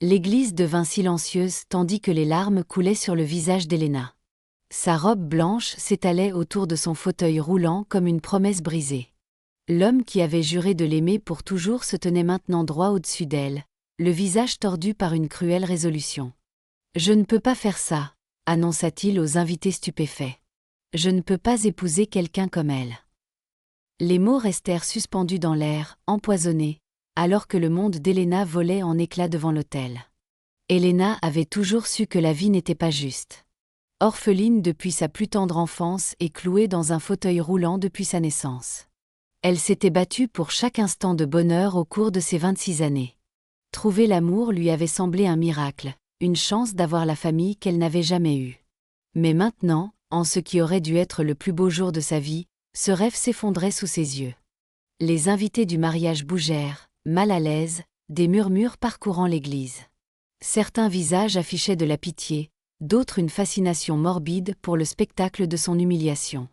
L'église devint silencieuse tandis que les larmes coulaient sur le visage d'Elena. Sa robe blanche s'étalait autour de son fauteuil roulant comme une promesse brisée. L'homme qui avait juré de l'aimer pour toujours se tenait maintenant droit au-dessus d'elle, le visage tordu par une cruelle résolution. « Je ne peux pas faire ça », annonça-t-il aux invités stupéfaits. « Je ne peux pas épouser quelqu'un comme elle. » Les mots restèrent suspendus dans l'air, empoisonnés, alors que le monde d'Elena volait en éclats devant l'autel. Elena avait toujours su que la vie n'était pas juste. Orpheline depuis sa plus tendre enfance et clouée dans un fauteuil roulant depuis sa naissance. Elle s'était battue pour chaque instant de bonheur au cours de ses 26 années. Trouver l'amour lui avait semblé un miracle, une chance d'avoir la famille qu'elle n'avait jamais eue. Mais maintenant, en ce qui aurait dû être le plus beau jour de sa vie, ce rêve s'effondrait sous ses yeux. Les invités du mariage bougèrent, mal à l'aise, des murmures parcourant l'église. Certains visages affichaient de la pitié, d'autres une fascination morbide pour le spectacle de son humiliation.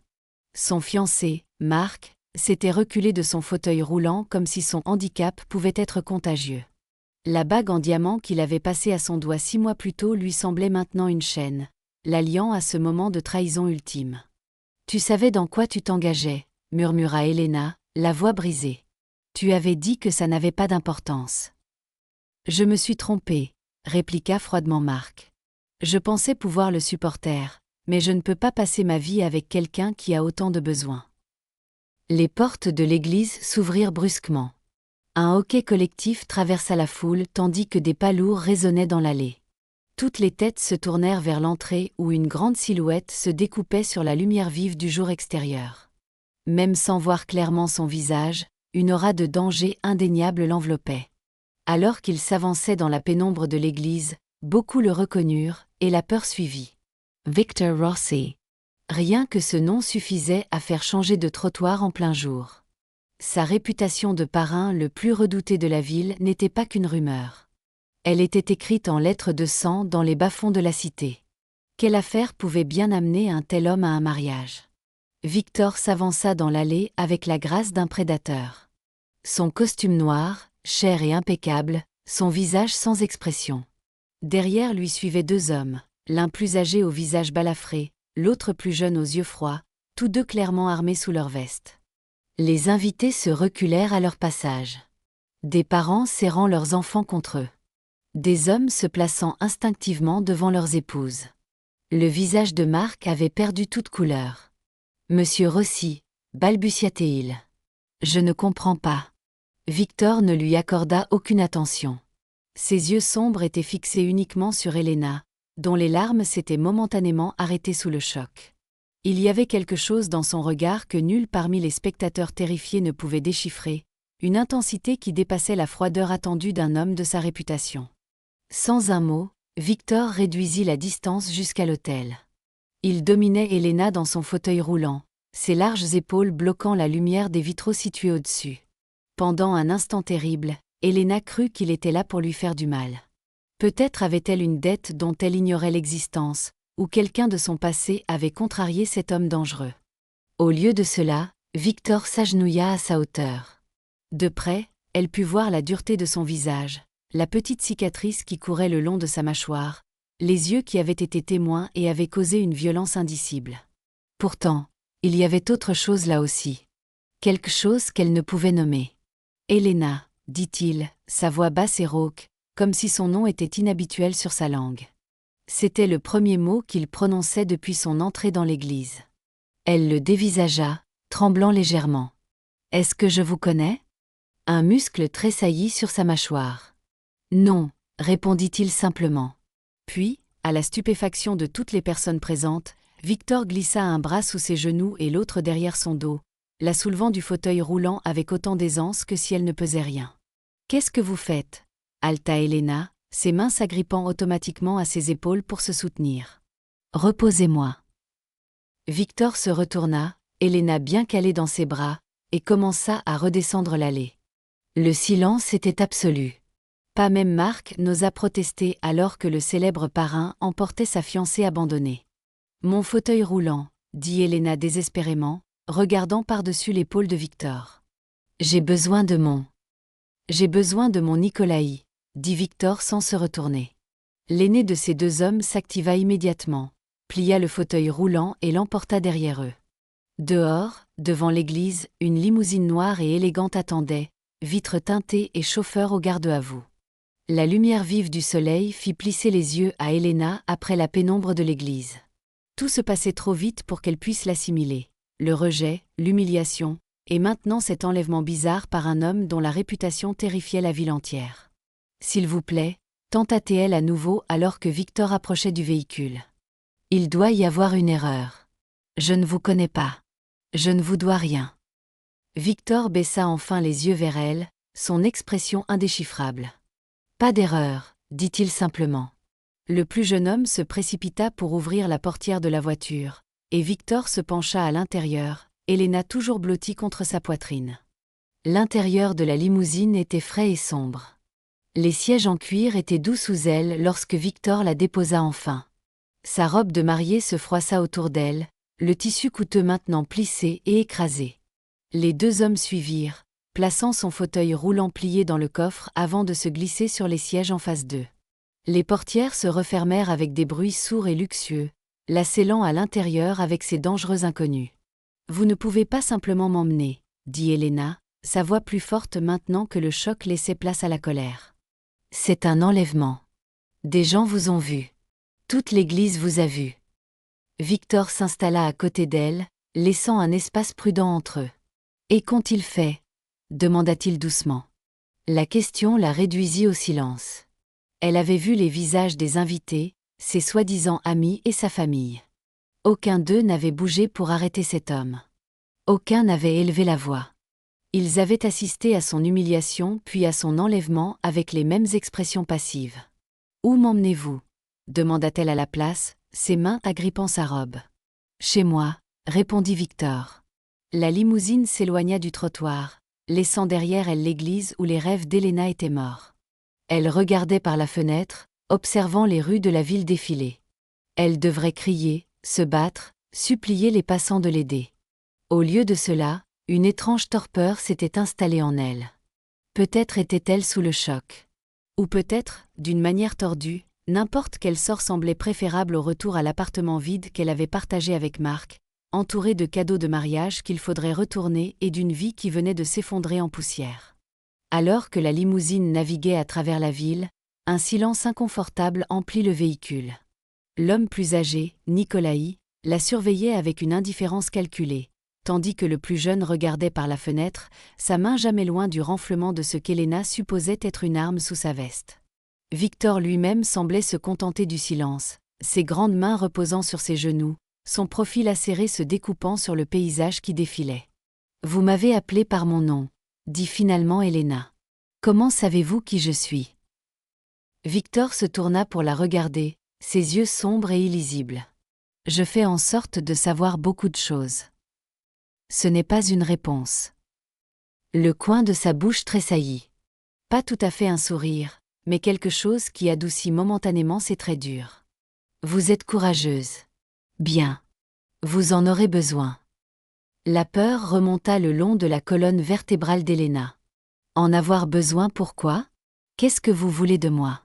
Son fiancé, Marc, s'était reculé de son fauteuil roulant comme si son handicap pouvait être contagieux. La bague en diamant qu'il avait passée à son doigt 6 mois plus tôt lui semblait maintenant une chaîne, l'alliant à ce moment de trahison ultime. « Tu savais dans quoi tu t'engageais » murmura Elena, la voix brisée. « Tu avais dit que ça n'avait pas d'importance. »« Je me suis trompée » répliqua froidement Marc. « Je pensais pouvoir le supporter, mais je ne peux pas passer ma vie avec quelqu'un qui a autant de besoins. » Les portes de l'église s'ouvrirent brusquement. Un hoquet collectif traversa la foule tandis que des pas lourds résonnaient dans l'allée. Toutes les têtes se tournèrent vers l'entrée où une grande silhouette se découpait sur la lumière vive du jour extérieur. Même sans voir clairement son visage, une aura de danger indéniable l'enveloppait. Alors qu'il s'avançait dans la pénombre de l'église, beaucoup le reconnurent, et la peur suivit. Victor Rossi. Rien que ce nom suffisait à faire changer de trottoir en plein jour. Sa réputation de parrain le plus redouté de la ville n'était pas qu'une rumeur. Elle était écrite en lettres de sang dans les bas-fonds de la cité. Quelle affaire pouvait bien amener un tel homme à un mariage? Victor s'avança dans l'allée avec la grâce d'un prédateur. Son costume noir, cher et impeccable, son visage sans expression. Derrière lui suivaient 2 hommes, l'un plus âgé au visage balafré, l'autre plus jeune aux yeux froids, tous 2 clairement armés sous leur veste. Les invités se reculèrent à leur passage. Des parents serrant leurs enfants contre eux. Des hommes se plaçant instinctivement devant leurs épouses. Le visage de Marc avait perdu toute couleur. « Monsieur Rossi » balbutia-t-il. « Je ne comprends pas. » Victor ne lui accorda aucune attention. Ses yeux sombres étaient fixés uniquement sur Elena, dont les larmes s'étaient momentanément arrêtées sous le choc. Il y avait quelque chose dans son regard que nul parmi les spectateurs terrifiés ne pouvait déchiffrer, une intensité qui dépassait la froideur attendue d'un homme de sa réputation. Sans un mot, Victor réduisit la distance jusqu'à l'autel. Il dominait Elena dans son fauteuil roulant, ses larges épaules bloquant la lumière des vitraux situés au-dessus. Pendant un instant terrible, Elena crut qu'il était là pour lui faire du mal. Peut-être avait-elle une dette dont elle ignorait l'existence, ou quelqu'un de son passé avait contrarié cet homme dangereux. Au lieu de cela, Victor s'agenouilla à sa hauteur. De près, elle put voir la dureté de son visage, la petite cicatrice qui courait le long de sa mâchoire, les yeux qui avaient été témoins et avaient causé une violence indicible. Pourtant, il y avait autre chose là aussi. Quelque chose qu'elle ne pouvait nommer. « Elena » dit-il, sa voix basse et rauque, comme si son nom était inhabituel sur sa langue. C'était le premier mot qu'il prononçait depuis son entrée dans l'église. Elle le dévisagea, tremblant légèrement. « Est-ce que je vous connais ?» Un muscle tressaillit sur sa mâchoire. « Non », répondit-il simplement. Puis, à la stupéfaction de toutes les personnes présentes, Victor glissa un bras sous ses genoux et l'autre derrière son dos, la soulevant du fauteuil roulant avec autant d'aisance que si elle ne pesait rien. « Qu'est-ce que vous faites » haleta Elena, ses mains s'agrippant automatiquement à ses épaules pour se soutenir. « Reposez-moi. » Victor se retourna, Elena bien calée dans ses bras, et commença à redescendre l'allée. Le silence était absolu. Pas même Marc n'osa protester alors que le célèbre parrain emportait sa fiancée abandonnée. « Mon fauteuil roulant » dit Elena désespérément, regardant par-dessus l'épaule de Victor. « J'ai besoin de mon Nicolaï » dit Victor sans se retourner. L'aîné de ces deux hommes s'activa immédiatement, plia le fauteuil roulant et l'emporta derrière eux. Dehors, devant l'église, une limousine noire et élégante attendait, vitres teintées et chauffeur au garde-à-vous. La lumière vive du soleil fit plisser les yeux à Helena après la pénombre de l'église. Tout se passait trop vite pour qu'elle puisse l'assimiler. Le rejet, l'humiliation, et maintenant cet enlèvement bizarre par un homme dont la réputation terrifiait la ville entière. « S'il vous plaît » tenta-t-elle à nouveau alors que Victor approchait du véhicule. « Il doit y avoir une erreur. Je ne vous connais pas. Je ne vous dois rien. » Victor baissa enfin les yeux vers elle, son expression indéchiffrable. « Pas d'erreur, » dit-il simplement. Le plus jeune homme se précipita pour ouvrir la portière de la voiture, et Victor se pencha à l'intérieur, Helena toujours blottie contre sa poitrine. L'intérieur de la limousine était frais et sombre. Les sièges en cuir étaient doux sous elle lorsque Victor la déposa enfin. Sa robe de mariée se froissa autour d'elle, le tissu coûteux maintenant plissé et écrasé. Les deux hommes suivirent, plaçant son fauteuil roulant plié dans le coffre avant de se glisser sur les sièges en face d'eux. Les portières se refermèrent avec des bruits sourds et luxueux, la scellant à l'intérieur avec ses dangereux inconnus. « Vous ne pouvez pas simplement m'emmener, » dit Helena, sa voix plus forte maintenant que le choc laissait place à la colère. « C'est un enlèvement. Des gens vous ont vu. Toute l'église vous a vu. » Victor s'installa à côté d'elle, laissant un espace prudent entre eux. « Et qu'ont-ils fait » demanda-t-il doucement. La question la réduisit au silence. Elle avait vu les visages des invités, ses soi-disant amis et sa famille. Aucun d'eux n'avait bougé pour arrêter cet homme. Aucun n'avait élevé la voix. Ils avaient assisté à son humiliation puis à son enlèvement avec les mêmes expressions passives. « Où m'emmenez-vous » demanda-t-elle à la place, ses mains agrippant sa robe. « Chez moi » répondit Victor. La limousine s'éloigna du trottoir, laissant derrière elle l'église où les rêves d'Helena étaient morts. Elle regardait par la fenêtre, observant les rues de la ville défiler. Elle devrait crier, se battre, supplier les passants de l'aider. Au lieu de cela, une étrange torpeur s'était installée en elle. Peut-être était-elle sous le choc. Ou peut-être, d'une manière tordue, n'importe quel sort semblait préférable au retour à l'appartement vide qu'elle avait partagé avec Marc, entouré de cadeaux de mariage qu'il faudrait retourner et d'une vie qui venait de s'effondrer en poussière. Alors que la limousine naviguait à travers la ville, un silence inconfortable emplit le véhicule. L'homme plus âgé, Nicolaï, la surveillait avec une indifférence calculée, tandis que le plus jeune regardait par la fenêtre, sa main jamais loin du renflement de ce qu'Helena supposait être une arme sous sa veste. Victor lui-même semblait se contenter du silence, ses grandes mains reposant sur ses genoux, son profil acéré se découpant sur le paysage qui défilait. « Vous m'avez appelé par mon nom » dit finalement Helena. « Comment savez-vous qui je suis » Victor se tourna pour la regarder, ses yeux sombres et illisibles. « Je fais en sorte de savoir beaucoup de choses. » Ce n'est pas une réponse. Le coin de sa bouche tressaillit. Pas tout à fait un sourire, mais quelque chose qui adoucit momentanément ses traits durs. « Vous êtes courageuse. Bien. Vous en aurez besoin. » La peur remonta le long de la colonne vertébrale d'Helena. « En avoir besoin pourquoi ? Qu'est-ce que vous voulez de moi ?»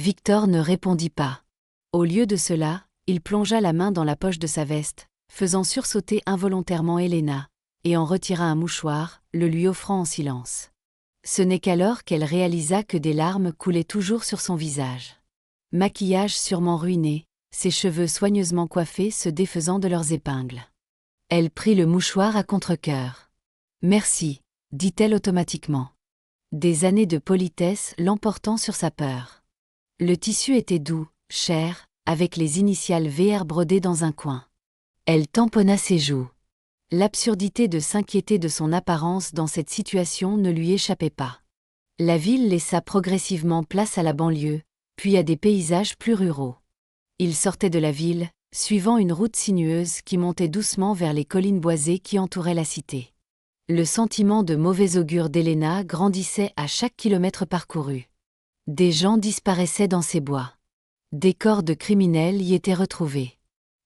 Victor ne répondit pas. Au lieu de cela, il plongea la main dans la poche de sa veste, faisant sursauter involontairement Helena, et en retira un mouchoir, le lui offrant en silence. Ce n'est qu'alors qu'elle réalisa que des larmes coulaient toujours sur son visage. Maquillage sûrement ruiné, ses cheveux soigneusement coiffés se défaisant de leurs épingles. Elle prit le mouchoir à contre-cœur. « Merci », dit-elle automatiquement. Des années de politesse l'emportant sur sa peur. Le tissu était doux, cher, avec les initiales VR brodées dans un coin. Elle tamponna ses joues. L'absurdité de s'inquiéter de son apparence dans cette situation ne lui échappait pas. La ville laissa progressivement place à la banlieue, puis à des paysages plus ruraux. Il sortait de la ville, suivant une route sinueuse qui montait doucement vers les collines boisées qui entouraient la cité. Le sentiment de mauvais augure d'Helena grandissait à chaque kilomètre parcouru. Des gens disparaissaient dans ces bois. Des corps de criminels y étaient retrouvés.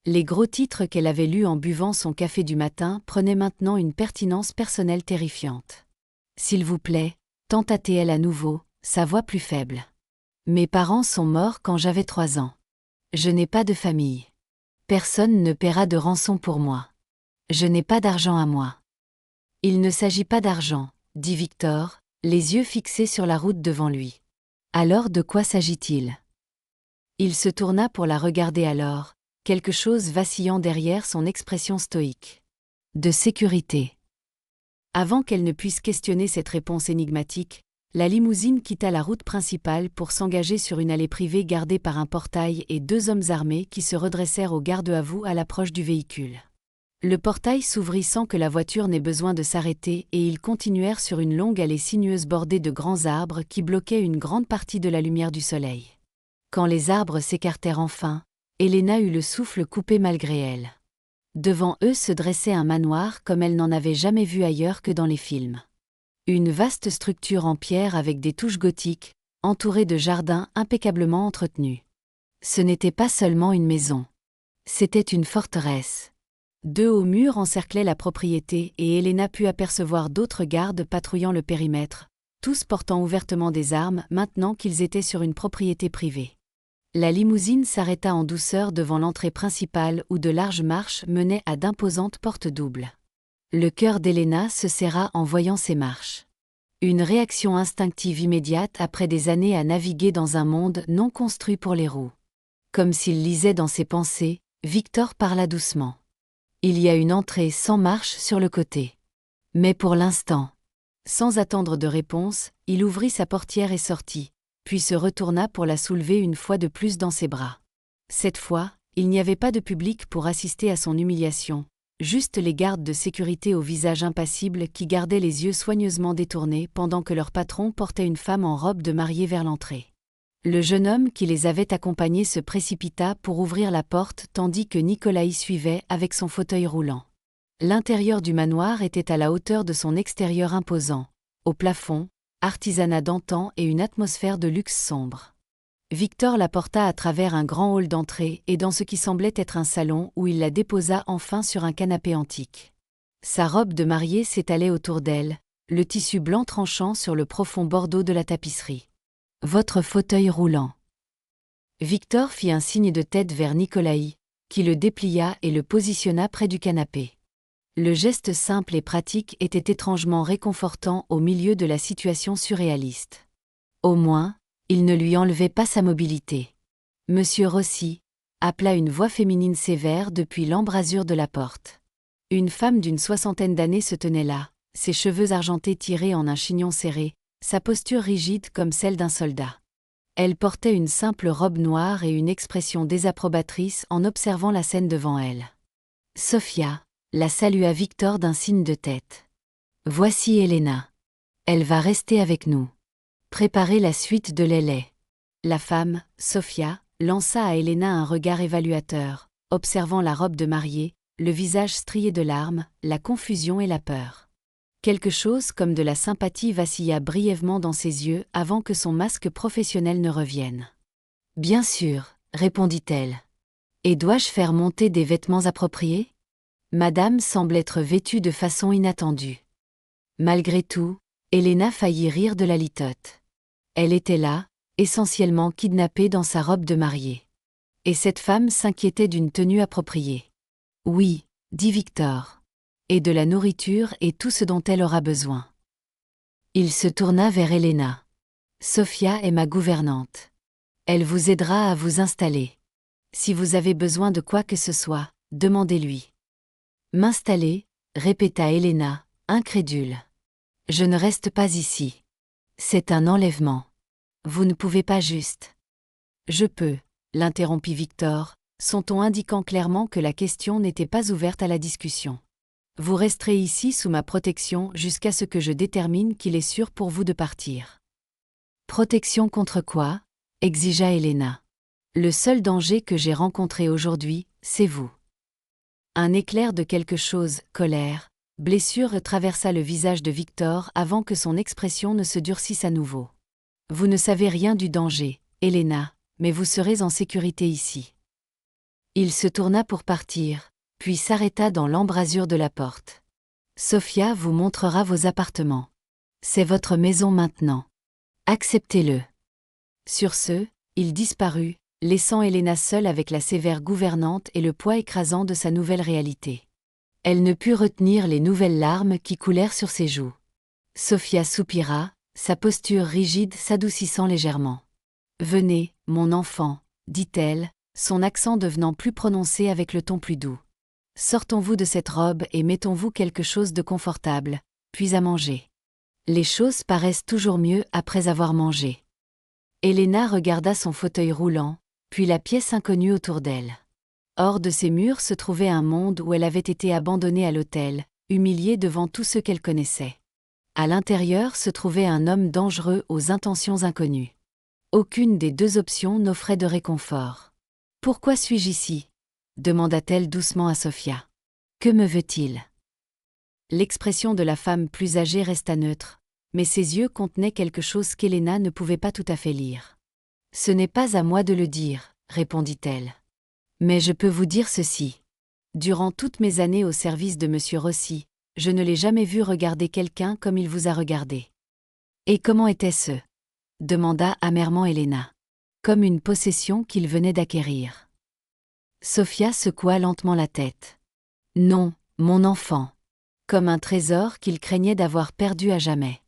Les gros titres qu'elle avait lus en buvant son café du matin prenaient maintenant une pertinence personnelle terrifiante. « S'il vous plaît » tenta-t-elle à nouveau, sa voix plus faible. Mes parents sont morts quand j'avais 3 ans. Je n'ai pas de famille. Personne ne paiera de rançon pour moi. Je n'ai pas d'argent à moi. Il ne s'agit pas d'argent, dit Victor, les yeux fixés sur la route devant lui. Alors de quoi s'agit-il? Il se tourna pour la regarder alors, quelque chose vacillant derrière son expression stoïque. De sécurité. Avant qu'elle ne puisse questionner cette réponse énigmatique, la limousine quitta la route principale pour s'engager sur une allée privée gardée par un portail et 2 hommes armés qui se redressèrent au garde-à-vous à l'approche du véhicule. Le portail s'ouvrit sans que la voiture n'ait besoin de s'arrêter et ils continuèrent sur une longue allée sinueuse bordée de grands arbres qui bloquaient une grande partie de la lumière du soleil. Quand les arbres s'écartèrent enfin, Elena eut le souffle coupé malgré elle. Devant eux se dressait un manoir comme elle n'en avait jamais vu ailleurs que dans les films. Une vaste structure en pierre avec des touches gothiques, entourée de jardins impeccablement entretenus. Ce n'était pas seulement une maison. C'était une forteresse. 2 hauts murs encerclaient la propriété et Elena put apercevoir d'autres gardes patrouillant le périmètre, tous portant ouvertement des armes maintenant qu'ils étaient sur une propriété privée. La limousine s'arrêta en douceur devant l'entrée principale où de larges marches menaient à d'imposantes portes doubles. Le cœur d'Elena se serra en voyant ces marches. Une réaction instinctive immédiate après des années à naviguer dans un monde non construit pour les roues. Comme s'il lisait dans ses pensées, Victor parla doucement. Il y a une entrée sans marche sur le côté. Mais pour l'instant. Sans attendre de réponse, il ouvrit sa portière et sortit, puis se retourna pour la soulever une fois de plus dans ses bras. Cette fois, il n'y avait pas de public pour assister à son humiliation, juste les gardes de sécurité au visage impassible qui gardaient les yeux soigneusement détournés pendant que leur patron portait une femme en robe de mariée vers l'entrée. Le jeune homme qui les avait accompagnés se précipita pour ouvrir la porte tandis que Nicolas y suivait avec son fauteuil roulant. L'intérieur du manoir était à la hauteur de son extérieur imposant, au plafond, artisanat d'antan et une atmosphère de luxe sombre. Victor la porta à travers un grand hall d'entrée et dans ce qui semblait être un salon où il la déposa enfin sur un canapé antique. Sa robe de mariée s'étalait autour d'elle, le tissu blanc tranchant sur le profond bordeaux de la tapisserie. « Votre fauteuil roulant. » Victor fit un signe de tête vers Nicolas, qui le déplia et le positionna près du canapé. Le geste simple et pratique était étrangement réconfortant au milieu de la situation surréaliste. Au moins, il ne lui enlevait pas sa mobilité. « Monsieur Rossi » appela une voix féminine sévère depuis l'embrasure de la porte. Une femme d'une 60aine d'années se tenait là, ses cheveux argentés tirés en un chignon serré, sa posture rigide comme celle d'un soldat. Elle portait une simple robe noire et une expression désapprobatrice en observant la scène devant elle. Sophia la salua Victor d'un signe de tête. « Voici Elena. Elle va rester avec nous. Préparez la suite de l'élai. » La femme, Sophia, lança à Elena un regard évaluateur, observant la robe de mariée, le visage strié de larmes, la confusion et la peur. Quelque chose comme de la sympathie vacilla brièvement dans ses yeux avant que son masque professionnel ne revienne. « Bien sûr, répondit-elle. Et dois-je faire monter des vêtements appropriés ? Madame semble être vêtue de façon inattendue. Malgré tout, Elena faillit rire de la litote. Elle était là, essentiellement kidnappée dans sa robe de mariée. Et cette femme s'inquiétait d'une tenue appropriée. Oui, dit Victor. Et de la nourriture et tout ce dont elle aura besoin. Il se tourna vers Elena. Sophia est ma gouvernante. Elle vous aidera à vous installer. Si vous avez besoin de quoi que ce soit, demandez-lui. M'installer, répéta Elena, incrédule. Je ne reste pas ici. C'est un enlèvement. Vous ne pouvez pas juste. Je peux, l'interrompit Victor, son ton indiquant clairement que la question n'était pas ouverte à la discussion. Vous resterez ici sous ma protection jusqu'à ce que je détermine qu'il est sûr pour vous de partir. Protection contre quoi ? Exigea Elena. Le seul danger que j'ai rencontré aujourd'hui, c'est vous. Un éclair de quelque chose, colère, blessure traversa le visage de Victor avant que son expression ne se durcisse à nouveau. Vous ne savez rien du danger, Elena, mais vous serez en sécurité ici. Il se tourna pour partir, puis s'arrêta dans l'embrasure de la porte. Sophia vous montrera vos appartements. C'est votre maison maintenant. Acceptez-le. Sur ce, il disparut, laissant Elena seule avec la sévère gouvernante et le poids écrasant de sa nouvelle réalité. Elle ne put retenir les nouvelles larmes qui coulèrent sur ses joues. Sofia soupira, sa posture rigide s'adoucissant légèrement. « Venez, mon enfant, » dit-elle, son accent devenant plus prononcé avec le ton plus doux. « Sortons-vous de cette robe et mettons-vous quelque chose de confortable, puis à manger. Les choses paraissent toujours mieux après avoir mangé. » Elena regarda son fauteuil roulant, puis la pièce inconnue autour d'elle. Hors de ses murs se trouvait un monde où elle avait été abandonnée à l'hôtel, humiliée devant tous ceux qu'elle connaissait. À l'intérieur se trouvait un homme dangereux aux intentions inconnues. Aucune des deux options n'offrait de réconfort. « Pourquoi suis-je ici ?» demanda-t-elle doucement à Sofia. « Que me veut-il » L'expression de la femme plus âgée resta neutre, mais ses yeux contenaient quelque chose qu'Elena ne pouvait pas tout à fait lire. « Ce n'est pas à moi de le dire, » répondit-elle. « Mais je peux vous dire ceci. Durant toutes mes années au service de M. Rossi, je ne l'ai jamais vu regarder quelqu'un comme il vous a regardé. »« Et comment était-ce » demanda amèrement Elena. « Comme une possession qu'il venait d'acquérir. » Sofia secoua lentement la tête. « Non, mon enfant. Comme un trésor qu'il craignait d'avoir perdu à jamais. »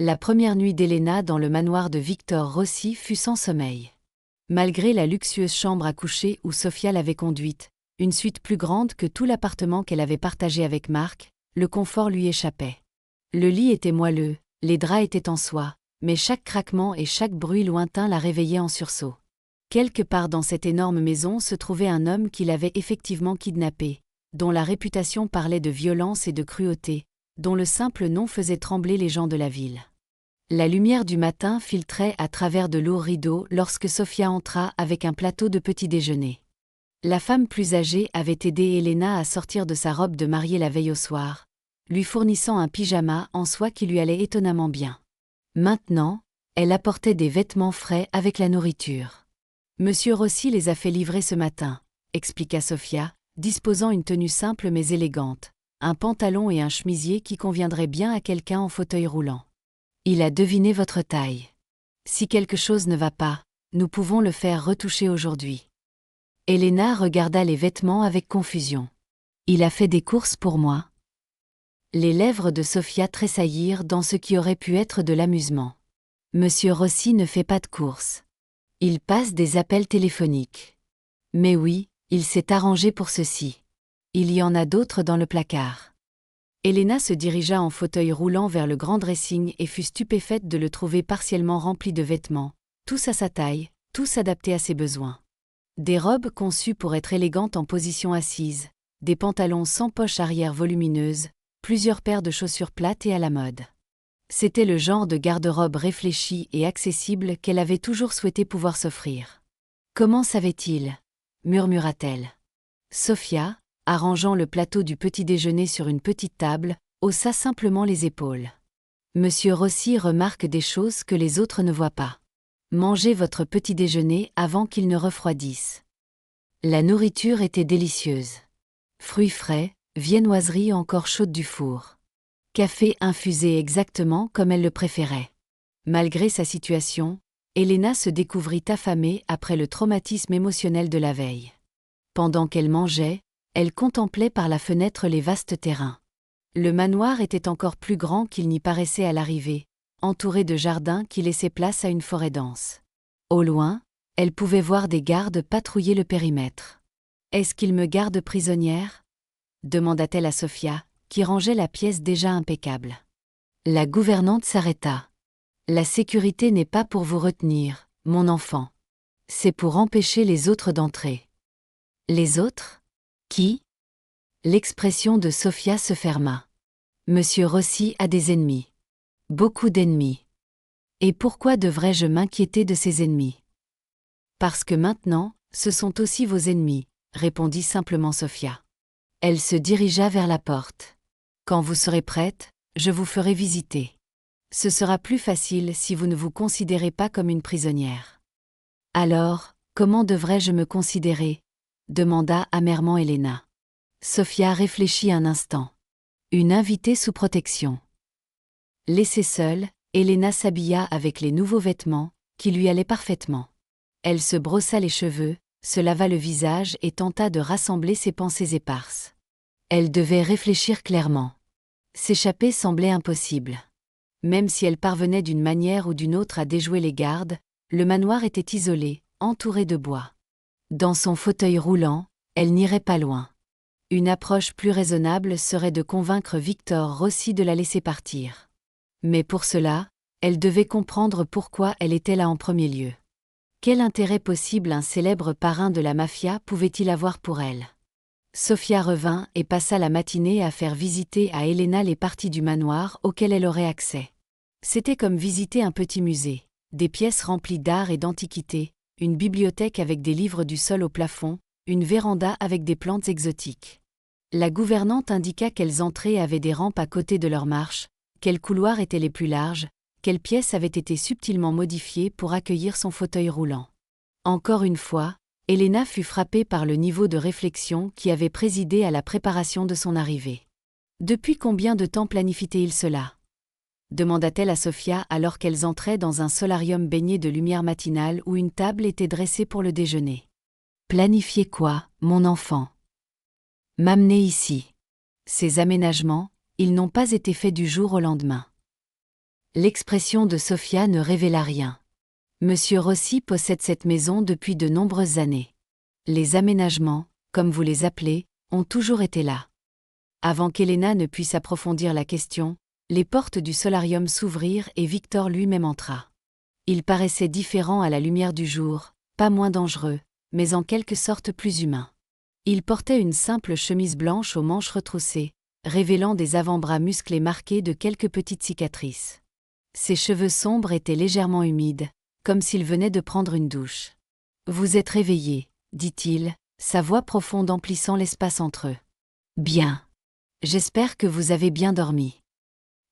La première nuit d'Elena dans le manoir de Victor Rossi fut sans sommeil. Malgré la luxueuse chambre à coucher où Sofia l'avait conduite, une suite plus grande que tout l'appartement qu'elle avait partagé avec Marc, le confort lui échappait. Le lit était moelleux, les draps étaient en soie, mais chaque craquement et chaque bruit lointain la réveillait en sursaut. Quelque part dans cette énorme maison se trouvait un homme qui l'avait effectivement kidnappée, dont la réputation parlait de violence et de cruauté, dont le simple nom faisait trembler les gens de la ville. La lumière du matin filtrait à travers de lourds rideaux lorsque Sofia entra avec un plateau de petit déjeuner. La femme plus âgée avait aidé Elena à sortir de sa robe de mariée la veille au soir, lui fournissant un pyjama en soie qui lui allait étonnamment bien. Maintenant, elle apportait des vêtements frais avec la nourriture. « Monsieur Rossi les a fait livrer ce matin », expliqua Sofia, disposant une tenue simple mais élégante, un pantalon et un chemisier qui conviendraient bien à quelqu'un en fauteuil roulant. « Il a deviné votre taille. Si quelque chose ne va pas, nous pouvons le faire retoucher aujourd'hui. » Elena regarda les vêtements avec confusion. « Il a fait des courses pour moi ?» Les lèvres de Sofia tressaillirent dans ce qui aurait pu être de l'amusement. « Monsieur Rossi ne fait pas de courses. Il passe des appels téléphoniques. »« Mais oui, il s'est arrangé pour ceci. Il y en a d'autres dans le placard. » Elena se dirigea en fauteuil roulant vers le grand dressing et fut stupéfaite de le trouver partiellement rempli de vêtements, tous à sa taille, tous adaptés à ses besoins. Des robes conçues pour être élégantes en position assise, des pantalons sans poche arrière volumineuses, plusieurs paires de chaussures plates et à la mode. C'était le genre de garde-robe réfléchi et accessible qu'elle avait toujours souhaité pouvoir s'offrir. « Comment savait-il » murmura-t-elle. Sofia, arrangeant le plateau du petit déjeuner sur une petite table, haussa simplement les épaules. « Monsieur Rossi remarque des choses que les autres ne voient pas. Mangez votre petit déjeuner avant qu'il ne refroidisse. » La nourriture était délicieuse. Fruits frais, viennoiserie encore chaude du four. Café infusé exactement comme elle le préférait. Malgré sa situation, Elena se découvrit affamée après le traumatisme émotionnel de la veille. Pendant qu'elle mangeait, elle contemplait par la fenêtre les vastes terrains. Le manoir était encore plus grand qu'il n'y paraissait à l'arrivée, entouré de jardins qui laissaient place à une forêt dense. Au loin, elle pouvait voir des gardes patrouiller le périmètre. « Est-ce qu'ils me gardent prisonnière ?» demanda-t-elle à Sofia, qui rangeait la pièce déjà impeccable. La gouvernante s'arrêta. « La sécurité n'est pas pour vous retenir, mon enfant. C'est pour empêcher les autres d'entrer. »« Les autres ? Qui ?» L'expression de Sofia se ferma. « Monsieur Rossi a des ennemis. Beaucoup d'ennemis. Et pourquoi devrais-je m'inquiéter de ses ennemis ? » « Parce que maintenant, ce sont aussi vos ennemis, » répondit simplement Sofia. Elle se dirigea vers la porte. « Quand vous serez prête, je vous ferai visiter. Ce sera plus facile si vous ne vous considérez pas comme une prisonnière. »« Alors, comment devrais-je me considérer ?» demanda amèrement Elena. Sofia réfléchit un instant. « Une invitée sous protection. » Laissée seule, Elena s'habilla avec les nouveaux vêtements, qui lui allaient parfaitement. Elle se brossa les cheveux, se lava le visage et tenta de rassembler ses pensées éparses. Elle devait réfléchir clairement. S'échapper semblait impossible. Même si elle parvenait d'une manière ou d'une autre à déjouer les gardes, le manoir était isolé, entouré de bois. Dans son fauteuil roulant, elle n'irait pas loin. Une approche plus raisonnable serait de convaincre Victor Rossi de la laisser partir. Mais pour cela, elle devait comprendre pourquoi elle était là en premier lieu. Quel intérêt possible un célèbre parrain de la mafia pouvait-il avoir pour elle? Sofia revint et passa la matinée à faire visiter à Elena les parties du manoir auxquelles elle aurait accès. C'était comme visiter un petit musée, des pièces remplies d'art et d'antiquités, une bibliothèque avec des livres du sol au plafond, une véranda avec des plantes exotiques. La gouvernante indiqua quelles entrées avaient des rampes à côté de leurs marches, quels couloirs étaient les plus larges, quelles pièces avaient été subtilement modifiées pour accueillir son fauteuil roulant. Encore une fois, Elena fut frappée par le niveau de réflexion qui avait présidé à la préparation de son arrivée. Depuis combien de temps planifie-t-il cela? Demanda-t-elle à Sofia alors qu'elles entraient dans un solarium baigné de lumière matinale où une table était dressée pour le déjeuner. Planifier quoi, mon enfant? M'amener ici. Ces aménagements, ils n'ont pas été faits du jour au lendemain. L'expression de Sofia ne révéla rien. Monsieur Rossi possède cette maison depuis de nombreuses années. Les aménagements, comme vous les appelez, ont toujours été là. Avant qu'Elena ne puisse approfondir la question, les portes du solarium s'ouvrirent et Victor lui-même entra. Il paraissait différent à la lumière du jour, pas moins dangereux, mais en quelque sorte plus humain. Il portait une simple chemise blanche aux manches retroussées, révélant des avant-bras musclés marqués de quelques petites cicatrices. Ses cheveux sombres étaient légèrement humides, comme s'il venait de prendre une douche. « Vous êtes réveillé, dit-il, sa voix profonde emplissant l'espace entre eux. « Bien. J'espère que vous avez bien dormi. »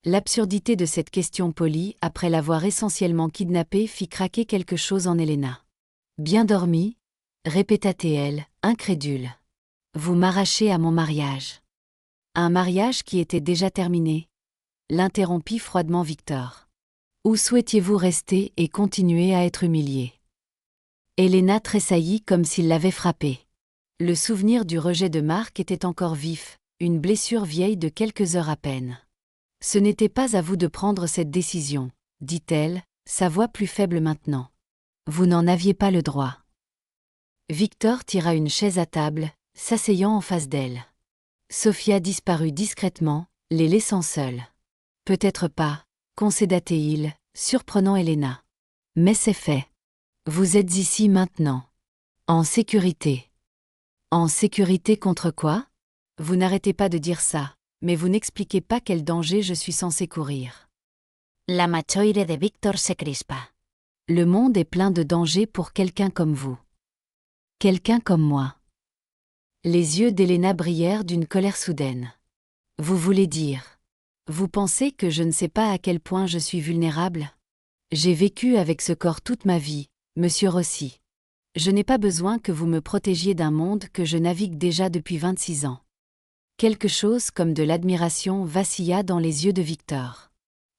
L'absurdité de cette question polie, après l'avoir essentiellement kidnappée, fit craquer quelque chose en Elena. « Bien dormi ?» répéta-t-elle, incrédule. « Vous m'arrachez à mon mariage. » Un mariage qui était déjà terminé, l'interrompit froidement Victor. Où souhaitiez-vous rester et continuer à être humiliée? Elena tressaillit comme s'il l'avait frappée. Le souvenir du rejet de Marc était encore vif, une blessure vieille de quelques heures à peine. Ce n'était pas à vous de prendre cette décision, dit-elle, sa voix plus faible maintenant. Vous n'en aviez pas le droit. Victor tira une chaise à table, s'asseyant en face d'elle. Sofia disparut discrètement, les laissant seuls. Peut-être pas, concéda-t-il, surprenant Elena. Mais c'est fait. Vous êtes ici maintenant. En sécurité. En sécurité contre quoi? Vous n'arrêtez pas de dire ça, mais vous n'expliquez pas quel danger je suis censé courir. La machoire de Victor se crispa. Le monde est plein de dangers pour quelqu'un comme vous. Quelqu'un comme moi. Les yeux d'Elena brillèrent d'une colère soudaine. Vous voulez dire? Vous pensez que je ne sais pas à quel point je suis vulnérable? J'ai vécu avec ce corps toute ma vie, monsieur Rossi. Je n'ai pas besoin que vous me protégiez d'un monde que je navigue déjà depuis 26 ans. Quelque chose comme de l'admiration vacilla dans les yeux de Victor.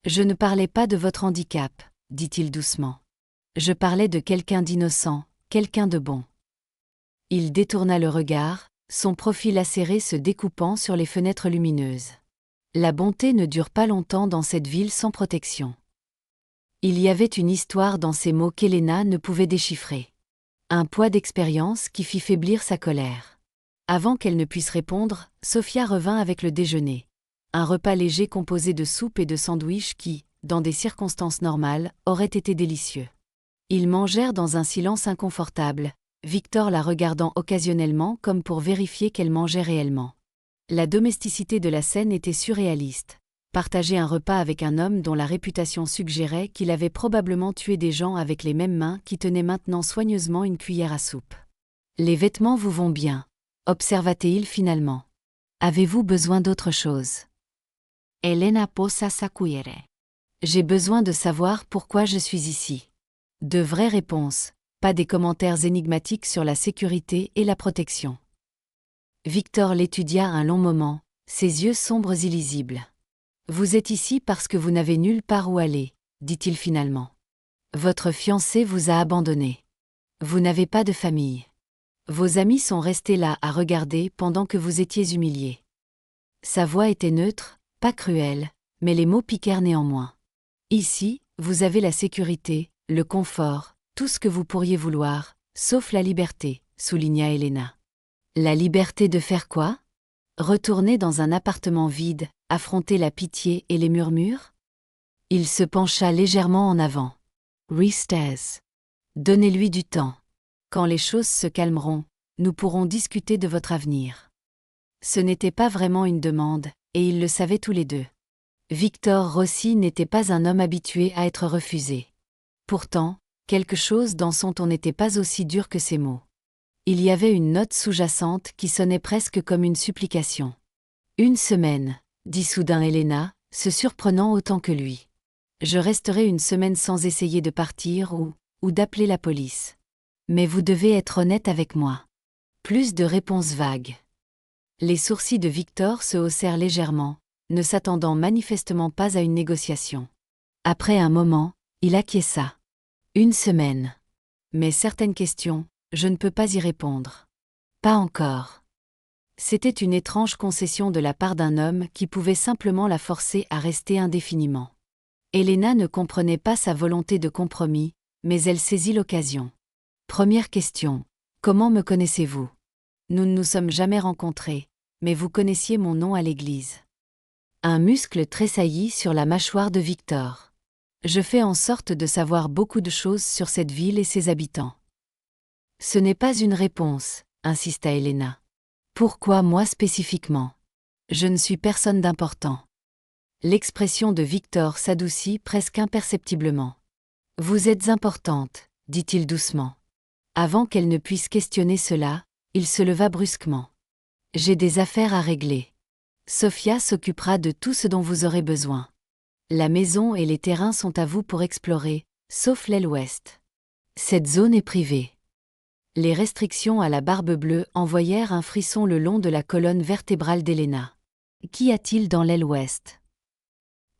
Je ne parlais pas de votre handicap, dit-il doucement. Je parlais de quelqu'un d'innocent, quelqu'un de bon. Il détourna le regard, son profil acéré se découpant sur les fenêtres lumineuses. La bonté ne dure pas longtemps dans cette ville sans protection. Il y avait une histoire dans ces mots qu'Elena ne pouvait déchiffrer. Un poids d'expérience qui fit faiblir sa colère. Avant qu'elle ne puisse répondre, Sofia revint avec le déjeuner. Un repas léger composé de soupe et de sandwichs qui, dans des circonstances normales, aurait été délicieux. Ils mangèrent dans un silence inconfortable, Victor la regardant occasionnellement comme pour vérifier qu'elle mangeait réellement. La domesticité de la scène était surréaliste. Partager un repas avec un homme dont la réputation suggérait qu'il avait probablement tué des gens avec les mêmes mains qui tenaient maintenant soigneusement une cuillère à soupe. « Les vêtements vous vont bien, observa-t-il finalement. Avez-vous besoin d'autre chose? Elena posa sa cuillère. J'ai besoin de savoir pourquoi je suis ici. De vraies réponses, pas des commentaires énigmatiques sur la sécurité et la protection. Victor l'étudia un long moment, ses yeux sombres illisibles. Vous êtes ici parce que vous n'avez nulle part où aller, dit-il finalement. Votre fiancé vous a abandonné. Vous n'avez pas de famille. Vos amis sont restés là à regarder pendant que vous étiez humilié. Sa voix était neutre, pas cruelle, mais les mots piquèrent néanmoins. Ici, vous avez la sécurité, le confort, tout ce que vous pourriez vouloir, sauf la liberté, souligna Helena. La liberté de faire quoi? Retourner dans un appartement vide, affronter la pitié et les murmures? Il se pencha légèrement en avant. Restez. Donnez-lui du temps. Quand les choses se calmeront, nous pourrons discuter de votre avenir. Ce n'était pas vraiment une demande, et ils le savaient tous les deux. Victor Rossi n'était pas un homme habitué à être refusé. Pourtant, quelque chose dans son ton n'était pas aussi dur que ses mots. Il y avait une note sous-jacente qui sonnait presque comme une supplication. Une semaine, dit soudain Helena, se surprenant autant que lui. Je resterai une semaine sans essayer de partir ou d'appeler la police. Mais vous devez être honnête avec moi. Plus de réponses vagues. Les sourcils de Victor se haussèrent légèrement, ne s'attendant manifestement pas à une négociation. Après un moment, il acquiesça. Une semaine. Mais certaines questions, je ne peux pas y répondre. Pas encore. C'était une étrange concession de la part d'un homme qui pouvait simplement la forcer à rester indéfiniment. Helena ne comprenait pas sa volonté de compromis, mais elle saisit l'occasion. Première question. Comment me connaissez-vous? Nous ne nous sommes jamais rencontrés, mais vous connaissiez mon nom à l'église. Un muscle tressaillit sur la mâchoire de Victor. Je fais en sorte de savoir beaucoup de choses sur cette ville et ses habitants. Ce n'est pas une réponse, insista Helena. Pourquoi moi spécifiquement? Je ne suis personne d'important. L'expression de Victor s'adoucit presque imperceptiblement. Vous êtes importante, dit-il doucement. Avant qu'elle ne puisse questionner cela, il se leva brusquement. J'ai des affaires à régler. Sophia s'occupera de tout ce dont vous aurez besoin. La maison et les terrains sont à vous pour explorer, sauf l'aile ouest. Cette zone est privée. Les restrictions à la barbe bleue envoyèrent un frisson le long de la colonne vertébrale d'Helena. Qu'y a-t-il dans l'aile ouest?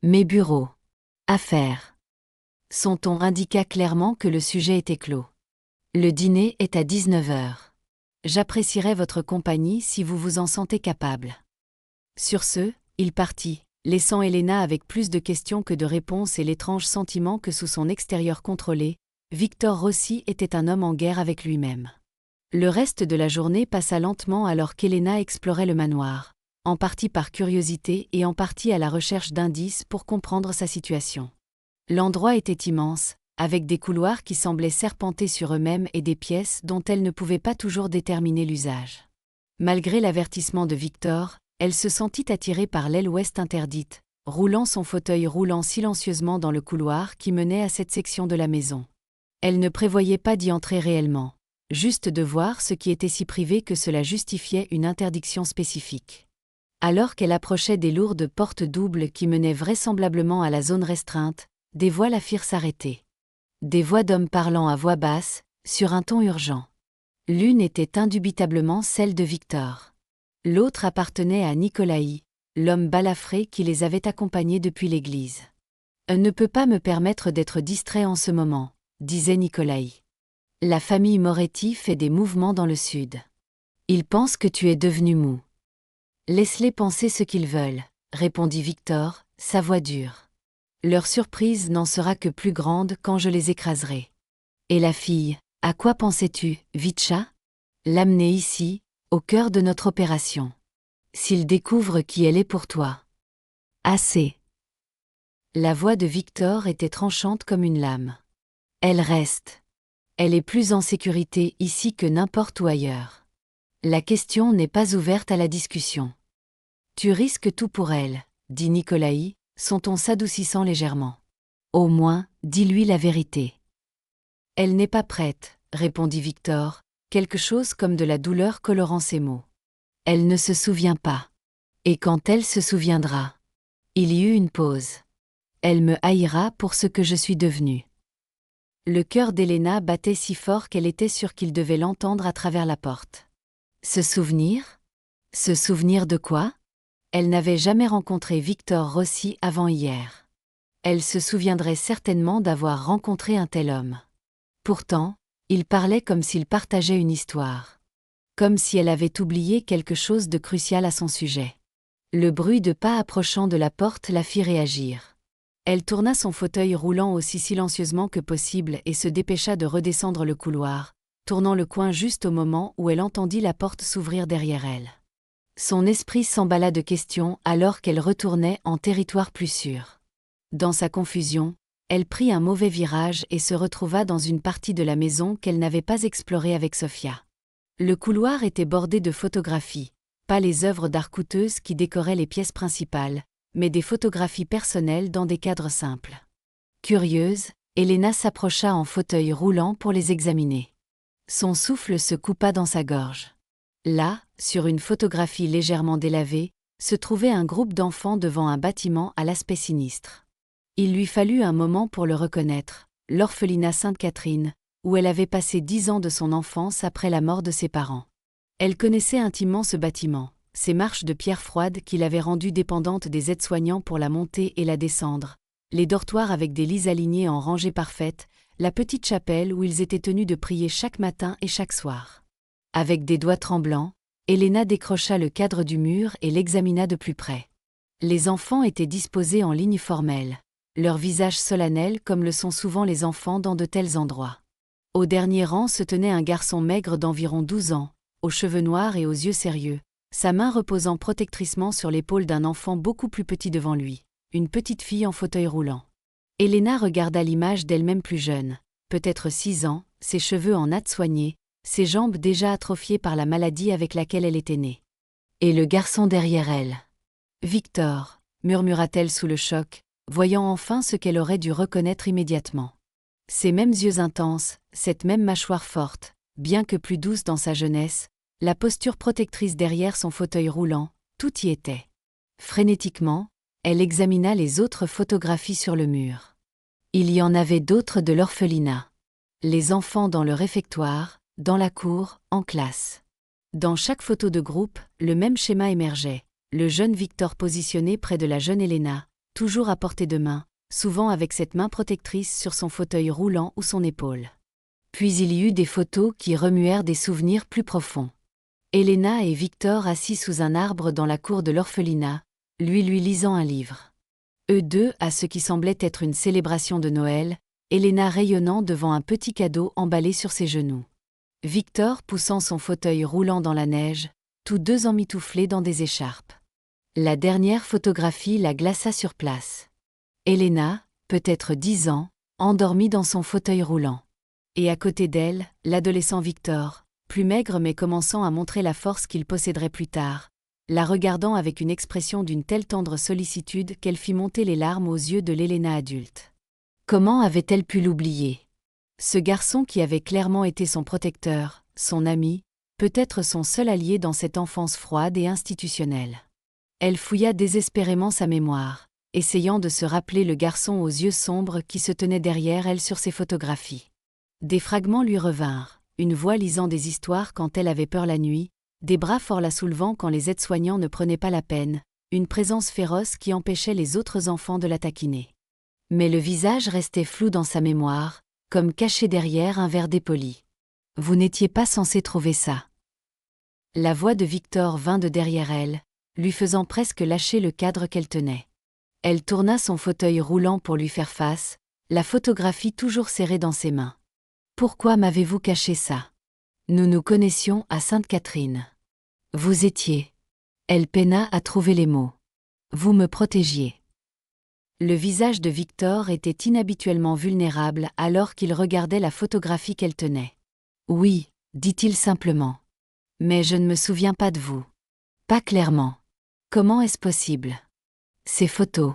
Mes bureaux. Affaires. Son ton indiqua clairement que le sujet était clos. Le dîner est à 19h. J'apprécierais votre compagnie si vous vous en sentez capable. Sur ce, il partit, laissant Helena avec plus de questions que de réponses et l'étrange sentiment que sous son extérieur contrôlé, Victor Rossi était un homme en guerre avec lui-même. Le reste de la journée passa lentement alors qu'Helena explorait le manoir, en partie par curiosité et en partie à la recherche d'indices pour comprendre sa situation. L'endroit était immense, avec des couloirs qui semblaient serpenter sur eux-mêmes et des pièces dont elle ne pouvait pas toujours déterminer l'usage. Malgré l'avertissement de Victor, elle se sentit attirée par l'aile ouest interdite, roulant son fauteuil roulant silencieusement dans le couloir qui menait à cette section de la maison. Elle ne prévoyait pas d'y entrer réellement, juste de voir ce qui était si privé que cela justifiait une interdiction spécifique. Alors qu'elle approchait des lourdes portes doubles qui menaient vraisemblablement à la zone restreinte, des voix la firent s'arrêter. Des voix d'hommes parlant à voix basse, sur un ton urgent. L'une était indubitablement celle de Victor. L'autre appartenait à Nicolaï, l'homme balafré qui les avait accompagnés depuis l'église. « Ne peut pas me permettre d'être distrait en ce moment, » disait Nicolaï. « La famille Moretti fait des mouvements dans le sud. Ils pensent que tu es devenu mou. »« Laisse-les penser ce qu'ils veulent, » répondit Victor, sa voix dure. « Leur surprise n'en sera que plus grande quand je les écraserai. »« Et la fille, à quoi pensais-tu, Vitcha? L'amener ici, au cœur de notre opération. S'ils découvrent qui elle est pour toi. »« Assez. » La voix de Victor était tranchante comme une lame. « Elle reste. Elle est plus en sécurité ici que n'importe où ailleurs. La question n'est pas ouverte à la discussion. »« Tu risques tout pour elle, » dit Nicolaï, son ton s'adoucissant légèrement. « Au moins, dis-lui la vérité. »« Elle n'est pas prête, » répondit Victor, quelque chose comme de la douleur colorant ses mots. « Elle ne se souvient pas. Et quand elle se souviendra. » Il y eut une pause. « Elle me haïra pour ce que je suis devenu. » Le cœur d'Helena battait si fort qu'elle était sûre qu'il devait l'entendre à travers la porte. Se souvenir? Se souvenir de quoi? Elle n'avait jamais rencontré Victor Rossi avant hier. Elle se souviendrait certainement d'avoir rencontré un tel homme. Pourtant, il parlait comme s'il partageait une histoire. Comme si elle avait oublié quelque chose de crucial à son sujet. Le bruit de pas approchant de la porte la fit réagir. Elle tourna son fauteuil roulant aussi silencieusement que possible et se dépêcha de redescendre le couloir, tournant le coin juste au moment où elle entendit la porte s'ouvrir derrière elle. Son esprit s'emballa de questions alors qu'elle retournait en territoire plus sûr. Dans sa confusion, elle prit un mauvais virage et se retrouva dans une partie de la maison qu'elle n'avait pas explorée avec Sophia. Le couloir était bordé de photographies, pas les œuvres d'art coûteuses qui décoraient les pièces principales, mais des photographies personnelles dans des cadres simples. Curieuse, Elena s'approcha en fauteuil roulant pour les examiner. Son souffle se coupa dans sa gorge. Là, sur une photographie légèrement délavée, se trouvait un groupe d'enfants devant un bâtiment à l'aspect sinistre. Il lui fallut un moment pour le reconnaître, l'orphelinat Sainte-Catherine, où elle avait passé 10 ans de son enfance après la mort de ses parents. Elle connaissait intimement ce bâtiment, ces marches de pierre froide qui l'avaient rendue dépendante des aides-soignants pour la monter et la descendre, les dortoirs avec des lits alignés en rangées parfaites, la petite chapelle où ils étaient tenus de prier chaque matin et chaque soir. Avec des doigts tremblants, Elena décrocha le cadre du mur et l'examina de plus près. Les enfants étaient disposés en ligne formelle, leurs visages solennels comme le sont souvent les enfants dans de tels endroits. Au dernier rang se tenait un garçon maigre d'environ 12 ans, aux cheveux noirs et aux yeux sérieux, sa main reposant protectriquement sur l'épaule d'un enfant beaucoup plus petit devant lui, une petite fille en fauteuil roulant. Elena regarda l'image d'elle-même plus jeune, peut-être 6 ans, ses cheveux en nattes soignées, ses jambes déjà atrophiées par la maladie avec laquelle elle était née. Et le garçon derrière elle. Victor, murmura-t-elle sous le choc, voyant enfin ce qu'elle aurait dû reconnaître immédiatement. Ces mêmes yeux intenses, cette même mâchoire forte, bien que plus douce dans sa jeunesse, la posture protectrice derrière son fauteuil roulant, tout y était. Frénétiquement, elle examina les autres photographies sur le mur. Il y en avait d'autres de l'orphelinat. Les enfants dans le réfectoire, dans la cour, en classe. Dans chaque photo de groupe, le même schéma émergeait, le jeune Victor positionné près de la jeune Elena, toujours à portée de main, souvent avec cette main protectrice sur son fauteuil roulant ou son épaule. Puis il y eut des photos qui remuèrent des souvenirs plus profonds. Elena et Victor assis sous un arbre dans la cour de l'orphelinat, lui lisant un livre. Eux deux à ce qui semblait être une célébration de Noël, Elena rayonnant devant un petit cadeau emballé sur ses genoux. Victor poussant son fauteuil roulant dans la neige, tous deux emmitouflés dans des écharpes. La dernière photographie la glaça sur place. Elena, peut-être 10 ans, endormie dans son fauteuil roulant. Et à côté d'elle, l'adolescent Victor, plus maigre mais commençant à montrer la force qu'il posséderait plus tard, la regardant avec une expression d'une telle tendre sollicitude qu'elle fit monter les larmes aux yeux de l'Elena adulte. Comment avait-elle pu l'oublier? Ce garçon qui avait clairement été son protecteur, son ami, peut-être son seul allié dans cette enfance froide et institutionnelle. Elle fouilla désespérément sa mémoire, essayant de se rappeler le garçon aux yeux sombres qui se tenait derrière elle sur ses photographies. Des fragments lui revinrent, une voix lisant des histoires quand elle avait peur la nuit, des bras forts la soulevant quand les aides-soignants ne prenaient pas la peine, une présence féroce qui empêchait les autres enfants de la taquiner. Mais le visage restait flou dans sa mémoire, comme caché derrière un verre dépoli. Vous n'étiez pas censé trouver ça. La voix de Victor vint de derrière elle, lui faisant presque lâcher le cadre qu'elle tenait. Elle tourna son fauteuil roulant pour lui faire face, la photographie toujours serrée dans ses mains. Pourquoi m'avez-vous caché ça? Nous nous connaissions à Sainte-Catherine. Vous étiez. Elle peina à trouver les mots. Vous me protégiez. Le visage de Victor était inhabituellement vulnérable alors qu'il regardait la photographie qu'elle tenait. Oui, dit-il simplement. Mais je ne me souviens pas de vous. Pas clairement. Comment est-ce possible? Ces photos.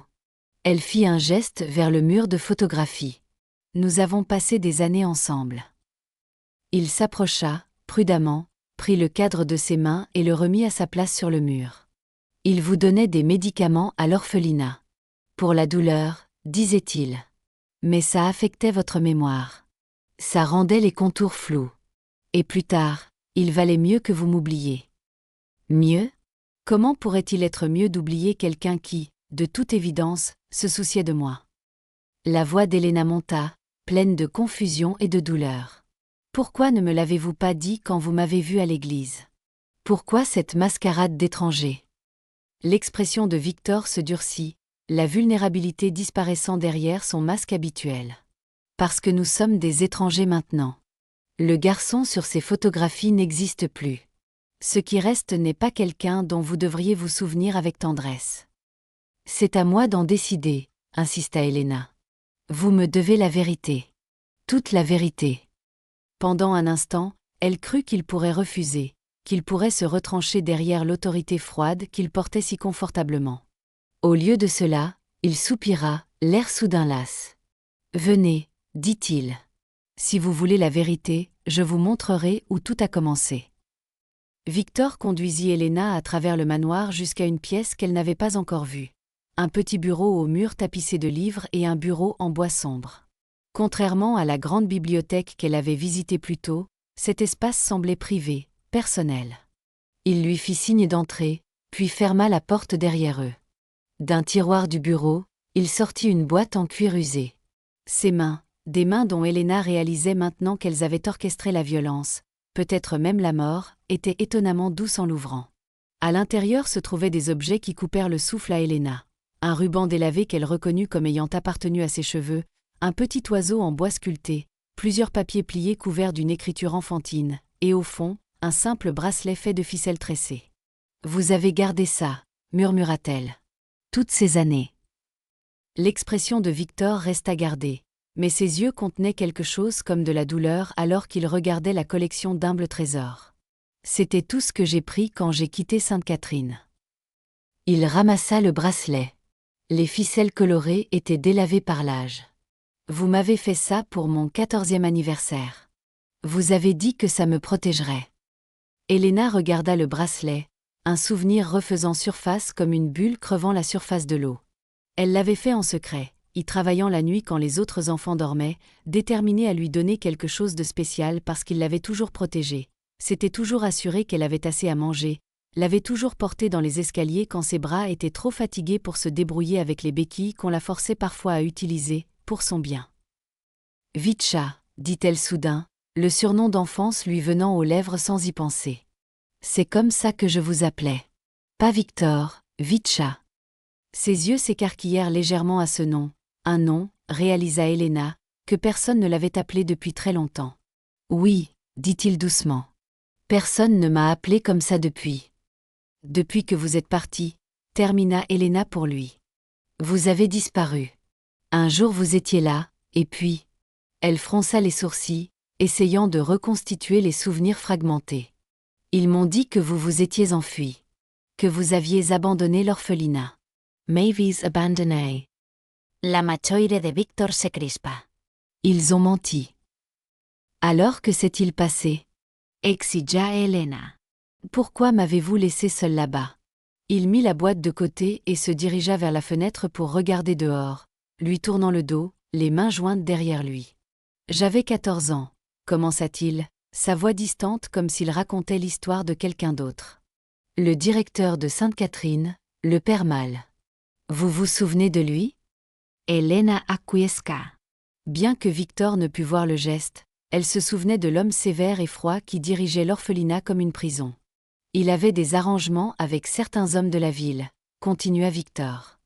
Elle fit un geste vers le mur de photographie. Nous avons passé des années ensemble. Il s'approcha, prudemment, prit le cadre de ses mains et le remit à sa place sur le mur. Il vous donnait des médicaments à l'orphelinat. Pour la douleur, disait-il. Mais ça affectait votre mémoire. Ça rendait les contours flous. Et plus tard, il valait mieux que vous m'oubliez. Mieux? Comment pourrait-il être mieux d'oublier quelqu'un qui, de toute évidence, se souciait de moi? La voix d'Elena monta, pleine de confusion et de douleur. Pourquoi ne me l'avez-vous pas dit quand vous m'avez vue à l'église? Pourquoi cette mascarade d'étranger? L'expression de Victor se durcit, la vulnérabilité disparaissant derrière son masque habituel. Parce que nous sommes des étrangers maintenant. Le garçon sur ces photographies n'existe plus. Ce qui reste n'est pas quelqu'un dont vous devriez vous souvenir avec tendresse. C'est à moi d'en décider, insista Elena. Vous me devez la vérité. Toute la vérité. Pendant un instant, elle crut qu'il pourrait refuser, qu'il pourrait se retrancher derrière l'autorité froide qu'il portait si confortablement. Au lieu de cela, il soupira, l'air soudain las. « Venez, dit-il. Si vous voulez la vérité, je vous montrerai où tout a commencé. » Victor conduisit Elena à travers le manoir jusqu'à une pièce qu'elle n'avait pas encore vue. Un petit bureau aux murs tapissés de livres et un bureau en bois sombre. Contrairement à la grande bibliothèque qu'elle avait visitée plus tôt, cet espace semblait privé, personnel. Il lui fit signe d'entrer, puis ferma la porte derrière eux. D'un tiroir du bureau, il sortit une boîte en cuir usé. Ses mains, des mains dont Elena réalisait maintenant qu'elles avaient orchestré la violence, peut-être même la mort, étaient étonnamment douces en l'ouvrant. À l'intérieur se trouvaient des objets qui coupèrent le souffle à Elena. Un ruban délavé qu'elle reconnut comme ayant appartenu à ses cheveux, un petit oiseau en bois sculpté, plusieurs papiers pliés couverts d'une écriture enfantine, et au fond, un simple bracelet fait de ficelles tressées. « Vous avez gardé ça, murmura-t-elle. Toutes ces années. » L'expression de Victor resta gardée, mais ses yeux contenaient quelque chose comme de la douleur alors qu'il regardait la collection d'humbles trésors. « C'était tout ce que j'ai pris quand j'ai quitté Sainte-Catherine. » Il ramassa le bracelet. Les ficelles colorées étaient délavées par l'âge. « Vous m'avez fait ça pour mon 14e anniversaire. Vous avez dit que ça me protégerait. » Elena regarda le bracelet, un souvenir refaisant surface comme une bulle crevant la surface de l'eau. Elle l'avait fait en secret, y travaillant la nuit quand les autres enfants dormaient, déterminée à lui donner quelque chose de spécial parce qu'il l'avait toujours protégée, s'était toujours assurée qu'elle avait assez à manger, l'avait toujours portée dans les escaliers quand ses bras étaient trop fatigués pour se débrouiller avec les béquilles qu'on la forçait parfois à utiliser, pour son bien. « Vitcha », dit-elle soudain, le surnom d'enfance lui venant aux lèvres sans y penser. « C'est comme ça que je vous appelais. Pas Victor, Vitcha. » Ses yeux s'écarquillèrent légèrement à ce nom, un nom, réalisa Elena, que personne ne l'avait appelé depuis très longtemps. « Oui, » dit-il doucement. « Personne ne m'a appelé comme ça depuis. » « Depuis que vous êtes parti, » termina Elena pour lui. « Vous avez disparu. Un jour vous étiez là, et puis... » Elle fronça les sourcils, essayant de reconstituer les souvenirs fragmentés. « Ils m'ont dit que vous vous étiez enfui. Que vous aviez abandonné l'orphelinat. » Mavis abandonné. La machoire de Victor se crispa. Ils ont menti. Alors que s'est-il passé? Exigea Elena. Pourquoi m'avez-vous laissé seule là-bas? Il mit la boîte de côté et se dirigea vers la fenêtre pour regarder dehors, lui tournant le dos, les mains jointes derrière lui. J'avais 14 ans, commença-t-il, sa voix distante comme s'il racontait l'histoire de quelqu'un d'autre. Le directeur de Sainte-Catherine, le père Mal. Vous vous souvenez de lui? Elena acquiesca. Bien que Victor ne pût voir le geste, elle se souvenait de l'homme sévère et froid qui dirigeait l'orphelinat comme une prison. Il avait des arrangements avec certains hommes de la ville, continua Victor.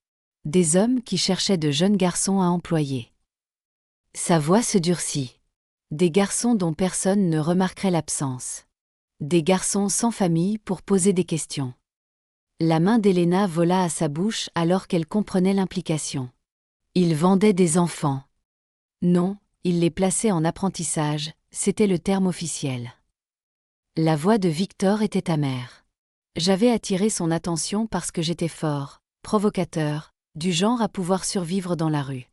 Des hommes qui cherchaient de jeunes garçons à employer. Sa voix se durcit. Des garçons dont personne ne remarquerait l'absence. Des garçons sans famille pour poser des questions. La main d'Elena vola à sa bouche alors qu'elle comprenait l'implication. Il vendait des enfants. Non, il les plaçait en apprentissage, c'était le terme officiel. La voix de Victor était amère. J'avais attiré son attention parce que j'étais fort, provocateur, du genre à pouvoir survivre dans la rue.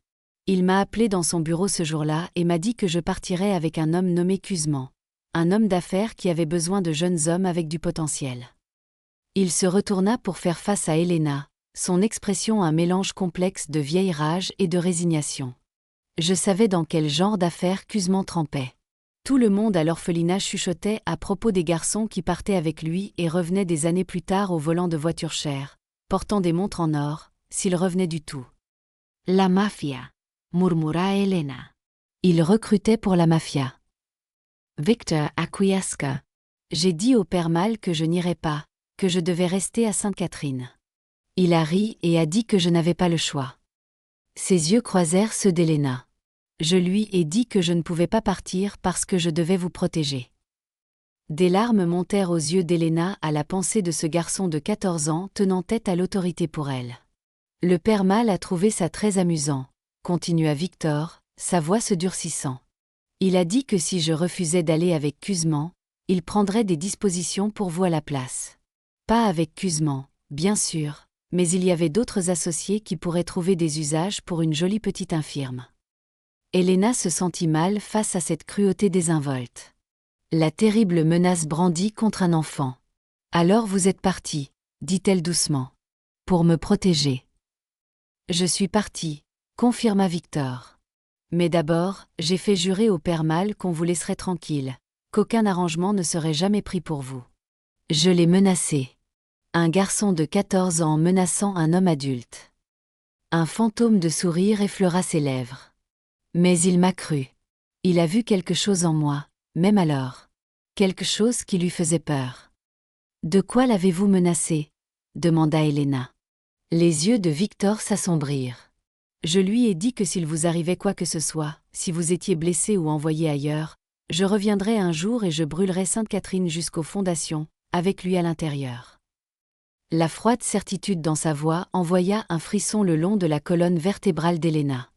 Il m'a appelé dans son bureau ce jour-là et m'a dit que je partirais avec un homme nommé Kuzman, un homme d'affaires qui avait besoin de jeunes hommes avec du potentiel. Il se retourna pour faire face à Elena, son expression un mélange complexe de vieille rage et de résignation. Je savais dans quel genre d'affaires Kuzman trempait. Tout le monde à l'orphelinat chuchotait à propos des garçons qui partaient avec lui et revenaient des années plus tard au volant de voitures chères, portant des montres en or, s'ils revenaient du tout. La mafia. murmura Elena. Il recrutait pour la mafia. Victor acquiesça. J'ai dit au père Mal que je n'irais pas, que je devais rester à Sainte-Catherine. Il a ri et a dit que je n'avais pas le choix. Ses yeux croisèrent ceux d'Elena. Je lui ai dit que je ne pouvais pas partir parce que je devais vous protéger. Des larmes montèrent aux yeux d'Elena à la pensée de ce garçon de 14 ans tenant tête à l'autorité pour elle. Le père Mal a trouvé ça très amusant, continua Victor, sa voix se durcissant. Il a dit que si je refusais d'aller avec Cusman, il prendrait des dispositions pour vous à la place. Pas avec Cusman, bien sûr, mais il y avait d'autres associés qui pourraient trouver des usages pour une jolie petite infirme. Elena se sentit mal face à cette cruauté désinvolte. La terrible menace brandie contre un enfant. « Alors vous êtes parti, dit-elle doucement. Pour me protéger. Je suis partie, confirma Victor. Mais d'abord, j'ai fait jurer au père Mal qu'on vous laisserait tranquille, qu'aucun arrangement ne serait jamais pris pour vous. Je l'ai menacé. Un garçon de 14 ans menaçant un homme adulte. Un fantôme de sourire effleura ses lèvres. Mais il m'a cru. Il a vu quelque chose en moi, même alors. Quelque chose qui lui faisait peur. De quoi l'avez-vous menacé ? Demanda Elena. Les yeux de Victor s'assombrirent. Je lui ai dit que s'il vous arrivait quoi que ce soit, si vous étiez blessé ou envoyé ailleurs, je reviendrai un jour et je brûlerai Sainte-Catherine jusqu'aux fondations, avec lui à l'intérieur. La froide certitude dans sa voix envoya un frisson le long de la colonne vertébrale d'Elena.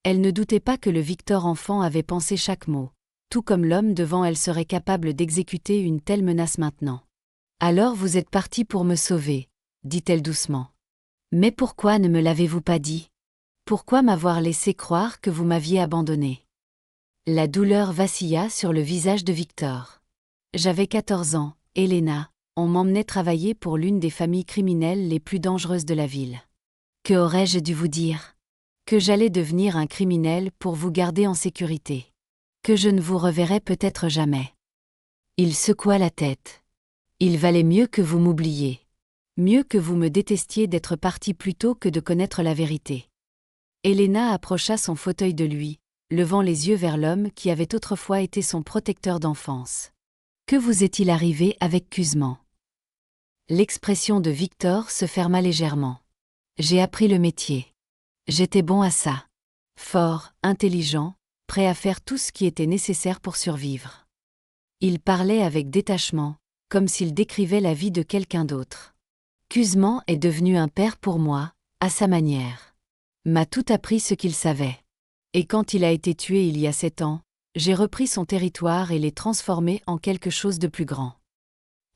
Elle ne doutait pas que le Victor enfant avait pensé chaque mot, tout comme l'homme devant elle serait capable d'exécuter une telle menace maintenant. « Alors vous êtes parti pour me sauver, dit-elle doucement. Mais pourquoi ne me l'avez-vous pas dit ? Pourquoi m'avoir laissé croire que vous m'aviez abandonné ? La douleur vacilla sur le visage de Victor. J'avais 14 ans, Elena, on m'emmenait travailler pour l'une des familles criminelles les plus dangereuses de la ville. Que aurais-je dû vous dire ? Que j'allais devenir un criminel pour vous garder en sécurité. Que je ne vous reverrais peut-être jamais. Il secoua la tête. Il valait mieux que vous m'oubliiez. Mieux que vous me détestiez d'être parti plus tôt que de connaître la vérité. Elena approcha son fauteuil de lui, levant les yeux vers l'homme qui avait autrefois été son protecteur d'enfance. Que vous est-il arrivé avec Cusman ? L'expression de Victor se ferma légèrement. J'ai appris le métier. J'étais bon à ça. Fort, intelligent, prêt à faire tout ce qui était nécessaire pour survivre. Il parlait avec détachement, comme s'il décrivait la vie de quelqu'un d'autre. Cusman est devenu un père pour moi, à sa manière. M'a tout appris ce qu'il savait. Et quand il a été tué il y a 7 ans, j'ai repris son territoire et l'ai transformé en quelque chose de plus grand.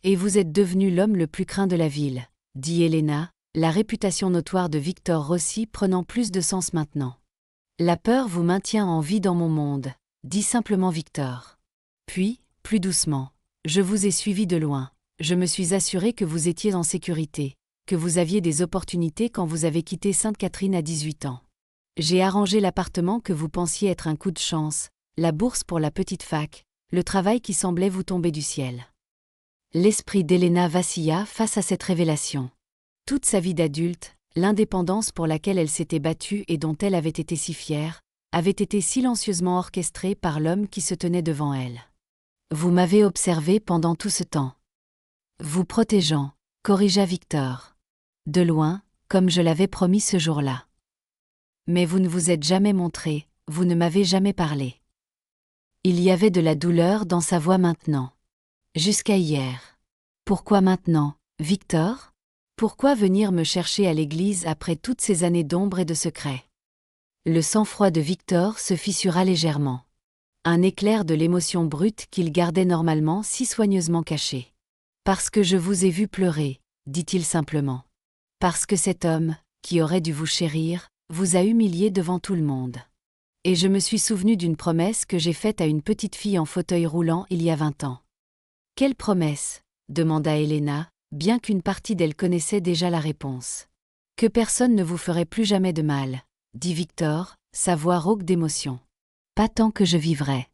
Et vous êtes devenu l'homme le plus craint de la ville, dit Elena, la réputation notoire de Victor Rossi prenant plus de sens maintenant. La peur vous maintient en vie dans mon monde, dit simplement Victor. Puis, plus doucement, je vous ai suivi de loin, je me suis assuré que vous étiez en sécurité, que vous aviez des opportunités quand vous avez quitté Sainte-Catherine à 18 ans. J'ai arrangé l'appartement que vous pensiez être un coup de chance, la bourse pour la petite fac, le travail qui semblait vous tomber du ciel. L'esprit d'Elena vacilla face à cette révélation. Toute sa vie d'adulte, l'indépendance pour laquelle elle s'était battue et dont elle avait été si fière, avait été silencieusement orchestrée par l'homme qui se tenait devant elle. Vous m'avez observé pendant tout ce temps. Vous protégeant, corrigea Victor. De loin, comme je l'avais promis ce jour-là. Mais vous ne vous êtes jamais montré, vous ne m'avez jamais parlé. Il y avait de la douleur dans sa voix maintenant. Jusqu'à hier. Pourquoi maintenant, Victor ? Pourquoi venir me chercher à l'église après toutes ces années d'ombre et de secret ? Le sang-froid de Victor se fissura légèrement. Un éclair de l'émotion brute qu'il gardait normalement si soigneusement cachée. Parce que je vous ai vu pleurer, dit-il simplement. Parce que cet homme, qui aurait dû vous chérir, vous a humilié devant tout le monde. Et je me suis souvenu d'une promesse que j'ai faite à une petite fille en fauteuil roulant il y a 20 ans. Quelle promesse ? Demanda Elena, bien qu'une partie d'elle connaissait déjà la réponse. Que personne ne vous ferait plus jamais de mal, dit Victor, sa voix rauque d'émotion. Pas tant que je vivrai.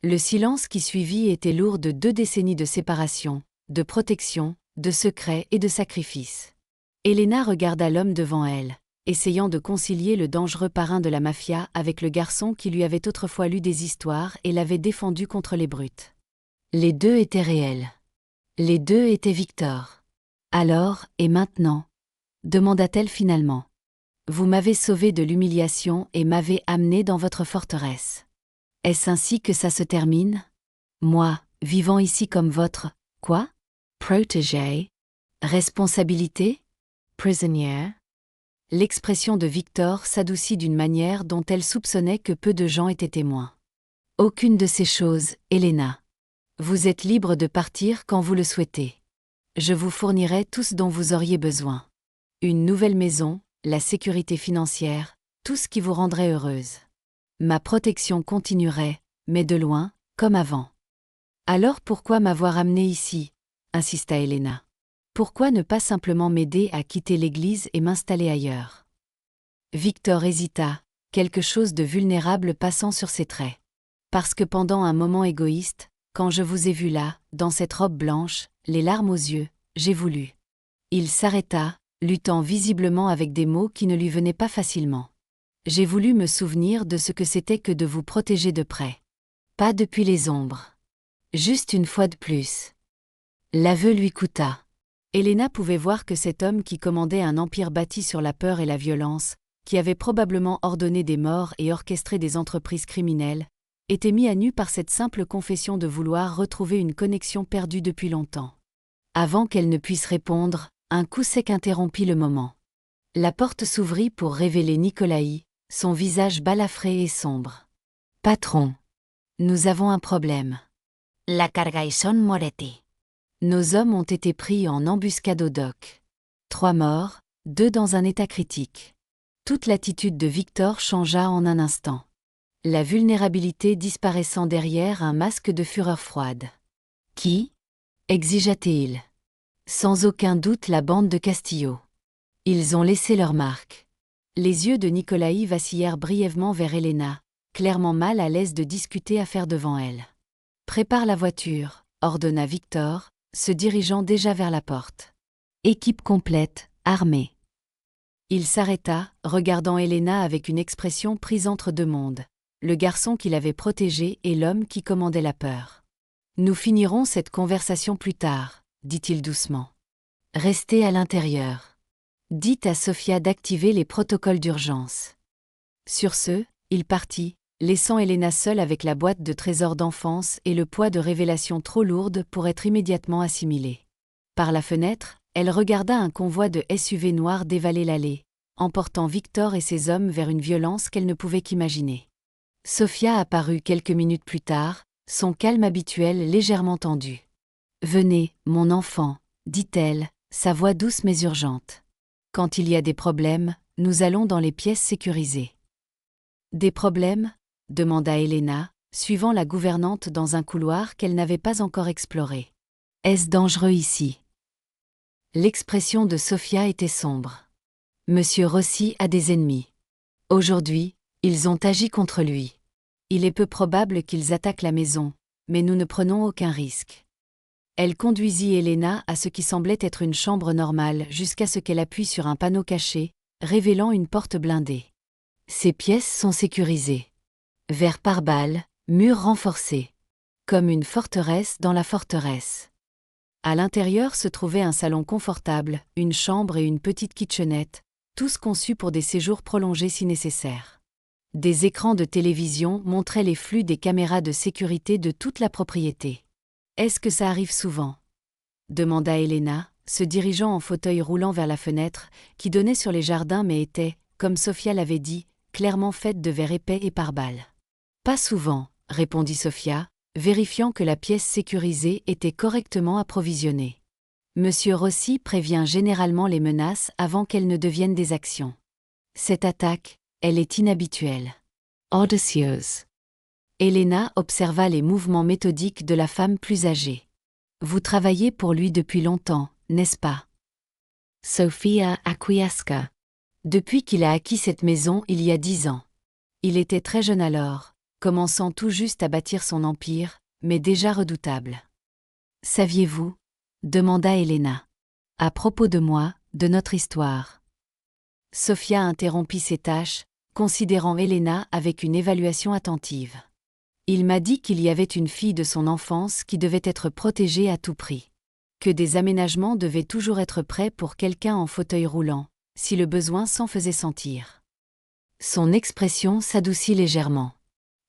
Le silence qui suivit était lourd de 2 décennies de séparation, de protection, de secrets et de sacrifices. Elena regarda l'homme devant elle, essayant de concilier le dangereux parrain de la mafia avec le garçon qui lui avait autrefois lu des histoires et l'avait défendu contre les brutes. Les deux étaient réels. Les deux étaient Victor. Alors, et maintenant ? Demanda-t-elle finalement. Vous m'avez sauvé de l'humiliation et m'avez amené dans votre forteresse. Est-ce ainsi que ça se termine ? Moi, vivant ici comme votre, quoi ? Protégé ? Responsabilité ? Prisonnière ? L'expression de Victor s'adoucit d'une manière dont elle soupçonnait que peu de gens étaient témoins. Aucune de ces choses, Elena. Vous êtes libre de partir quand vous le souhaitez. Je vous fournirai tout ce dont vous auriez besoin. Une nouvelle maison, la sécurité financière, tout ce qui vous rendrait heureuse. Ma protection continuerait, mais de loin, comme avant. Alors pourquoi m'avoir amenée ici ? Insista Elena. Pourquoi ne pas simplement m'aider à quitter l'église et m'installer ailleurs ? Victor hésita, quelque chose de vulnérable passant sur ses traits. Parce que pendant un moment égoïste, quand je vous ai vu là, dans cette robe blanche, les larmes aux yeux, j'ai voulu. Il s'arrêta, luttant visiblement avec des mots qui ne lui venaient pas facilement. J'ai voulu me souvenir de ce que c'était que de vous protéger de près. Pas depuis les ombres. Juste une fois de plus. L'aveu lui coûta. Elena pouvait voir que cet homme qui commandait un empire bâti sur la peur et la violence, qui avait probablement ordonné des morts et orchestré des entreprises criminelles, était mis à nu par cette simple confession de vouloir retrouver une connexion perdue depuis longtemps. Avant qu'elle ne puisse répondre, un coup sec interrompit le moment. La porte s'ouvrit pour révéler Nicolaï, son visage balafré et sombre. « Patron, nous avons un problème. La Cargaison Moretti. Nos hommes ont été pris en embuscade au dock. 3 morts, 2 dans un état critique. » Toute l'attitude de Victor changea en un instant. La vulnérabilité disparaissant derrière un masque de fureur froide. « Qui » exigea-t-il. Sans aucun doute la bande de Castillo. Ils ont laissé leur marque. Les yeux de Nicolaï vacillèrent brièvement vers Elena, clairement mal à l'aise de discuter affaire devant elle. « Prépare la voiture », ordonna Victor, se dirigeant déjà vers la porte. « Équipe complète, armée. » Il s'arrêta, regardant Elena avec une expression prise entre deux mondes, le garçon qui l'avait protégé et l'homme qui commandait la peur. « Nous finirons cette conversation plus tard, » dit-il doucement. « Restez à l'intérieur. Dites à Sofia d'activer les protocoles d'urgence. » Sur ce, il partit, laissant Elena seule avec la boîte de trésors d'enfance et le poids de révélations trop lourdes pour être immédiatement assimilée. Par la fenêtre, elle regarda un convoi de SUV noirs dévaler l'allée, emportant Victor et ses hommes vers une violence qu'elle ne pouvait qu'imaginer. Sofia apparut quelques minutes plus tard, son calme habituel légèrement tendu. « Venez, mon enfant, » dit-elle, sa voix douce mais urgente. « Quand il y a des problèmes, nous allons dans les pièces sécurisées. » « Des problèmes ?» demanda Elena, suivant la gouvernante dans un couloir qu'elle n'avait pas encore exploré. « Est-ce dangereux ici ?» L'expression de Sofia était sombre. « Monsieur Rossi a des ennemis. Aujourd'hui, ils ont agi contre lui. Il est peu probable qu'ils attaquent la maison, mais nous ne prenons aucun risque. » Elle conduisit Elena à ce qui semblait être une chambre normale jusqu'à ce qu'elle appuie sur un panneau caché, révélant une porte blindée. Ces pièces sont sécurisées. Verres pare-balles, murs renforcés. Comme une forteresse dans la forteresse. À l'intérieur se trouvait un salon confortable, une chambre et une petite kitchenette, tous conçus pour des séjours prolongés si nécessaire. Des écrans de télévision montraient les flux des caméras de sécurité de toute la propriété. « Est-ce que ça arrive souvent ?» demanda Elena, se dirigeant en fauteuil roulant vers la fenêtre, qui donnait sur les jardins mais était, comme Sofia l'avait dit, clairement faite de verre épais et pare-balles. « Pas souvent, » répondit Sofia, vérifiant que la pièce sécurisée était correctement approvisionnée. Monsieur Rossi prévient généralement les menaces avant qu'elles ne deviennent des actions. Cette attaque, elle est inhabituelle. Audacieuse. Elena observa les mouvements méthodiques de la femme plus âgée. Vous travaillez pour lui depuis longtemps, n'est-ce pas? Sofia acquiesca. Depuis qu'il a acquis cette maison il y a 10 ans. Il était très jeune alors, commençant tout juste à bâtir son empire, mais déjà redoutable. Saviez-vous? Demanda Elena. À propos de moi, de notre histoire. Sofia interrompit ses tâches, considérant Elena avec une évaluation attentive. Il m'a dit qu'il y avait une fille de son enfance qui devait être protégée à tout prix. Que des aménagements devaient toujours être prêts pour quelqu'un en fauteuil roulant, si le besoin s'en faisait sentir. Son expression s'adoucit légèrement.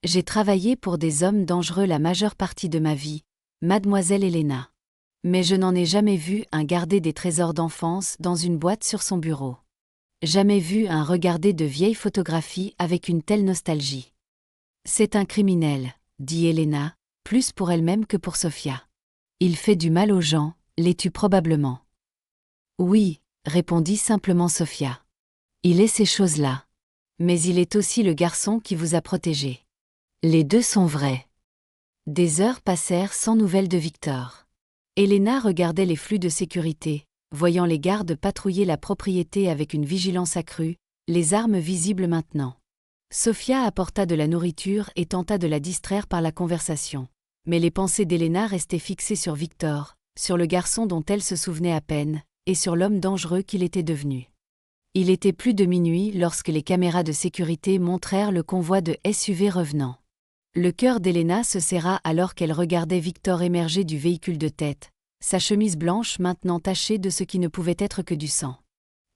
J'ai travaillé pour des hommes dangereux la majeure partie de ma vie, mademoiselle Elena. Mais je n'en ai jamais vu un garder des trésors d'enfance dans une boîte sur son bureau. Jamais vu un regarder de vieilles photographies avec une telle nostalgie. C'est un criminel, dit Elena, plus pour elle-même que pour Sofia. Il fait du mal aux gens, les tue probablement. Oui, répondit simplement Sofia. Il est ces choses-là. Mais il est aussi le garçon qui vous a protégé. Les deux sont vrais. Des heures passèrent sans nouvelles de Victor. Elena regardait les flux de sécurité, voyant les gardes patrouiller la propriété avec une vigilance accrue, les armes visibles maintenant. Sofia apporta de la nourriture et tenta de la distraire par la conversation. Mais les pensées d'Elena restaient fixées sur Victor, sur le garçon dont elle se souvenait à peine, et sur l'homme dangereux qu'il était devenu. Il était plus de minuit lorsque les caméras de sécurité montrèrent le convoi de SUV revenant. Le cœur d'Elena se serra alors qu'elle regardait Victor émerger du véhicule de tête, sa chemise blanche maintenant tachée de ce qui ne pouvait être que du sang.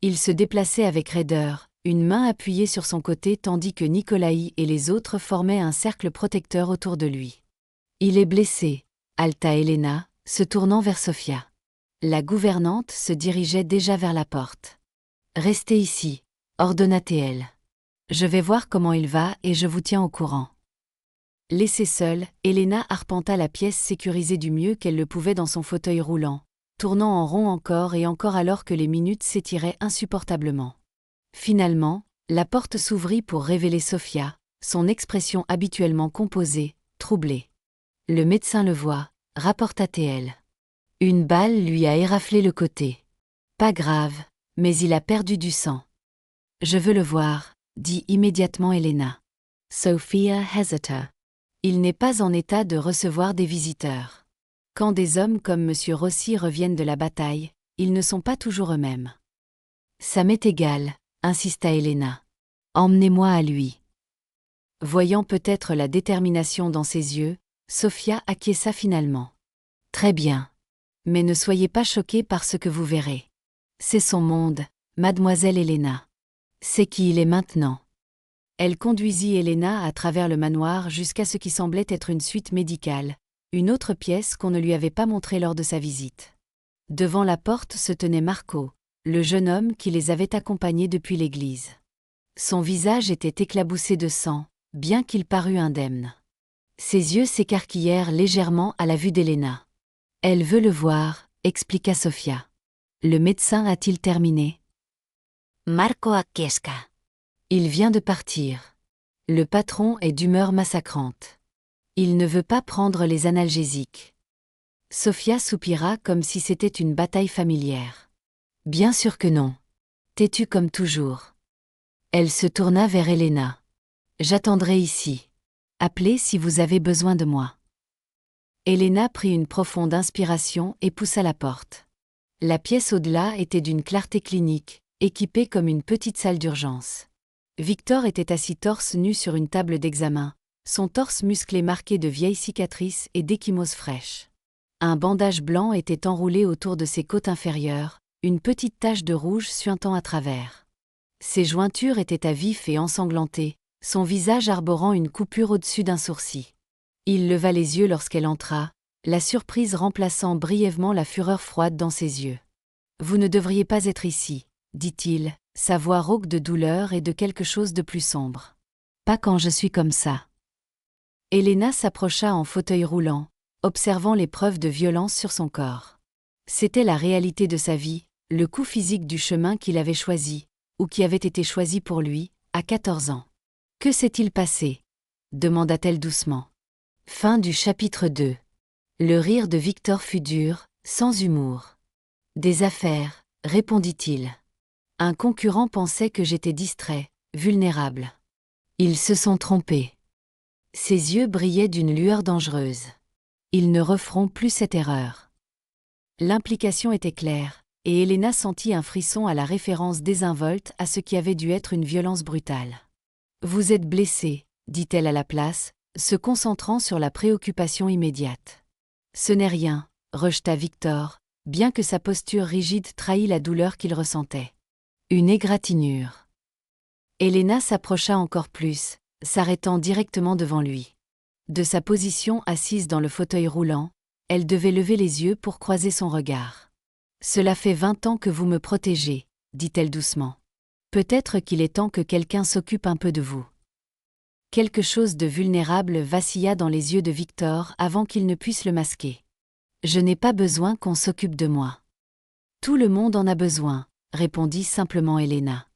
Il se déplaçait avec raideur, une main appuyée sur son côté tandis que Nicolaï et les autres formaient un cercle protecteur autour de lui. « Il est blessé », halta Elena, se tournant vers Sofia. La gouvernante se dirigeait déjà vers la porte. « Restez ici », ordonna-t-elle. « Je vais voir comment il va et je vous tiens au courant. » Laissée seule, Elena arpenta la pièce sécurisée du mieux qu'elle le pouvait dans son fauteuil roulant, tournant en rond encore et encore alors que les minutes s'étiraient insupportablement. Finalement, la porte s'ouvrit pour révéler Sofia, son expression habituellement composée, troublée. « Le médecin le voit », rapporta-t-elle. Une balle lui a éraflé le côté. Pas grave, mais il a perdu du sang. Je veux le voir, dit immédiatement Elena. Sophia hesita. Il n'est pas en état de recevoir des visiteurs. Quand des hommes comme M. Rossi reviennent de la bataille, ils ne sont pas toujours eux-mêmes. Ça m'est égal, insista Elena. Emmenez-moi à lui. Voyant peut-être la détermination dans ses yeux, Sofia acquiesça finalement. Très bien. Mais ne soyez pas choqués par ce que vous verrez. C'est son monde, mademoiselle Elena. C'est qui il est maintenant. Elle conduisit Elena à travers le manoir jusqu'à ce qui semblait être une suite médicale, une autre pièce qu'on ne lui avait pas montrée lors de sa visite. Devant la porte se tenait Marco, le jeune homme qui les avait accompagnés depuis l'église. Son visage était éclaboussé de sang, bien qu'il parût indemne. Ses yeux s'écarquillèrent légèrement à la vue d'Elena. « Elle veut le voir », expliqua Sofia. « Le médecin a-t-il terminé ?» Marco acquiesca. Il vient de partir. Le patron est d'humeur massacrante. Il ne veut pas prendre les analgésiques. Sofia soupira comme si c'était une bataille familière. Bien sûr que non. Têtue comme toujours. Elle se tourna vers Elena. J'attendrai ici. Appelez si vous avez besoin de moi. Elena prit une profonde inspiration et poussa la porte. La pièce au-delà était d'une clarté clinique, équipée comme une petite salle d'urgence. Victor était assis torse nu sur une table d'examen, son torse musclé marqué de vieilles cicatrices et d'échymoses fraîches. Un bandage blanc était enroulé autour de ses côtes inférieures, une petite tache de rouge suintant à travers. Ses jointures étaient à vif et ensanglantées, son visage arborant une coupure au-dessus d'un sourcil. Il leva les yeux lorsqu'elle entra, la surprise remplaçant brièvement la fureur froide dans ses yeux. « Vous ne devriez pas être ici, » dit-il, sa voix rauque de douleur et de quelque chose de plus sombre. « Pas quand je suis comme ça. » Elena s'approcha en fauteuil roulant, observant les preuves de violence sur son corps. C'était la réalité de sa vie, le coup physique du chemin qu'il avait choisi, ou qui avait été choisi pour lui, à 14 ans. « Que s'est-il passé » demanda-t-elle doucement. Fin du chapitre 2. Le rire de Victor fut dur, sans humour. « Des affaires, répondit-il. Un concurrent pensait que j'étais distrait, vulnérable. Ils se sont trompés. » Ses yeux brillaient d'une lueur dangereuse. Ils ne referont plus cette erreur. L'implication était claire, et Elena sentit un frisson à la référence désinvolte à ce qui avait dû être une violence brutale. « Vous êtes blessé, dit-elle à la place, se concentrant sur la préoccupation immédiate. « Ce n'est rien, rejeta Victor, bien que sa posture rigide trahît la douleur qu'il ressentait. Une égratignure. Elena s'approcha encore plus, s'arrêtant directement devant lui. De sa position assise dans le fauteuil roulant, elle devait lever les yeux pour croiser son regard. « Cela fait 20 ans que vous me protégez, dit-elle doucement. Peut-être qu'il est temps que quelqu'un s'occupe un peu de vous. » Quelque chose de vulnérable vacilla dans les yeux de Victor avant qu'il ne puisse le masquer. « Je n'ai pas besoin qu'on s'occupe de moi. »« Tout le monde en a besoin, » répondit simplement Elena.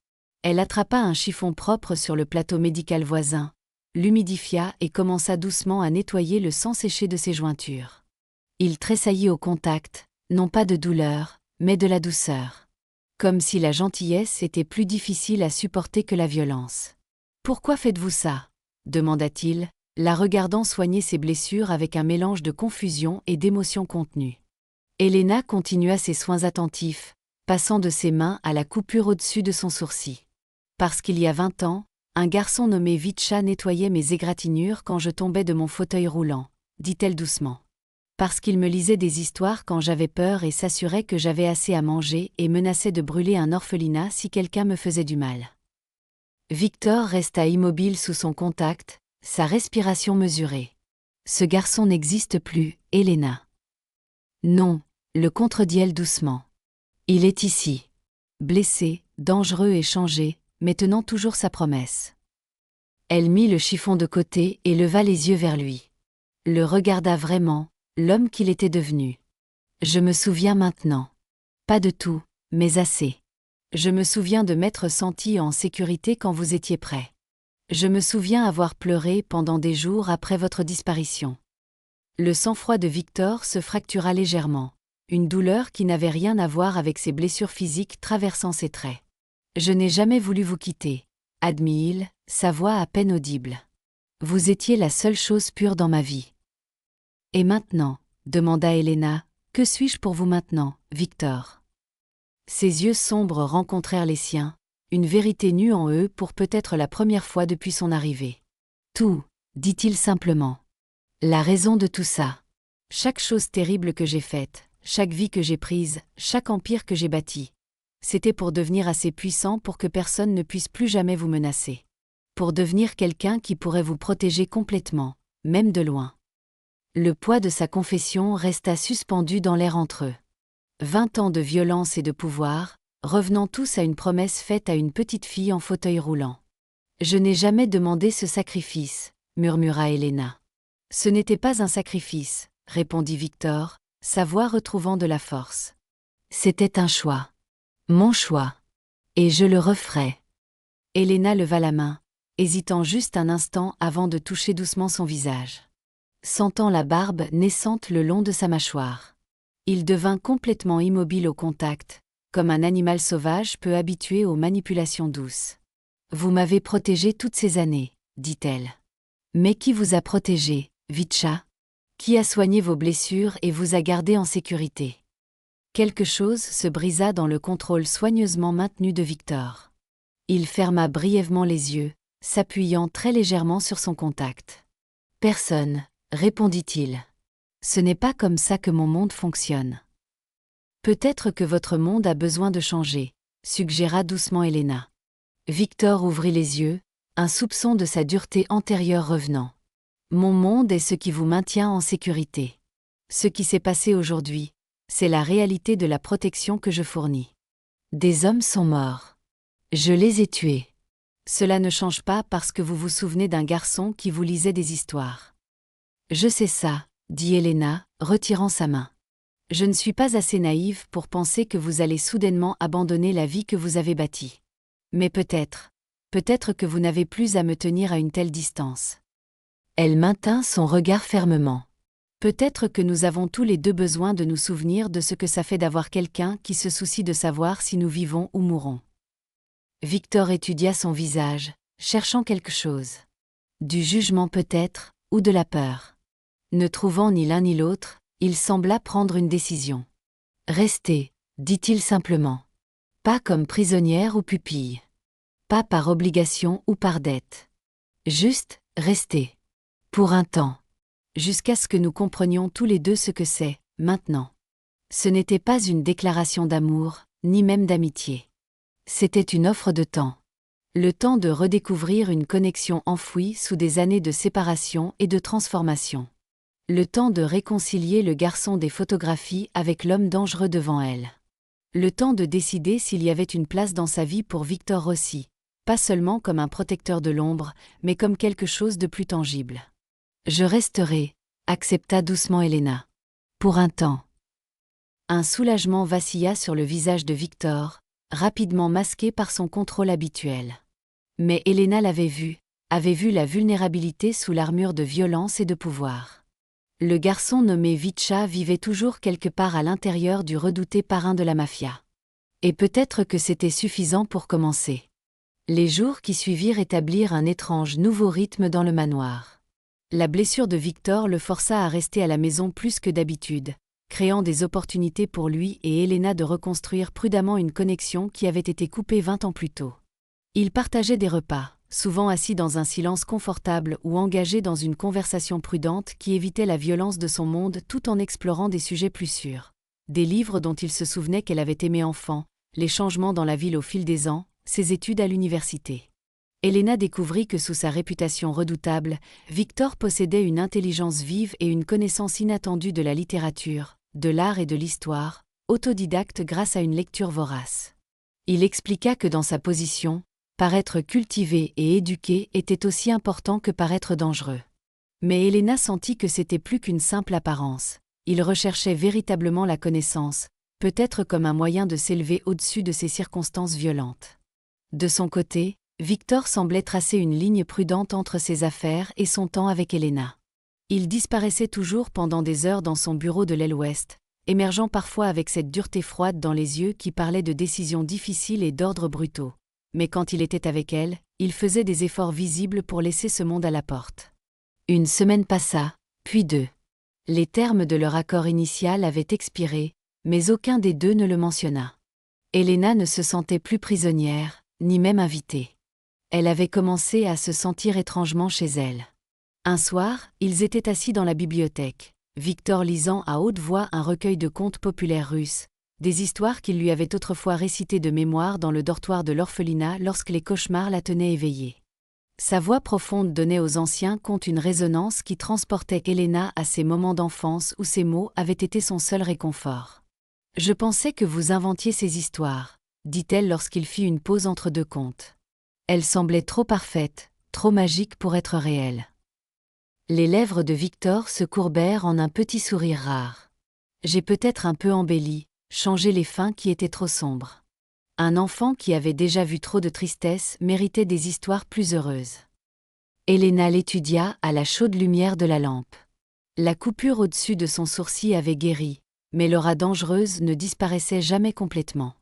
Elle attrapa un chiffon propre sur le plateau médical voisin, l'humidifia et commença doucement à nettoyer le sang séché de ses jointures. Il tressaillit au contact, non pas de douleur, mais de la douceur. Comme si la gentillesse était plus difficile à supporter que la violence. « Pourquoi faites-vous ça ?» demanda-t-il, la regardant soigner ses blessures avec un mélange de confusion et d'émotion contenue. Elena continua ses soins attentifs, passant de ses mains à la coupure au-dessus de son sourcil. « Parce qu'il y a 20 ans, un garçon nommé Vitcha nettoyait mes égratignures quand je tombais de mon fauteuil roulant, dit-elle doucement. Parce qu'il me lisait des histoires quand j'avais peur et s'assurait que j'avais assez à manger et menaçait de brûler un orphelinat si quelqu'un me faisait du mal. » Victor resta immobile sous son contact, sa respiration mesurée. « Ce garçon n'existe plus, Elena. »« Non, » le contredit-elle doucement. « Il est ici. Blessé, dangereux et changé, mais tenant toujours sa promesse. » Elle mit le chiffon de côté et leva les yeux vers lui. Le regarda vraiment, l'homme qu'il était devenu. « Je me souviens maintenant. Pas de tout, mais assez. Je me souviens de m'être senti en sécurité quand vous étiez près. Je me souviens avoir pleuré pendant des jours après votre disparition. » Le sang-froid de Victor se fractura légèrement, une douleur qui n'avait rien à voir avec ses blessures physiques traversant ses traits. « Je n'ai jamais voulu vous quitter, » admit-il, sa voix à peine audible. « Vous étiez la seule chose pure dans ma vie. »« Et maintenant ?» demanda Elena. « Que suis-je pour vous maintenant, Victor ?» Ses yeux sombres rencontrèrent les siens, une vérité nue en eux pour peut-être la première fois depuis son arrivée. « Tout, » dit-il simplement. « La raison de tout ça. Chaque chose terrible que j'ai faite, chaque vie que j'ai prise, chaque empire que j'ai bâti. C'était pour devenir assez puissant pour que personne ne puisse plus jamais vous menacer. Pour devenir quelqu'un qui pourrait vous protéger complètement, même de loin. » Le poids de sa confession resta suspendu dans l'air entre eux. 20 ans de violence et de pouvoir, revenant tous à une promesse faite à une petite fille en fauteuil roulant. « Je n'ai jamais demandé ce sacrifice, » murmura Elena. « Ce n'était pas un sacrifice, » répondit Victor, sa voix retrouvant de la force. « C'était un choix. Mon choix. Et je le referai. » Elena leva la main, hésitant juste un instant avant de toucher doucement son visage. Sentant la barbe naissante le long de sa mâchoire. Il devint complètement immobile au contact, comme un animal sauvage peu habitué aux manipulations douces. « Vous m'avez protégé toutes ces années, » dit-elle. « Mais qui vous a protégé, Vitcha ? Qui a soigné vos blessures et vous a gardé en sécurité ?» Quelque chose se brisa dans le contrôle soigneusement maintenu de Victor. Il ferma brièvement les yeux, s'appuyant très légèrement sur son contact. « Personne, » répondit-il. « Ce n'est pas comme ça que mon monde fonctionne. »« Peut-être que votre monde a besoin de changer, » suggéra doucement Elena. Victor ouvrit les yeux, un soupçon de sa dureté antérieure revenant. « Mon monde est ce qui vous maintient en sécurité. Ce qui s'est passé aujourd'hui, c'est la réalité de la protection que je fournis. Des hommes sont morts. Je les ai tués. Cela ne change pas parce que vous vous souvenez d'un garçon qui vous lisait des histoires. »« Je sais ça, » dit Elena, retirant sa main. « Je ne suis pas assez naïve pour penser que vous allez soudainement abandonner la vie que vous avez bâtie. Mais peut-être que vous n'avez plus à me tenir à une telle distance. » Elle maintint son regard fermement. « Peut-être que nous avons tous les deux besoin de nous souvenir de ce que ça fait d'avoir quelqu'un qui se soucie de savoir si nous vivons ou mourons. » Victor étudia son visage, cherchant quelque chose. Du jugement peut-être, ou de la peur. Ne trouvant ni l'un ni l'autre, il sembla prendre une décision. « Restez, » dit-il simplement. Pas comme prisonnière ou pupille. Pas par obligation ou par dette. Juste, rester. Pour un temps. Jusqu'à ce que nous comprenions tous les deux ce que c'est, maintenant. Ce n'était pas une déclaration d'amour, ni même d'amitié. C'était une offre de temps. Le temps de redécouvrir une connexion enfouie sous des années de séparation et de transformation. Le temps de réconcilier le garçon des photographies avec l'homme dangereux devant elle. Le temps de décider s'il y avait une place dans sa vie pour Victor Rossi, pas seulement comme un protecteur de l'ombre, mais comme quelque chose de plus tangible. Je resterai, accepta doucement Elena. Pour un temps. Un soulagement vacilla sur le visage de Victor, rapidement masqué par son contrôle habituel. Mais Elena l'avait vu, avait vu la vulnérabilité sous l'armure de violence et de pouvoir. Le garçon nommé Vicha vivait toujours quelque part à l'intérieur du redouté parrain de la mafia. Et peut-être que c'était suffisant pour commencer. Les jours qui suivirent établirent un étrange nouveau rythme dans le manoir. La blessure de Victor le força à rester à la maison plus que d'habitude, créant des opportunités pour lui et Elena de reconstruire prudemment une connexion qui avait été coupée 20 ans plus tôt. Ils partageaient des repas, souvent assis dans un silence confortable ou engagés dans une conversation prudente qui évitait la violence de son monde tout en explorant des sujets plus sûrs. Des livres dont il se souvenait qu'elle avait aimé enfant, les changements dans la ville au fil des ans, ses études à l'université. Elena découvrit que sous sa réputation redoutable, Victor possédait une intelligence vive et une connaissance inattendue de la littérature, de l'art et de l'histoire, autodidacte grâce à une lecture vorace. Il expliqua que dans sa position, paraître cultivé et éduqué était aussi important que paraître dangereux. Mais Elena sentit que c'était plus qu'une simple apparence. Il recherchait véritablement la connaissance, peut-être comme un moyen de s'élever au-dessus de ces circonstances violentes. De son côté, Victor semblait tracer une ligne prudente entre ses affaires et son temps avec Elena. Il disparaissait toujours pendant des heures dans son bureau de l'aile ouest, émergeant parfois avec cette dureté froide dans les yeux qui parlait de décisions difficiles et d'ordres brutaux. Mais quand il était avec elle, il faisait des efforts visibles pour laisser ce monde à la porte. Une semaine passa, puis deux. Les termes de leur accord initial avaient expiré, mais aucun des deux ne le mentionna. Elena ne se sentait plus prisonnière, ni même invitée. Elle avait commencé à se sentir étrangement chez elle. Un soir, ils étaient assis dans la bibliothèque, Victor lisant à haute voix un recueil de contes populaires russes, des histoires qu'il lui avait autrefois récitées de mémoire dans le dortoir de l'orphelinat lorsque les cauchemars la tenaient éveillée. Sa voix profonde donnait aux anciens contes une résonance qui transportait Elena à ses moments d'enfance où ses mots avaient été son seul réconfort. « Je pensais que vous inventiez ces histoires », dit-elle lorsqu'il fit une pause entre deux contes. Elles semblaient trop parfaites, trop magiques pour être réelles. Les lèvres de Victor se courbèrent en un petit sourire rare. « J'ai peut-être un peu embelli, changé les fins qui étaient trop sombres. » Un enfant qui avait déjà vu trop de tristesse méritait des histoires plus heureuses. Elena l'étudia à la chaude lumière de la lampe. La coupure au-dessus de son sourcil avait guéri, mais l'aura dangereuse ne disparaissait jamais complètement.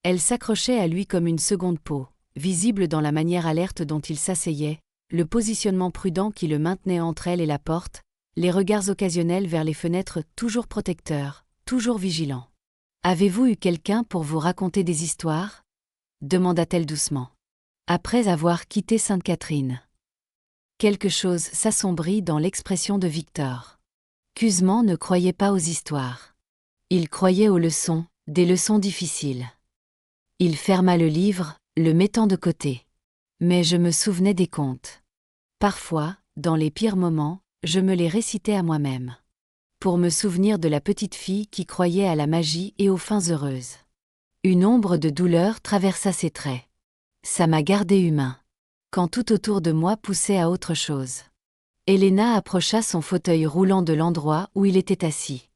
Elle s'accrochait à lui comme une seconde peau, visible dans la manière alerte dont il s'asseyait, le positionnement prudent qui le maintenait entre elle et la porte, les regards occasionnels vers les fenêtres toujours protecteurs, toujours vigilants. « Avez-vous eu quelqu'un pour vous raconter des histoires ?» demanda-t-elle doucement. Après avoir quitté Sainte-Catherine. Quelque chose s'assombrit dans l'expression de Victor. Cusement ne croyait pas aux histoires. Il croyait aux leçons, des leçons difficiles. Il ferma le livre, le mettant de côté. Mais je me souvenais des contes. Parfois, dans les pires moments, je me les récitais à moi-même. Pour me souvenir de la petite fille qui croyait à la magie et aux fins heureuses. Une ombre de douleur traversa ses traits. Ça m'a gardé humain. Quand tout autour de moi poussait à autre chose. Elena approcha son fauteuil roulant de l'endroit où il était assis.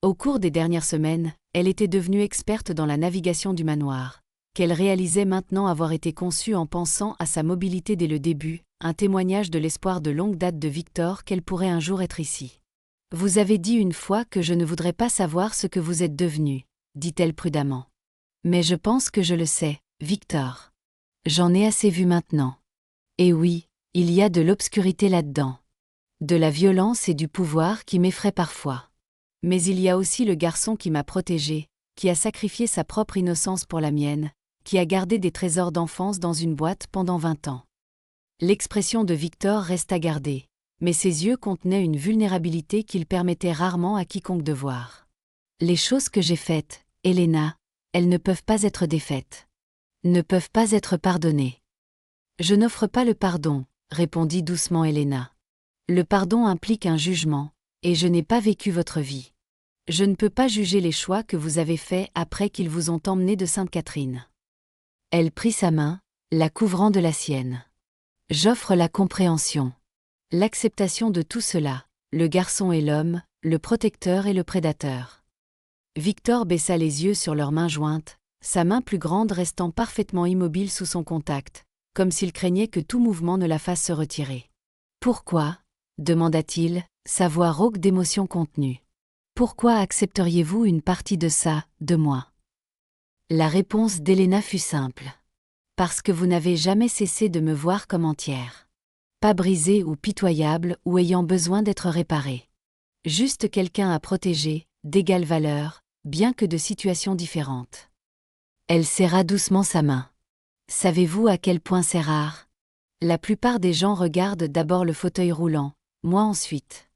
Au cours des dernières semaines, elle était devenue experte dans la navigation du manoir, qu'elle réalisait maintenant avoir été conçue en pensant à sa mobilité dès le début, un témoignage de l'espoir de longue date de Victor qu'elle pourrait un jour être ici. « Vous avez dit une fois que je ne voudrais pas savoir ce que vous êtes devenu, » dit-elle prudemment. « Mais je pense que je le sais, Victor. J'en ai assez vu maintenant. Et oui, il y a de l'obscurité là-dedans. De la violence et du pouvoir qui m'effraient parfois. Mais il y a aussi le garçon qui m'a protégée, qui a sacrifié sa propre innocence pour la mienne, qui a gardé des trésors d'enfance dans une boîte pendant 20 ans. L'expression de Victor reste à garder, mais ses yeux contenaient une vulnérabilité qu'il permettait rarement à quiconque de voir. Les choses que j'ai faites, Elena, elles ne peuvent pas être défaites. Ne peuvent pas être pardonnées. Je n'offre pas le pardon, répondit doucement Elena. Le pardon implique un jugement, et je n'ai pas vécu votre vie. Je ne peux pas juger les choix que vous avez faits après qu'ils vous ont emmené de Sainte-Catherine. Elle prit sa main, la couvrant de la sienne. J'offre la compréhension. L'acceptation de tout cela, le garçon et l'homme, le protecteur et le prédateur. Victor baissa les yeux sur leurs mains jointes, sa main plus grande restant parfaitement immobile sous son contact, comme s'il craignait que tout mouvement ne la fasse se retirer. « Pourquoi » demanda-t-il, sa voix rauque d'émotion contenue. « Pourquoi accepteriez-vous une partie de ça, de moi » La réponse d'Elena fut simple. « Parce que vous n'avez jamais cessé de me voir comme entière. Pas brisée ou pitoyable ou ayant besoin d'être réparée. Juste quelqu'un à protéger, d'égale valeur, bien que de situations différentes. » Elle serra doucement sa main. « Savez-vous à quel point c'est rare ? La plupart des gens regardent d'abord le fauteuil roulant, moi ensuite.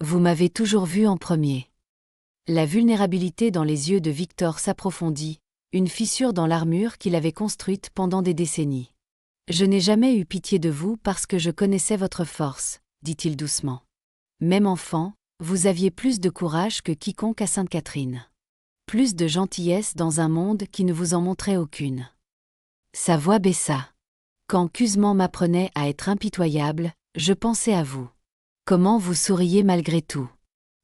Vous m'avez toujours vu en premier. » La vulnérabilité dans les yeux de Victor s'approfondit, une fissure dans l'armure qu'il avait construite pendant des décennies. « Je n'ai jamais eu pitié de vous parce que je connaissais votre force, » dit-il doucement. « Même enfant, vous aviez plus de courage que quiconque à Sainte-Catherine. Plus de gentillesse dans un monde qui ne vous en montrait aucune. » Sa voix baissa. « Quand Cusement m'apprenait à être impitoyable, je pensais à vous. Comment vous souriez malgré tout.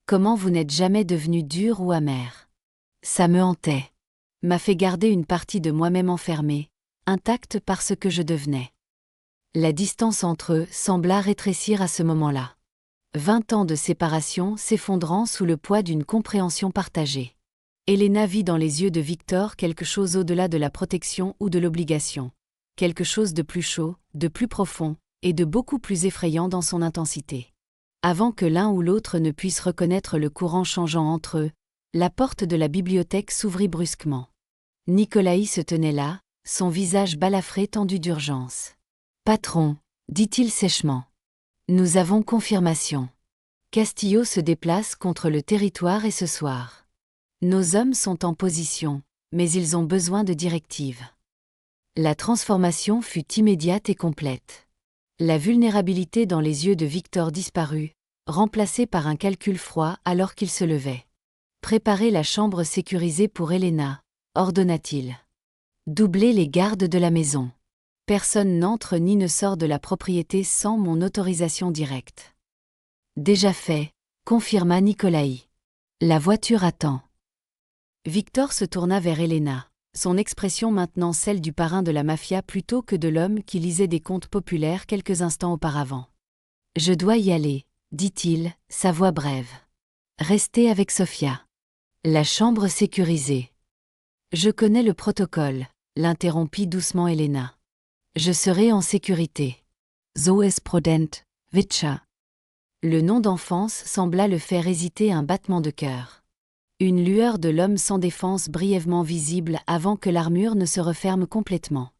Comment vous n'êtes jamais devenu dur ou amer. Ça me hantait. M'a fait garder une partie de moi-même enfermée, intacte parce que je devenais. » La distance entre eux sembla rétrécir à ce moment-là. 20 ans de séparation s'effondrant sous le poids d'une compréhension partagée. Elena vit dans les yeux de Victor quelque chose au-delà de la protection ou de l'obligation. Quelque chose de plus chaud, de plus profond, et de beaucoup plus effrayant dans son intensité. Avant que l'un ou l'autre ne puisse reconnaître le courant changeant entre eux, la porte de la bibliothèque s'ouvrit brusquement. Nicolaï se tenait là, son visage balafré tendu d'urgence. « Patron, » dit-il sèchement. « Nous avons confirmation. Castillo se déplace contre le territoire et ce soir. Nos hommes sont en position, mais ils ont besoin de directives. » La transformation fut immédiate et complète. La vulnérabilité dans les yeux de Victor disparut, remplacée par un calcul froid alors qu'il se levait. « Préparez la chambre sécurisée pour Elena, » ordonna-t-il. « Doublez les gardes de la maison. Personne n'entre ni ne sort de la propriété sans mon autorisation directe. » Déjà fait, confirma Nicolaï. La voiture attend. Victor se tourna vers Elena, son expression maintenant celle du parrain de la mafia plutôt que de l'homme qui lisait des contes populaires quelques instants auparavant. « Je dois y aller, » dit-il, sa voix brève. « Restez avec Sofia. La chambre sécurisée. »« Je connais le protocole, » l'interrompit doucement Elena. « Je serai en sécurité. »« So ist prudent, Witscha. » Le nom d'enfance sembla le faire hésiter un battement de cœur. Une lueur de l'homme sans défense brièvement visible avant que l'armure ne se referme complètement.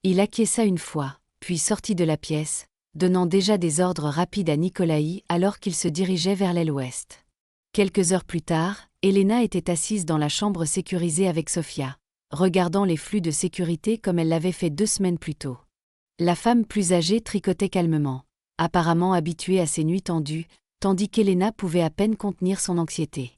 Il acquiesça une fois, puis sortit de la pièce, donnant déjà des ordres rapides à Nicolaï alors qu'il se dirigeait vers l'aile ouest. Quelques heures plus tard, Elena était assise dans la chambre sécurisée avec Sofia, regardant les flux de sécurité comme elle l'avait fait 2 semaines plus tôt. La femme plus âgée tricotait calmement, apparemment habituée à ces nuits tendues, tandis qu'Elena pouvait à peine contenir son anxiété.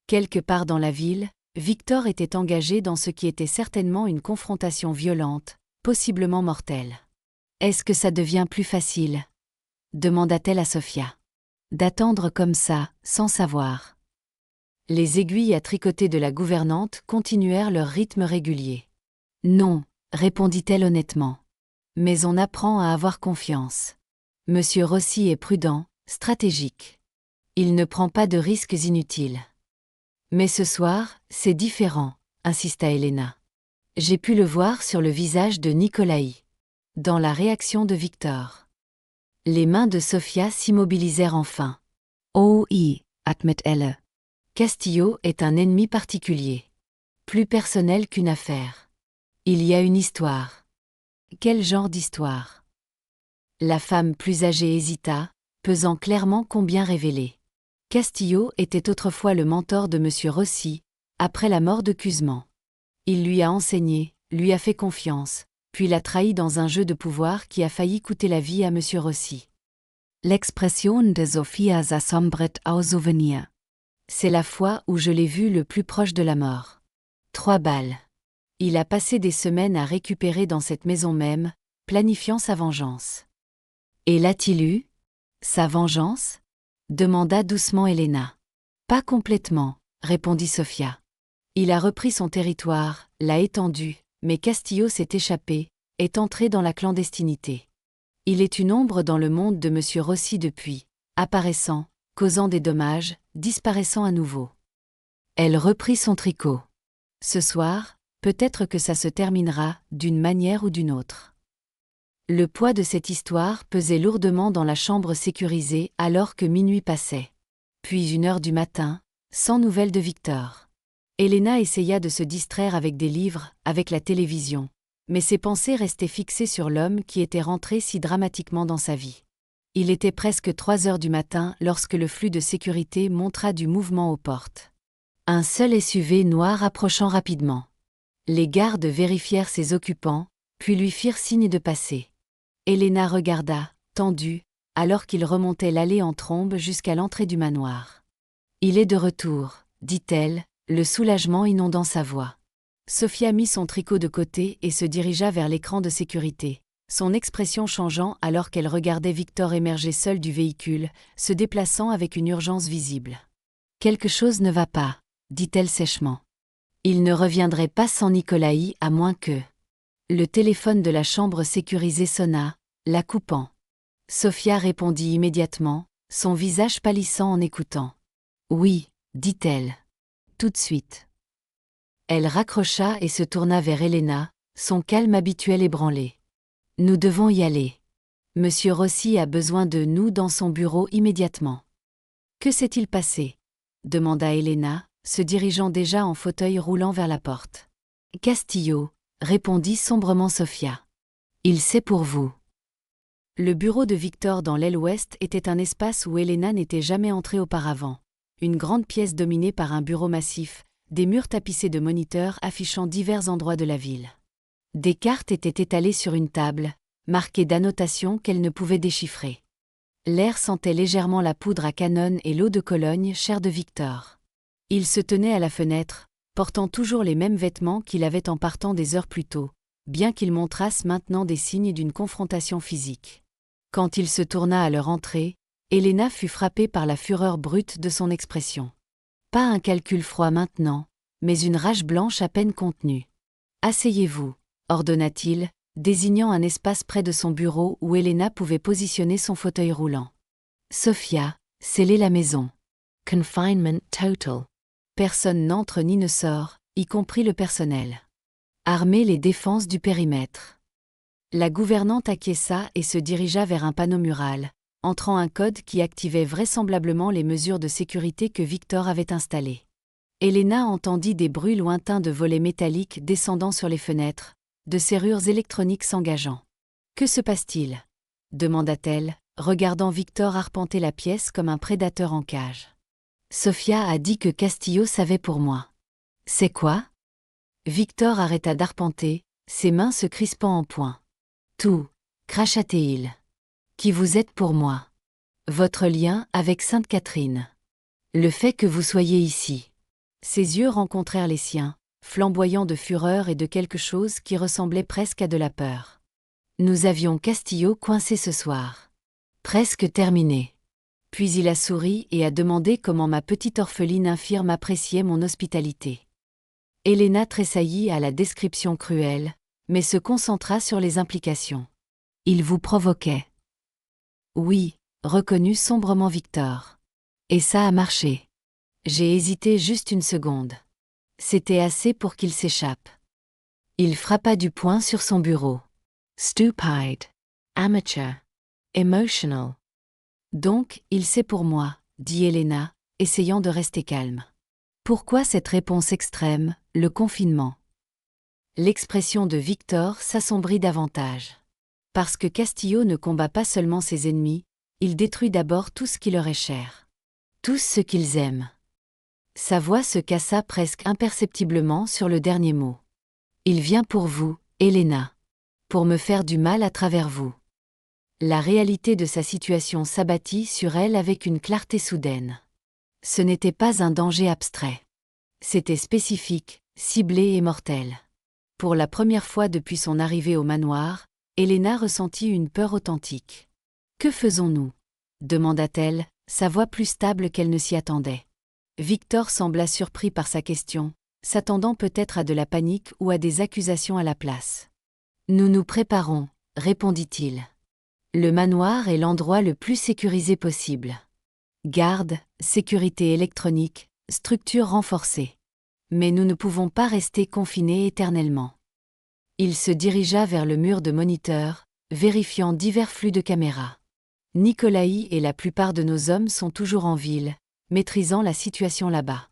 Quelque part dans la ville, Victor était engagé dans ce qui était certainement une confrontation violente, possiblement mortelle. « Est-ce que ça devient plus facile ?» demanda-t-elle à Sofia. « D'attendre comme ça, sans savoir. » Les aiguilles à tricoter de la gouvernante continuèrent leur rythme régulier. « Non, » répondit-elle honnêtement. « Mais on apprend à avoir confiance. Monsieur Rossi est prudent, stratégique. Il ne prend pas de risques inutiles. » « Mais ce soir, c'est différent, » insista Elena. « J'ai pu le voir sur le visage de Nicolaï. Dans la réaction de Victor. » Les mains de Sofia s'immobilisèrent enfin. « Oh, admet elle. Castillo est un ennemi particulier. Plus personnel qu'une affaire. Il y a une histoire. Quel genre d'histoire? La femme plus âgée hésita, pesant clairement combien révéler. Castillo était autrefois le mentor de M. Rossi, après la mort de Cusman. Il lui a enseigné, lui a fait confiance, puis l'a trahi dans un jeu de pouvoir qui a failli coûter la vie à M. Rossi. L'expression de Sophia s'assombrit au souvenir. C'est la fois où je l'ai vu le plus proche de la mort. 3 balles. Il a passé des semaines à récupérer dans cette maison même, planifiant sa vengeance. Et l'a-t-il eu? Sa vengeance? Demanda doucement Elena. Pas complètement, répondit Sophia. Il a repris son territoire, l'a étendu, mais Castillo s'est échappé, est entré dans la clandestinité. Il est une ombre dans le monde de M. Rossi depuis, apparaissant, causant des dommages, disparaissant à nouveau. Elle reprit son tricot. Ce soir, peut-être que ça se terminera, d'une manière ou d'une autre. Le poids de cette histoire pesait lourdement dans la chambre sécurisée alors que minuit passait. Puis 1 heure du matin, sans nouvelles de Victor. Elena essaya de se distraire avec des livres, avec la télévision, mais ses pensées restaient fixées sur l'homme qui était rentré si dramatiquement dans sa vie. Il était presque 3 heures du matin lorsque le flux de sécurité montra du mouvement aux portes. Un seul SUV noir approchant rapidement. Les gardes vérifièrent ses occupants, puis lui firent signe de passer. Elena regarda, tendue, alors qu'il remontait l'allée en trombe jusqu'à l'entrée du manoir. « Il est de retour », dit-elle, le soulagement inondant sa voix. Sophia mit son tricot de côté et se dirigea vers l'écran de sécurité, son expression changeant alors qu'elle regardait Victor émerger seul du véhicule, se déplaçant avec une urgence visible. « Quelque chose ne va pas », dit-elle sèchement. Il ne reviendrait pas sans Nicolaï à moins que... Le téléphone de la chambre sécurisée sonna, la coupant. Sophia répondit immédiatement, son visage pâlissant en écoutant. « Oui, dit-elle. Tout de suite. » Elle raccrocha et se tourna vers Elena, son calme habituel ébranlé. « Nous devons y aller. Monsieur Rossi a besoin de nous dans son bureau immédiatement. »« Que s'est-il passé ?» demanda Elena, se dirigeant déjà en fauteuil roulant vers la porte. « Castillo, » répondit sombrement Sophia. « Il sait pour vous. » Le bureau de Victor dans l'aile ouest était un espace où Elena n'était jamais entrée auparavant. Une grande pièce dominée par un bureau massif, des murs tapissés de moniteurs affichant divers endroits de la ville. Des cartes étaient étalées sur une table, marquées d'annotations qu'elle ne pouvait déchiffrer. L'air sentait légèrement la poudre à canon et l'eau de Cologne chère de Victor. Il se tenait à la fenêtre, portant toujours les mêmes vêtements qu'il avait en partant des heures plus tôt, bien qu'ils montrassent maintenant des signes d'une confrontation physique. Quand il se tourna à leur entrée, Elena fut frappée par la fureur brute de son expression. Pas un calcul froid maintenant, mais une rage blanche à peine contenue. « Asseyez-vous », ordonna-t-il, désignant un espace près de son bureau où Elena pouvait positionner son fauteuil roulant. « Sophia, scellez la maison. Confinement total. Personne n'entre ni ne sort, y compris le personnel. Armez les défenses du périmètre. » La gouvernante acquiesça et se dirigea vers un panneau mural, entrant un code qui activait vraisemblablement les mesures de sécurité que Victor avait installées. Elena entendit des bruits lointains de volets métalliques descendant sur les fenêtres, de serrures électroniques s'engageant. « Que se passe-t-il » demanda-t-elle, regardant Victor arpenter la pièce comme un prédateur en cage. « Sophia a dit que Castillo savait pour moi. »« C'est quoi » Victor arrêta d'arpenter, ses mains se crispant en poing. « Tout, cracha-t-il. Qui vous êtes pour moi. Votre lien avec Sainte-Catherine. Le fait que vous soyez ici. » Ses yeux rencontrèrent les siens, flamboyants de fureur et de quelque chose qui ressemblait presque à de la peur. Nous avions Castillo coincé ce soir. Presque terminé. Puis il a souri et a demandé comment ma petite orpheline infirme appréciait mon hospitalité. Elena tressaillit à la description cruelle, mais se concentra sur les implications. Il vous provoquait. Oui, reconnut sombrement Victor. Et ça a marché. J'ai hésité juste 1 seconde. C'était assez pour qu'il s'échappe. Il frappa du poing sur son bureau. Stupide. Amateur. Emotional. Donc, il sait pour moi, dit Elena, essayant de rester calme. Pourquoi cette réponse extrême, le confinement? L'expression de Victor s'assombrit davantage. Parce que Castillo ne combat pas seulement ses ennemis, il détruit d'abord tout ce qui leur est cher. Tout ce qu'ils aiment. Sa voix se cassa presque imperceptiblement sur le dernier mot. Il vient pour vous, Elena. Pour me faire du mal à travers vous. La réalité de sa situation s'abattit sur elle avec une clarté soudaine. Ce n'était pas un danger abstrait. C'était spécifique, ciblé et mortel. Pour la première fois depuis son arrivée au manoir, Elena ressentit une peur authentique. « Que faisons-nous » demanda-t-elle, sa voix plus stable qu'elle ne s'y attendait. Victor sembla surpris par sa question, s'attendant peut-être à de la panique ou à des accusations à la place. « Nous nous préparons » répondit-il. « Le manoir est l'endroit le plus sécurisé possible. Garde, sécurité électronique, structure renforcée. Mais nous ne pouvons pas rester confinés éternellement. » Il se dirigea vers le mur de moniteur, vérifiant divers flux de caméras. Nicolaï et la plupart de nos hommes sont toujours en ville, maîtrisant la situation là-bas.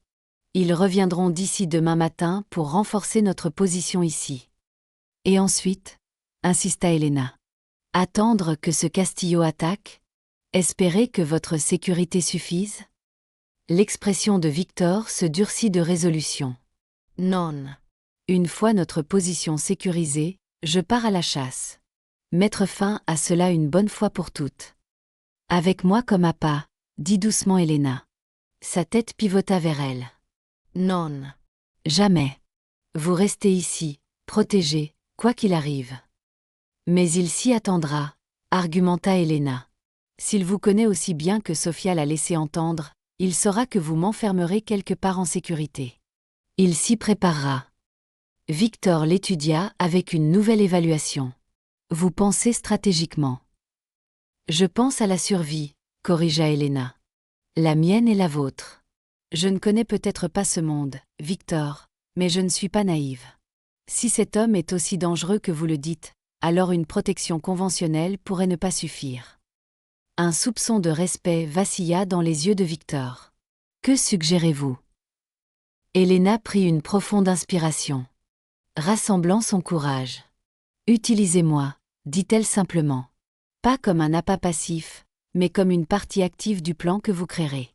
Ils reviendront d'ici demain matin pour renforcer notre position ici. Et ensuite, insista Elena. Attendre que ce Castillo attaque? Espérer que votre sécurité suffise? L'expression de Victor se durcit de résolution. Non. Une fois notre position sécurisée, je pars à la chasse. Mettre fin à cela une bonne fois pour toutes. Avec moi comme appât, dit doucement Elena. Sa tête pivota vers elle. Non. Jamais. Vous restez ici, protégés, quoi qu'il arrive. Mais il s'y attendra, argumenta Elena. S'il vous connaît aussi bien que Sofia l'a laissé entendre, il saura que vous m'enfermerez quelque part en sécurité. Il s'y préparera. Victor l'étudia avec une nouvelle évaluation. Vous pensez stratégiquement. Je pense à la survie, corrigea Elena. La mienne et la vôtre. Je ne connais peut-être pas ce monde, Victor, mais je ne suis pas naïve. Si cet homme est aussi dangereux que vous le dites, alors une protection conventionnelle pourrait ne pas suffire. Un soupçon de respect vacilla dans les yeux de Victor. Que suggérez-vous? Elena prit une profonde inspiration. Rassemblant son courage. Utilisez-moi, dit-elle simplement. Pas comme un appât passif, mais comme une partie active du plan que vous créerez.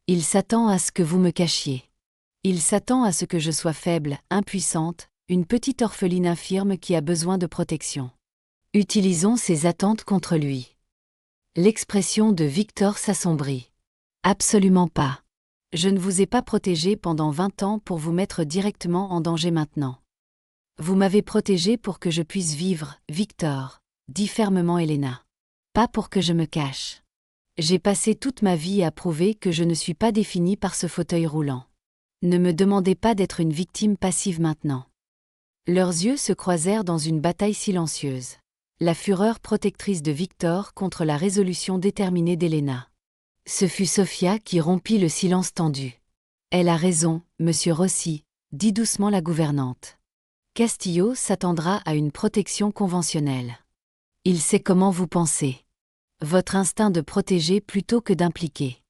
Il s'attend à ce que vous me cachiez. Il s'attend à ce que je sois faible, impuissante, une petite orpheline infirme qui a besoin de protection. Utilisons ces attentes contre lui. L'expression de Victor s'assombrit. Absolument pas. Je ne vous ai pas protégé pendant 20 ans pour vous mettre directement en danger maintenant. Vous m'avez protégé pour que je puisse vivre, Victor, dit fermement Elena. Pas pour que je me cache. J'ai passé toute ma vie à prouver que je ne suis pas définie par ce fauteuil roulant. Ne me demandez pas d'être une victime passive maintenant. Leurs yeux se croisèrent dans une bataille silencieuse. La fureur protectrice de Victor contre la résolution déterminée d'Elena. Ce fut Sofia qui rompit le silence tendu. Elle a raison, monsieur Rossi, dit doucement la gouvernante. Castillo s'attendra à une protection conventionnelle. Il sait comment vous pensez. Votre instinct de protéger plutôt que d'impliquer.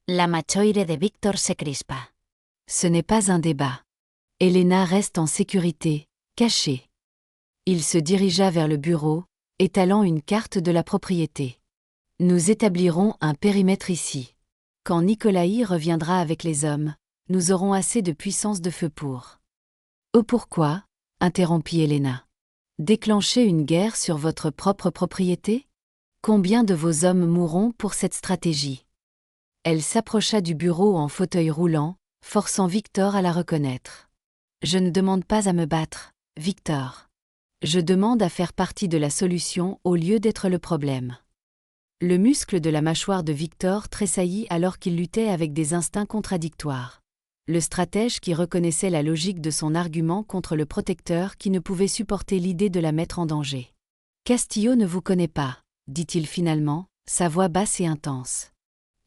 La machoire de Victor se crispa. Ce n'est pas un débat. Elena reste en sécurité, cachée. Il se dirigea vers le bureau, étalant une carte de la propriété. Nous établirons un périmètre ici. Quand Nicolaï reviendra avec les hommes, nous aurons assez de puissance de feu pour. Oh pourquoi? Interrompit Elena. Déclencher une guerre sur votre propre propriété? Combien de vos hommes mourront pour cette stratégie? Elle s'approcha du bureau en fauteuil roulant, forçant Victor à la reconnaître. Je ne demande pas à me battre, Victor. Je demande à faire partie de la solution au lieu d'être le problème. Le muscle de la mâchoire de Victor tressaillit alors qu'il luttait avec des instincts contradictoires. Le stratège qui reconnaissait la logique de son argument contre le protecteur qui ne pouvait supporter l'idée de la mettre en danger. Castillo ne vous connaît pas, dit-il finalement, sa voix basse et intense.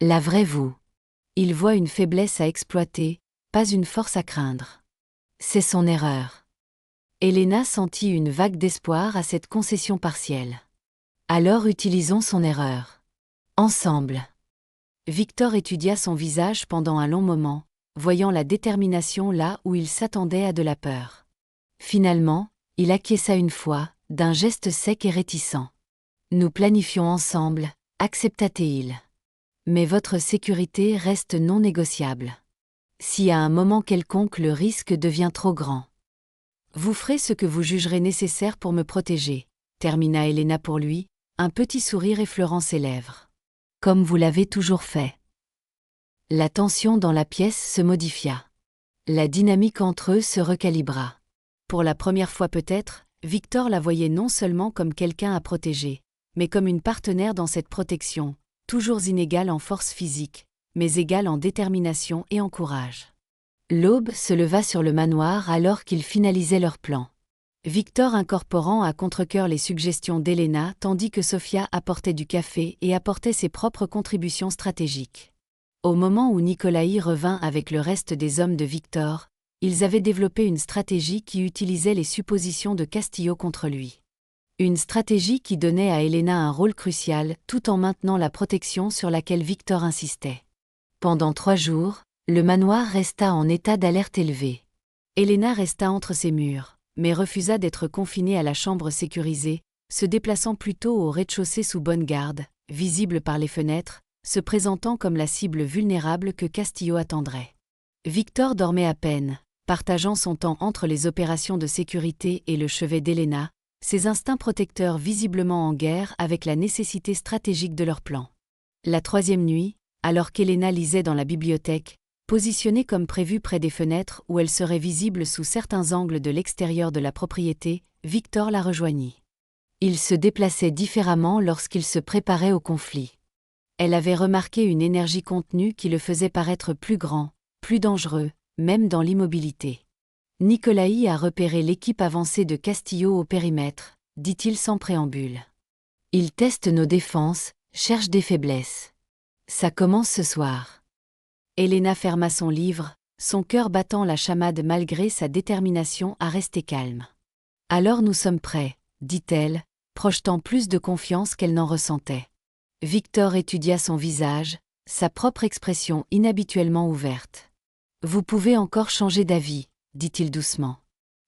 La vraie vous. Il voit une faiblesse à exploiter, pas une force à craindre. C'est son erreur. Elena sentit une vague d'espoir à cette concession partielle. Alors utilisons son erreur. Ensemble. Victor étudia son visage pendant un long moment, voyant la détermination là où il s'attendait à de la peur. Finalement, il acquiesça une fois, d'un geste sec et réticent. « Nous planifions ensemble, accepta-t-il. Mais votre sécurité reste non négociable. Si à un moment quelconque le risque devient trop grand. Vous ferez ce que vous jugerez nécessaire pour me protéger, termina Elena pour lui, un petit sourire effleurant ses lèvres. Comme vous l'avez toujours fait. La tension dans la pièce se modifia. La dynamique entre eux se recalibra. Pour la première fois peut-être, Victor la voyait non seulement comme quelqu'un à protéger, mais comme une partenaire dans cette protection, toujours inégale en force physique, mais égale en détermination et en courage. L'aube se leva sur le manoir alors qu'ils finalisaient leur plan. Victor incorporant à contre-cœur les suggestions d'Elena tandis que Sofia apportait du café et apportait ses propres contributions stratégiques. Au moment où Nicolaï revint avec le reste des hommes de Victor, ils avaient développé une stratégie qui utilisait les suppositions de Castillo contre lui. Une stratégie qui donnait à Elena un rôle crucial tout en maintenant la protection sur laquelle Victor insistait. Pendant 3 jours, le manoir resta en état d'alerte élevée. Elena resta entre ses murs, mais refusa d'être confinée à la chambre sécurisée, se déplaçant plutôt au rez-de-chaussée sous bonne garde, visible par les fenêtres, se présentant comme la cible vulnérable que Castillo attendrait. Victor dormait à peine, partageant son temps entre les opérations de sécurité et le chevet d'Elena, ses instincts protecteurs visiblement en guerre avec la nécessité stratégique de leur plan. La 3e nuit, alors qu'Elena lisait dans la bibliothèque, positionnée comme prévu près des fenêtres où elle serait visible sous certains angles de l'extérieur de la propriété, Victor la rejoignit. Il se déplaçait différemment lorsqu'il se préparait au conflit. Elle avait remarqué une énergie contenue qui le faisait paraître plus grand, plus dangereux, même dans l'immobilité. Nicolaï a repéré l'équipe avancée de Castillo au périmètre, dit-il sans préambule. Il teste nos défenses, cherche des faiblesses. Ça commence ce soir. Elena ferma son livre, son cœur battant la chamade malgré sa détermination à rester calme. Alors nous sommes prêts, dit-elle, projetant plus de confiance qu'elle n'en ressentait. Victor étudia son visage, sa propre expression inhabituellement ouverte. Vous pouvez encore changer d'avis, dit-il doucement.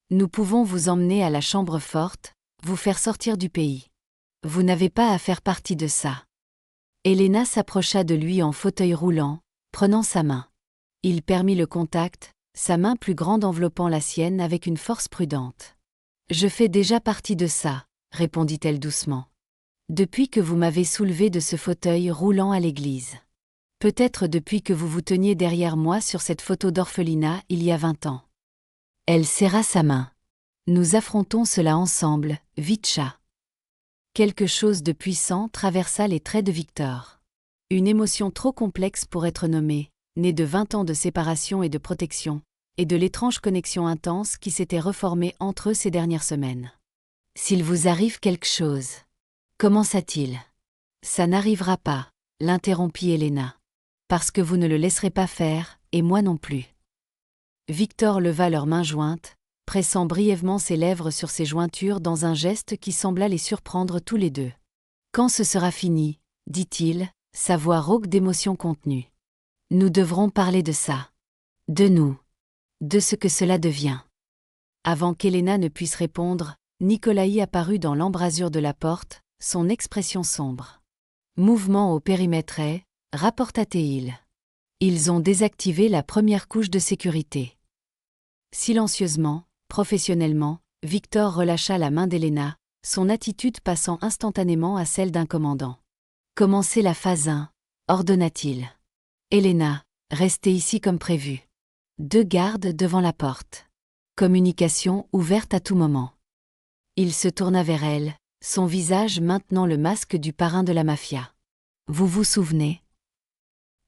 Nous pouvons vous emmener à la chambre forte, vous faire sortir du pays. Vous n'avez pas à faire partie de ça. Elena s'approcha de lui en fauteuil roulant, prenant sa main. Il permit le contact, sa main plus grande enveloppant la sienne avec une force prudente. Je fais déjà partie de ça, répondit-elle doucement. Depuis que vous m'avez soulevé de ce fauteuil roulant à l'église. Peut-être depuis que vous vous teniez derrière moi sur cette photo d'orphelinat il y a 20 ans. Elle serra sa main. Nous affrontons cela ensemble, Vitcha. Quelque chose de puissant traversa les traits de Victor. Une émotion trop complexe pour être nommée, née de 20 ans de séparation et de protection, et de l'étrange connexion intense qui s'était reformée entre eux ces dernières semaines. S'il vous arrive quelque chose. Commença-t-il. Ça n'arrivera pas, l'interrompit Elena. Parce que vous ne le laisserez pas faire, et moi non plus. Victor leva leurs mains jointes, pressant brièvement ses lèvres sur ses jointures dans un geste qui sembla les surprendre tous les deux. Quand ce sera fini, dit-il, sa voix rauque d'émotion contenue. Nous devrons parler de ça. De nous. De ce que cela devient. Avant qu'Elena ne puisse répondre, Nicolaï apparut dans l'embrasure de la porte, son expression sombre. Mouvement au périmètre est, rapporta-t-il. Ils ont désactivé la première couche de sécurité. Silencieusement, professionnellement, Victor relâcha la main d'Elena, son attitude passant instantanément à celle d'un commandant. Commencez la phase 1, ordonna-t-il. Elena, restez ici comme prévu. 2 gardes devant la porte. Communication ouverte à tout moment. Il se tourna vers elle, son visage maintenant le masque du parrain de la mafia. Vous vous souvenez?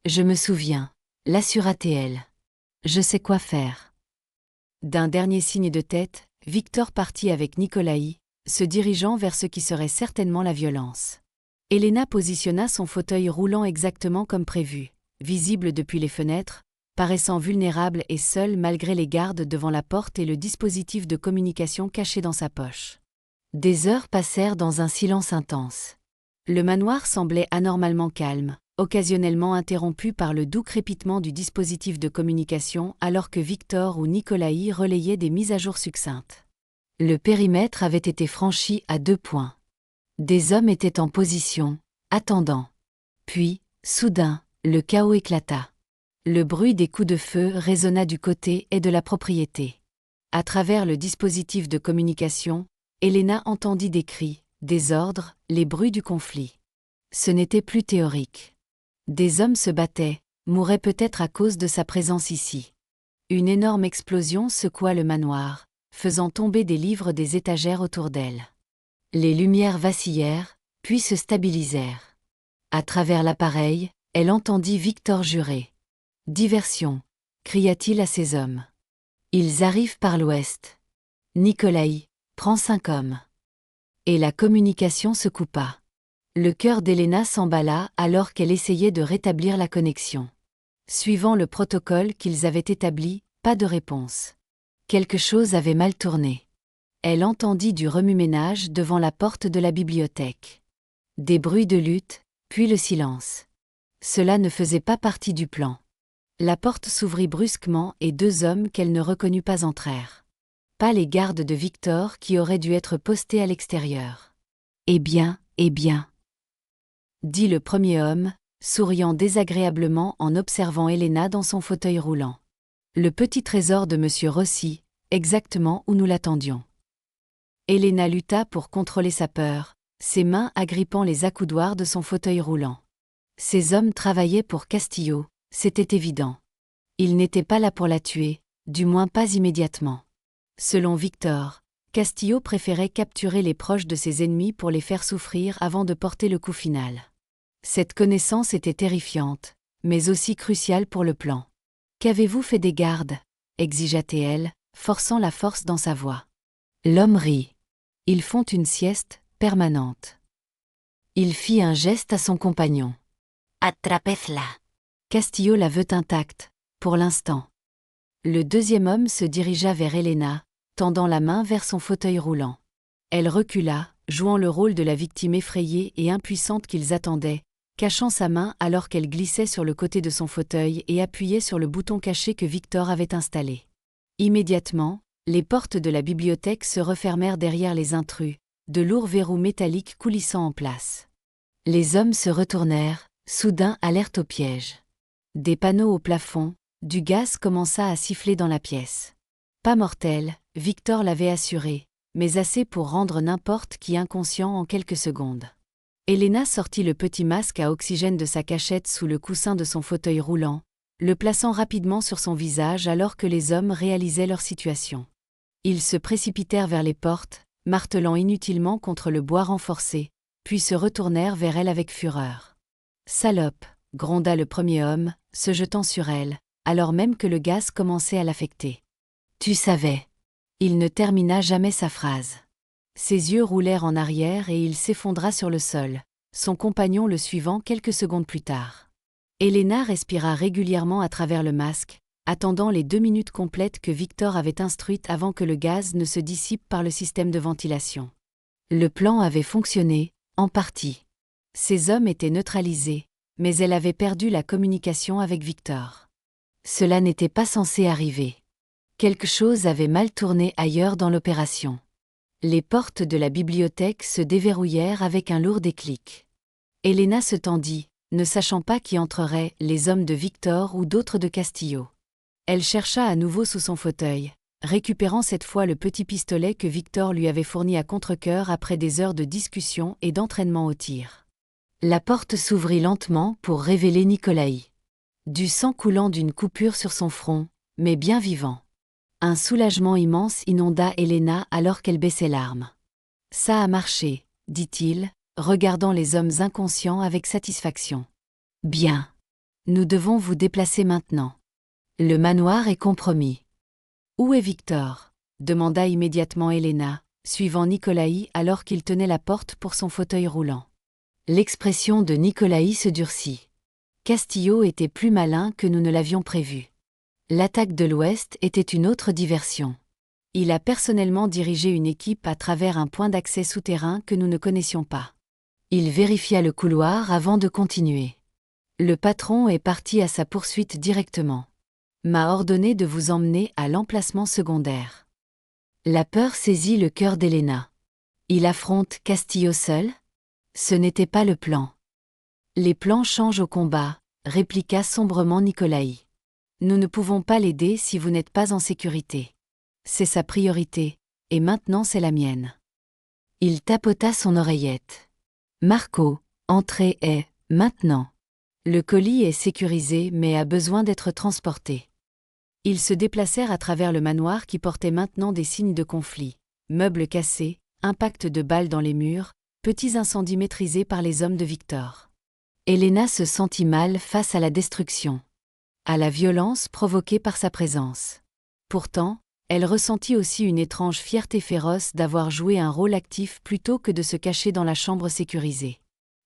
Je me souviens, l'assura-t-elle. Je sais quoi faire. D'un dernier signe de tête, Victor partit avec Nicolaï, se dirigeant vers ce qui serait certainement la violence. Elena positionna son fauteuil roulant exactement comme prévu, visible depuis les fenêtres, paraissant vulnérable et seule malgré les gardes devant la porte et le dispositif de communication caché dans sa poche. Des heures passèrent dans un silence intense. Le manoir semblait anormalement calme, occasionnellement interrompues par le doux crépitement du dispositif de communication alors que Victor ou Nicolaï relayaient des mises à jour succinctes. Le périmètre avait été franchi à 2 points. Des hommes étaient en position, attendant. Puis, soudain, le chaos éclata. Le bruit des coups de feu résonna du côté et de la propriété. À travers le dispositif de communication, Elena entendit des cris, des ordres, les bruits du conflit. Ce n'était plus théorique. Des hommes se battaient, mouraient peut-être à cause de sa présence ici. Une énorme explosion secoua le manoir, faisant tomber des livres des étagères autour d'elle. Les lumières vacillèrent, puis se stabilisèrent. À travers l'appareil, elle entendit Victor jurer. « Diversion !» cria-t-il à ses hommes. « Ils arrivent par l'ouest. Nicolaï, prends 5 hommes. » Et la communication se coupa. Le cœur d'Elena s'emballa alors qu'elle essayait de rétablir la connexion. Suivant le protocole qu'ils avaient établi, pas de réponse. Quelque chose avait mal tourné. Elle entendit du remue-ménage devant la porte de la bibliothèque. Des bruits de lutte, puis le silence. Cela ne faisait pas partie du plan. La porte s'ouvrit brusquement et 2 hommes qu'elle ne reconnut pas entrèrent. Pas les gardes de Victor qui auraient dû être postés à l'extérieur. « Eh bien, dit le premier homme, souriant désagréablement en observant Elena dans son fauteuil roulant. Le petit trésor de Monsieur Rossi, exactement où nous l'attendions. Elena lutta pour contrôler sa peur, ses mains agrippant les accoudoirs de son fauteuil roulant. Ces hommes travaillaient pour Castillo, c'était évident. Ils n'étaient pas là pour la tuer, du moins pas immédiatement. Selon Victor, Castillo préférait capturer les proches de ses ennemis pour les faire souffrir avant de porter le coup final. Cette connaissance était terrifiante, mais aussi cruciale pour le plan. « Qu'avez-vous fait des gardes » exigea-t-elle, forçant la force dans sa voix. L'homme rit. « Ils font une sieste permanente. » Il fit un geste à son compagnon. « Attrapez-la » Castillo la veut intacte, pour l'instant. Le deuxième homme se dirigea vers Elena, tendant la main vers son fauteuil roulant. Elle recula, jouant le rôle de la victime effrayée et impuissante qu'ils attendaient, cachant sa main alors qu'elle glissait sur le côté de son fauteuil et appuyait sur le bouton caché que Victor avait installé. Immédiatement, les portes de la bibliothèque se refermèrent derrière les intrus, de lourds verrous métalliques coulissant en place. Les hommes se retournèrent, soudain alerte au piège. Des panneaux au plafond, du gaz commença à siffler dans la pièce. Pas mortel, Victor l'avait assuré, mais assez pour rendre n'importe qui inconscient en quelques secondes. Elena sortit le petit masque à oxygène de sa cachette sous le coussin de son fauteuil roulant, le plaçant rapidement sur son visage alors que les hommes réalisaient leur situation. Ils se précipitèrent vers les portes, martelant inutilement contre le bois renforcé, puis se retournèrent vers elle avec fureur. « Salope !» gronda le premier homme, se jetant sur elle, alors même que le gaz commençait à l'affecter. « Tu savais !» Il ne termina jamais sa phrase. Ses yeux roulèrent en arrière et il s'effondra sur le sol, son compagnon le suivant quelques secondes plus tard. Elena respira régulièrement à travers le masque, attendant les 2 minutes complètes que Victor avait instruites avant que le gaz ne se dissipe par le système de ventilation. Le plan avait fonctionné, en partie. Ces hommes étaient neutralisés, mais elle avait perdu la communication avec Victor. Cela n'était pas censé arriver. Quelque chose avait mal tourné ailleurs dans l'opération. Les portes de la bibliothèque se déverrouillèrent avec un lourd déclic. Elena se tendit, ne sachant pas qui entrerait, les hommes de Victor ou d'autres de Castillo. Elle chercha à nouveau sous son fauteuil, récupérant cette fois le petit pistolet que Victor lui avait fourni à contre-cœur après des heures de discussion et d'entraînement au tir. La porte s'ouvrit lentement pour révéler Nicolaï. Du sang coulant d'une coupure sur son front, mais bien vivant. Un soulagement immense inonda Elena alors qu'elle baissait l'arme. « Ça a marché », dit-il, regardant les hommes inconscients avec satisfaction. « Bien. Nous devons vous déplacer maintenant. Le manoir est compromis. »« Où est Victor ?» demanda immédiatement Elena, suivant Nicolaï alors qu'il tenait la porte pour son fauteuil roulant. L'expression de Nicolaï se durcit. Castillo était plus malin que nous ne l'avions prévu. L'attaque de l'Ouest était une autre diversion. Il a personnellement dirigé une équipe à travers un point d'accès souterrain que nous ne connaissions pas. Il vérifia le couloir avant de continuer. Le patron est parti à sa poursuite directement. M'a ordonné de vous emmener à l'emplacement secondaire. La peur saisit le cœur d'Elena. Il affronte Castillo seul? Ce n'était pas le plan. Les plans changent au combat, répliqua sombrement Nicolaï. Nous ne pouvons pas l'aider si vous n'êtes pas en sécurité. C'est sa priorité, et maintenant c'est la mienne. Il tapota son oreillette. Marco, entrée est, maintenant. Le colis est sécurisé mais a besoin d'être transporté. Ils se déplacèrent à travers le manoir qui portait maintenant des signes de conflit. Meubles cassés, impact de balles dans les murs, petits incendies maîtrisés par les hommes de Victor. Elena se sentit mal face à la destruction, à la violence provoquée par sa présence. Pourtant, elle ressentit aussi une étrange fierté féroce d'avoir joué un rôle actif plutôt que de se cacher dans la chambre sécurisée.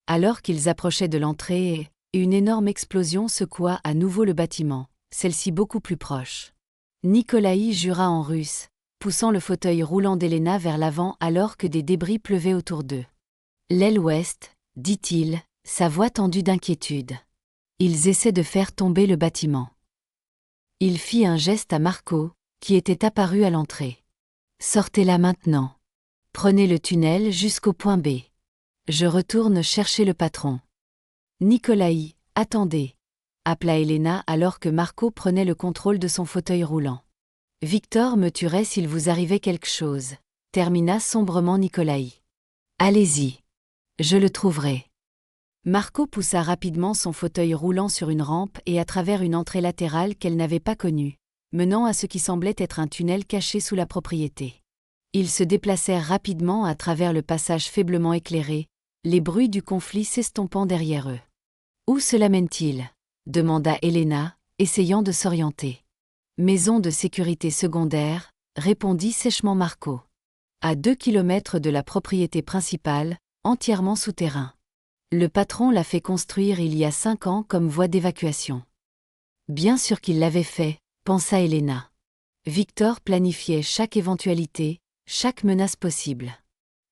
Alors qu'ils approchaient de l'entrée, une énorme explosion secoua à nouveau le bâtiment, celle-ci beaucoup plus proche. Nicolaï jura en russe, poussant le fauteuil roulant d'Elena vers l'avant alors que des débris pleuvaient autour d'eux. L'aile ouest, dit-il, sa voix tendue d'inquiétude. Ils essaient de faire tomber le bâtiment. Il fit un geste à Marco, qui était apparu à l'entrée. Sortez-la maintenant. Prenez le tunnel jusqu'au point B. Je retourne chercher le patron. Nicolaï, attendez, appela Elena alors que Marco prenait le contrôle de son fauteuil roulant. Victor me tuerait s'il vous arrivait quelque chose, termina sombrement Nicolaï. Allez-y. Je le trouverai. Marco poussa rapidement son fauteuil roulant sur une rampe et à travers une entrée latérale qu'elle n'avait pas connue, menant à ce qui semblait être un tunnel caché sous la propriété. Ils se déplacèrent rapidement à travers le passage faiblement éclairé, les bruits du conflit s'estompant derrière eux. Où cela mène-t-il ? Demanda Elena, essayant de s'orienter. Maison de sécurité secondaire, répondit sèchement Marco. À 2 kilomètres de la propriété principale, entièrement souterrain. Le patron l'a fait construire il y a 5 ans comme voie d'évacuation. Bien sûr qu'il l'avait fait, pensa Elena. Victor planifiait chaque éventualité, chaque menace possible.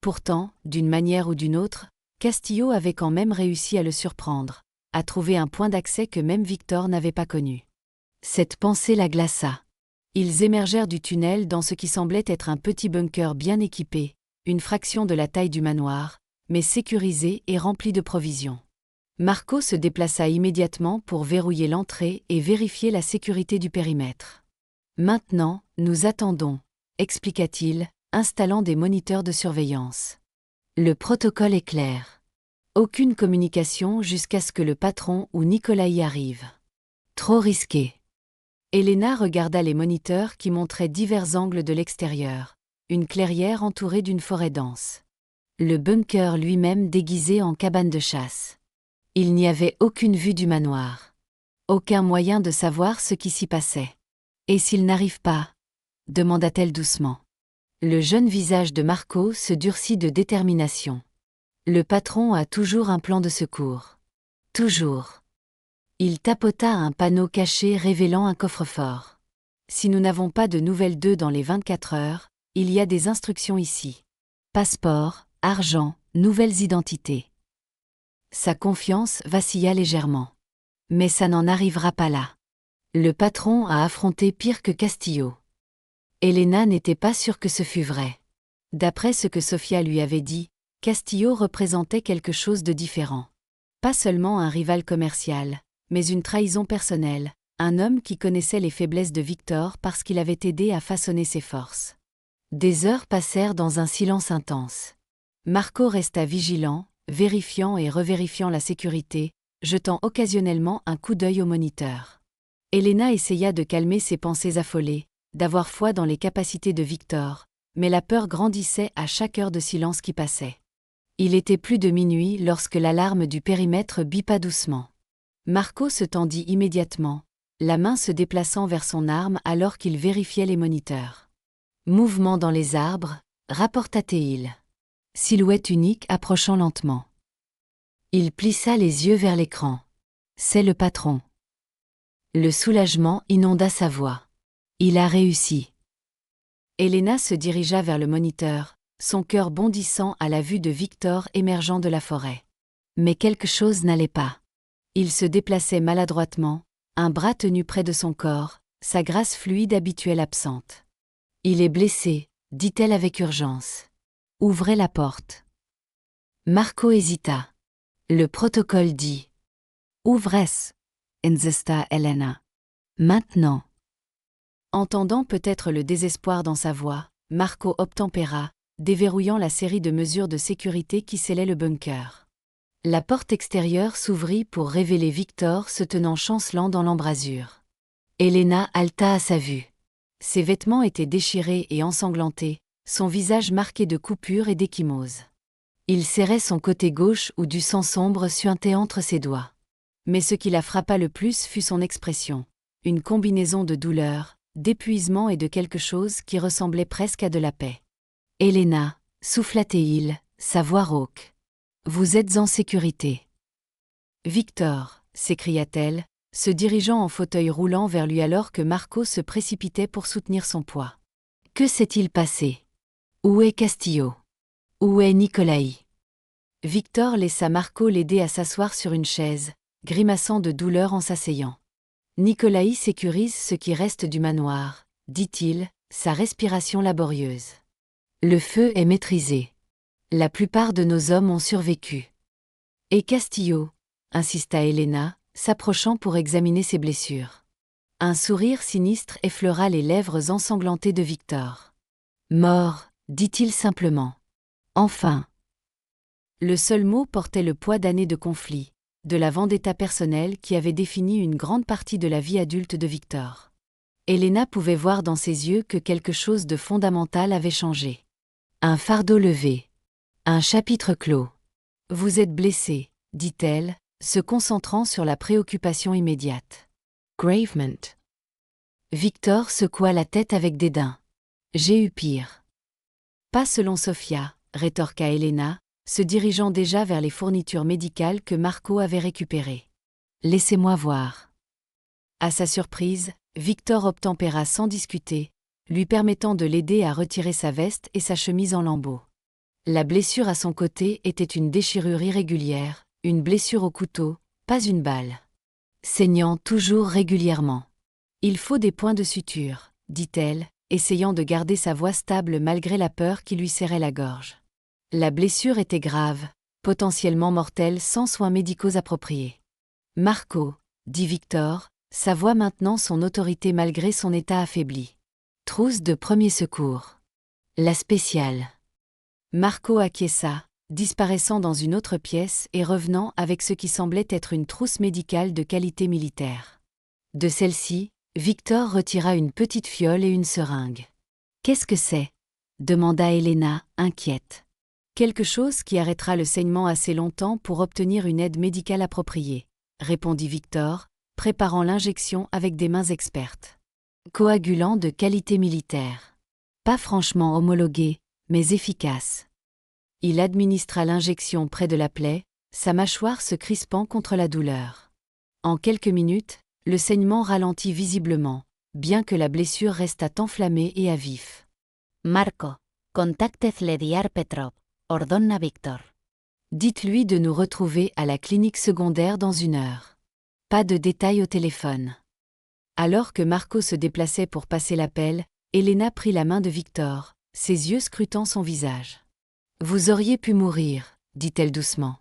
Pourtant, d'une manière ou d'une autre, Castillo avait quand même réussi à le surprendre, à trouver un point d'accès que même Victor n'avait pas connu. Cette pensée la glaça. Ils émergèrent du tunnel dans ce qui semblait être un petit bunker bien équipé, une fraction de la taille du manoir, mais sécurisé et rempli de provisions. Marco se déplaça immédiatement pour verrouiller l'entrée et vérifier la sécurité du périmètre. Maintenant, nous attendons, expliqua-t-il, installant des moniteurs de surveillance. Le protocole est clair. Aucune communication jusqu'à ce que le patron ou Nicolaï arrive. Trop risqué. Elena regarda les moniteurs qui montraient divers angles de l'extérieur, une clairière entourée d'une forêt dense. Le bunker lui-même déguisé en cabane de chasse. Il n'y avait aucune vue du manoir. Aucun moyen de savoir ce qui s'y passait. Et s'il n'arrive pas ? Demanda-t-elle doucement. Le jeune visage de Marco se durcit de détermination. Le patron a toujours un plan de secours. Toujours. Il tapota un panneau caché révélant un coffre-fort. Si nous n'avons pas de nouvelles d'eux dans les 24 heures, il y a des instructions ici. Passeport, argent, nouvelles identités. Sa confiance vacilla légèrement. Mais ça n'en arrivera pas là. Le patron a affronté pire que Castillo. Elena n'était pas sûre que ce fût vrai. D'après ce que Sofia lui avait dit, Castillo représentait quelque chose de différent. Pas seulement un rival commercial, mais une trahison personnelle, un homme qui connaissait les faiblesses de Victor parce qu'il avait aidé à façonner ses forces. Des heures passèrent dans un silence intense. Marco resta vigilant, vérifiant et revérifiant la sécurité, jetant occasionnellement un coup d'œil au moniteur. Elena essaya de calmer ses pensées affolées, d'avoir foi dans les capacités de Victor, mais la peur grandissait à chaque heure de silence qui passait. Il était plus de minuit lorsque l'alarme du périmètre bipa doucement. Marco se tendit immédiatement, la main se déplaçant vers son arme alors qu'il vérifiait les moniteurs. Mouvement dans les arbres, rapporta-t-il. Silhouette unique approchant lentement. Il plissa les yeux vers l'écran. C'est le patron. Le soulagement inonda sa voix. Il a réussi. Elena se dirigea vers le moniteur, son cœur bondissant à la vue de Victor émergeant de la forêt. Mais quelque chose n'allait pas. Il se déplaçait maladroitement, un bras tenu près de son corps, sa grâce fluide habituelle absente. « Il est blessé », dit-elle avec urgence. « Ouvrez la porte. » Marco hésita. Le protocole dit. « Ouvres, insista Elena. Maintenant. » Entendant peut-être le désespoir dans sa voix, Marco obtempéra, déverrouillant la série de mesures de sécurité qui scellaient le bunker. La porte extérieure s'ouvrit pour révéler Victor se tenant chancelant dans l'embrasure. Elena haleta à sa vue. Ses vêtements étaient déchirés et ensanglantés, son visage marqué de coupures et d'ecchymoses. Il serrait son côté gauche où du sang sombre suintait entre ses doigts. Mais ce qui la frappa le plus fut son expression, une combinaison de douleur, d'épuisement et de quelque chose qui ressemblait presque à de la paix. « Elena, souffla-t-il, sa voix rauque. Vous êtes en sécurité. »« Victor » s'écria-t-elle, se dirigeant en fauteuil roulant vers lui alors que Marco se précipitait pour soutenir son poids. « Que s'est-il passé? Où est Castillo? Où est Nicolaï ?» Victor laissa Marco l'aider à s'asseoir sur une chaise, grimaçant de douleur en s'asseyant. « Nicolaï sécurise ce qui reste du manoir, » dit-il, sa respiration laborieuse. « Le feu est maîtrisé. La plupart de nos hommes ont survécu. »« Et Castillo ?» insista Elena, s'approchant pour examiner ses blessures. Un sourire sinistre effleura les lèvres ensanglantées de Victor. « Mort », dit-il simplement. « Enfin !» Le seul mot portait le poids d'années de conflit, de la vendetta personnelle qui avait défini une grande partie de la vie adulte de Victor. Elena pouvait voir dans ses yeux que quelque chose de fondamental avait changé. Un fardeau levé. Un chapitre clos. « Vous êtes blessé, » dit-elle, se concentrant sur la préoccupation immédiate. Gravement. Victor secoua la tête avec dédain. « J'ai eu pire. »« Pas selon Sofia, » rétorqua Elena, se dirigeant déjà vers les fournitures médicales que Marco avait récupérées. « Laissez-moi voir. » À sa surprise, Victor obtempéra sans discuter, lui permettant de l'aider à retirer sa veste et sa chemise en lambeaux. La blessure à son côté était une déchirure irrégulière, une blessure au couteau, pas une balle. Saignant toujours régulièrement. « Il faut des points de suture, » dit-elle, essayant de garder sa voix stable malgré la peur qui lui serrait la gorge. La blessure était grave, potentiellement mortelle sans soins médicaux appropriés. « Marco » dit Victor, sa voix maintenant son autorité malgré son état affaibli. « Trousse de premier secours. La spéciale. » Marco acquiesça, disparaissant dans une autre pièce et revenant avec ce qui semblait être une trousse médicale de qualité militaire. De celle-ci, Victor retira une petite fiole et une seringue. « Qu'est-ce que c'est ?» demanda Elena, inquiète. « Quelque chose qui arrêtera le saignement assez longtemps pour obtenir une aide médicale appropriée, » répondit Victor, préparant l'injection avec des mains expertes. « Coagulant de qualité militaire. Pas franchement homologué, mais efficace. » Il administra l'injection près de la plaie, sa mâchoire se crispant contre la douleur. En quelques minutes, le saignement ralentit visiblement, bien que la blessure restât enflammée et à vif. « Marco, contactez Lediar Petrov, ordonna Victor. Dites-lui de nous retrouver à la clinique secondaire dans 1 heure. Pas de détails au téléphone. » Alors que Marco se déplaçait pour passer l'appel, Elena prit la main de Victor, ses yeux scrutant son visage. « Vous auriez pu mourir, » dit-elle doucement.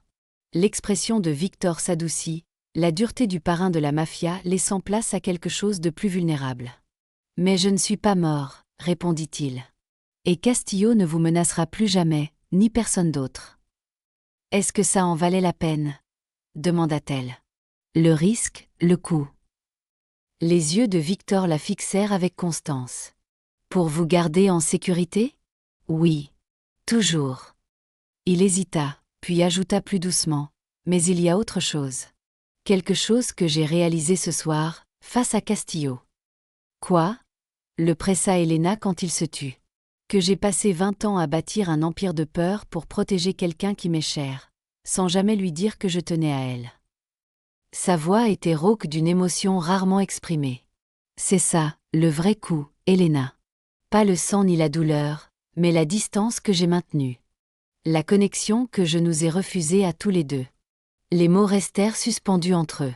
L'expression de Victor s'adoucit, la dureté du parrain de la mafia laissant place à quelque chose de plus vulnérable. « Mais je ne suis pas mort, » répondit-il. « Et Castillo ne vous menacera plus jamais, ni personne d'autre. »« Est-ce que ça en valait la peine ?» demanda-t-elle. « Le risque, le coût. » Les yeux de Victor la fixèrent avec constance. « Pour vous garder en sécurité ? » ?»« Oui. Toujours. » Il hésita, puis ajouta plus doucement. « Mais il y a autre chose. Quelque chose que j'ai réalisé ce soir, face à Castillo. »« Quoi ?» le pressa Elena quand il se tut. « Que j'ai passé 20 ans à bâtir un empire de peur pour protéger quelqu'un qui m'est cher, sans jamais lui dire que je tenais à elle. » Sa voix était rauque d'une émotion rarement exprimée. « C'est ça, le vrai coup, Elena. Pas le sang ni la douleur, mais la distance que j'ai maintenue. La connexion que je nous ai refusée à tous les deux. Les mots restèrent suspendus entre eux.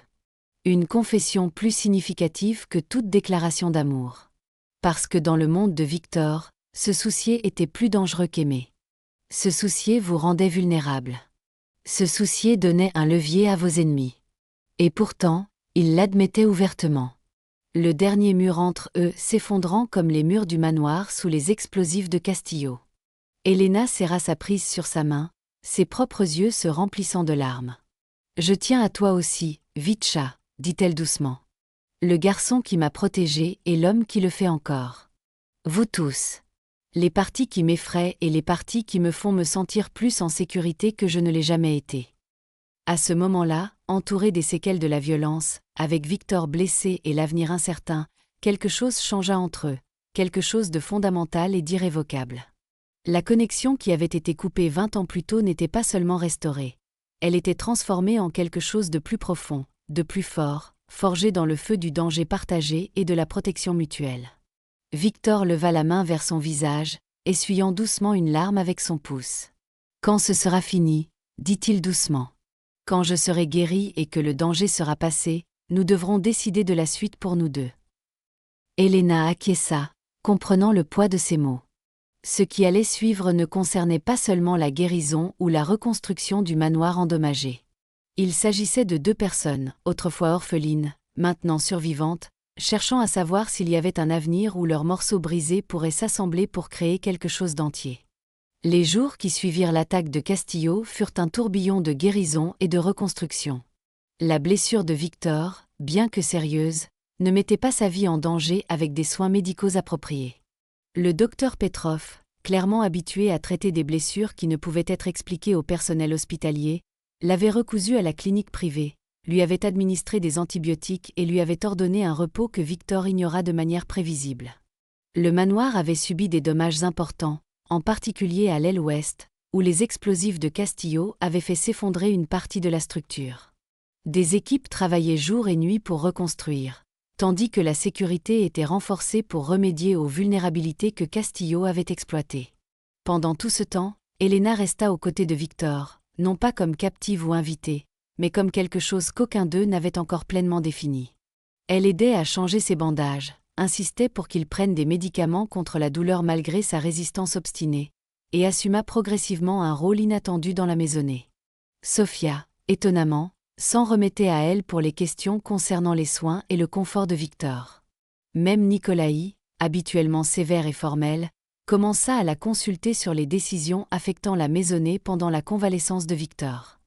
Une confession plus significative que toute déclaration d'amour. Parce que dans le monde de Victor, se soucier était plus dangereux qu'aimer. Se soucier vous rendait vulnérable. Se soucier donnait un levier à vos ennemis. Et pourtant, il l'admettait ouvertement. Le dernier mur entre eux s'effondrant comme les murs du manoir sous les explosifs de Castillo. Elena serra sa prise sur sa main, ses propres yeux se remplissant de larmes. « Je tiens à toi aussi, Vitcha, dit-elle doucement. Le garçon qui m'a protégée et l'homme qui le fait encore. Vous tous. Les parties qui m'effraient et les parties qui me font me sentir plus en sécurité que je ne l'ai jamais été. » À ce moment-là, entouré des séquelles de la violence, avec Victor blessé et l'avenir incertain, quelque chose changea entre eux, quelque chose de fondamental et d'irrévocable. La connexion qui avait été coupée 20 ans plus tôt n'était pas seulement restaurée. Elle était transformée en quelque chose de plus profond, de plus fort, forgé dans le feu du danger partagé et de la protection mutuelle. Victor leva la main vers son visage, essuyant doucement une larme avec son pouce. « Quand ce sera fini, dit-il doucement. Quand je serai guéri et que le danger sera passé, nous devrons décider de la suite pour nous deux. » Elena acquiesça, comprenant le poids de ces mots. Ce qui allait suivre ne concernait pas seulement la guérison ou la reconstruction du manoir endommagé. Il s'agissait de deux personnes, autrefois orphelines, maintenant survivantes, cherchant à savoir s'il y avait un avenir où leurs morceaux brisés pourraient s'assembler pour créer quelque chose d'entier. Les jours qui suivirent l'attaque de Castillo furent un tourbillon de guérison et de reconstruction. La blessure de Victor, bien que sérieuse, ne mettait pas sa vie en danger avec des soins médicaux appropriés. Le docteur Petrov, clairement habitué à traiter des blessures qui ne pouvaient être expliquées au personnel hospitalier, l'avait recousu à la clinique privée, lui avait administré des antibiotiques et lui avait ordonné un repos que Victor ignora de manière prévisible. Le manoir avait subi des dommages importants, en particulier à l'aile ouest, où les explosifs de Castillo avaient fait s'effondrer une partie de la structure. Des équipes travaillaient jour et nuit pour reconstruire, tandis que la sécurité était renforcée pour remédier aux vulnérabilités que Castillo avait exploitées. Pendant tout ce temps, Elena resta aux côtés de Victor, non pas comme captive ou invitée, mais comme quelque chose qu'aucun d'eux n'avait encore pleinement défini. Elle aidait à changer ses bandages, insistait pour qu'il prenne des médicaments contre la douleur malgré sa résistance obstinée, et assuma progressivement un rôle inattendu dans la maisonnée. Sofia, étonnamment, s'en remettait à elle pour les questions concernant les soins et le confort de Victor. Même Nicolaï, habituellement sévère et formel, commença à la consulter sur les décisions affectant la maisonnée pendant la convalescence de Victor.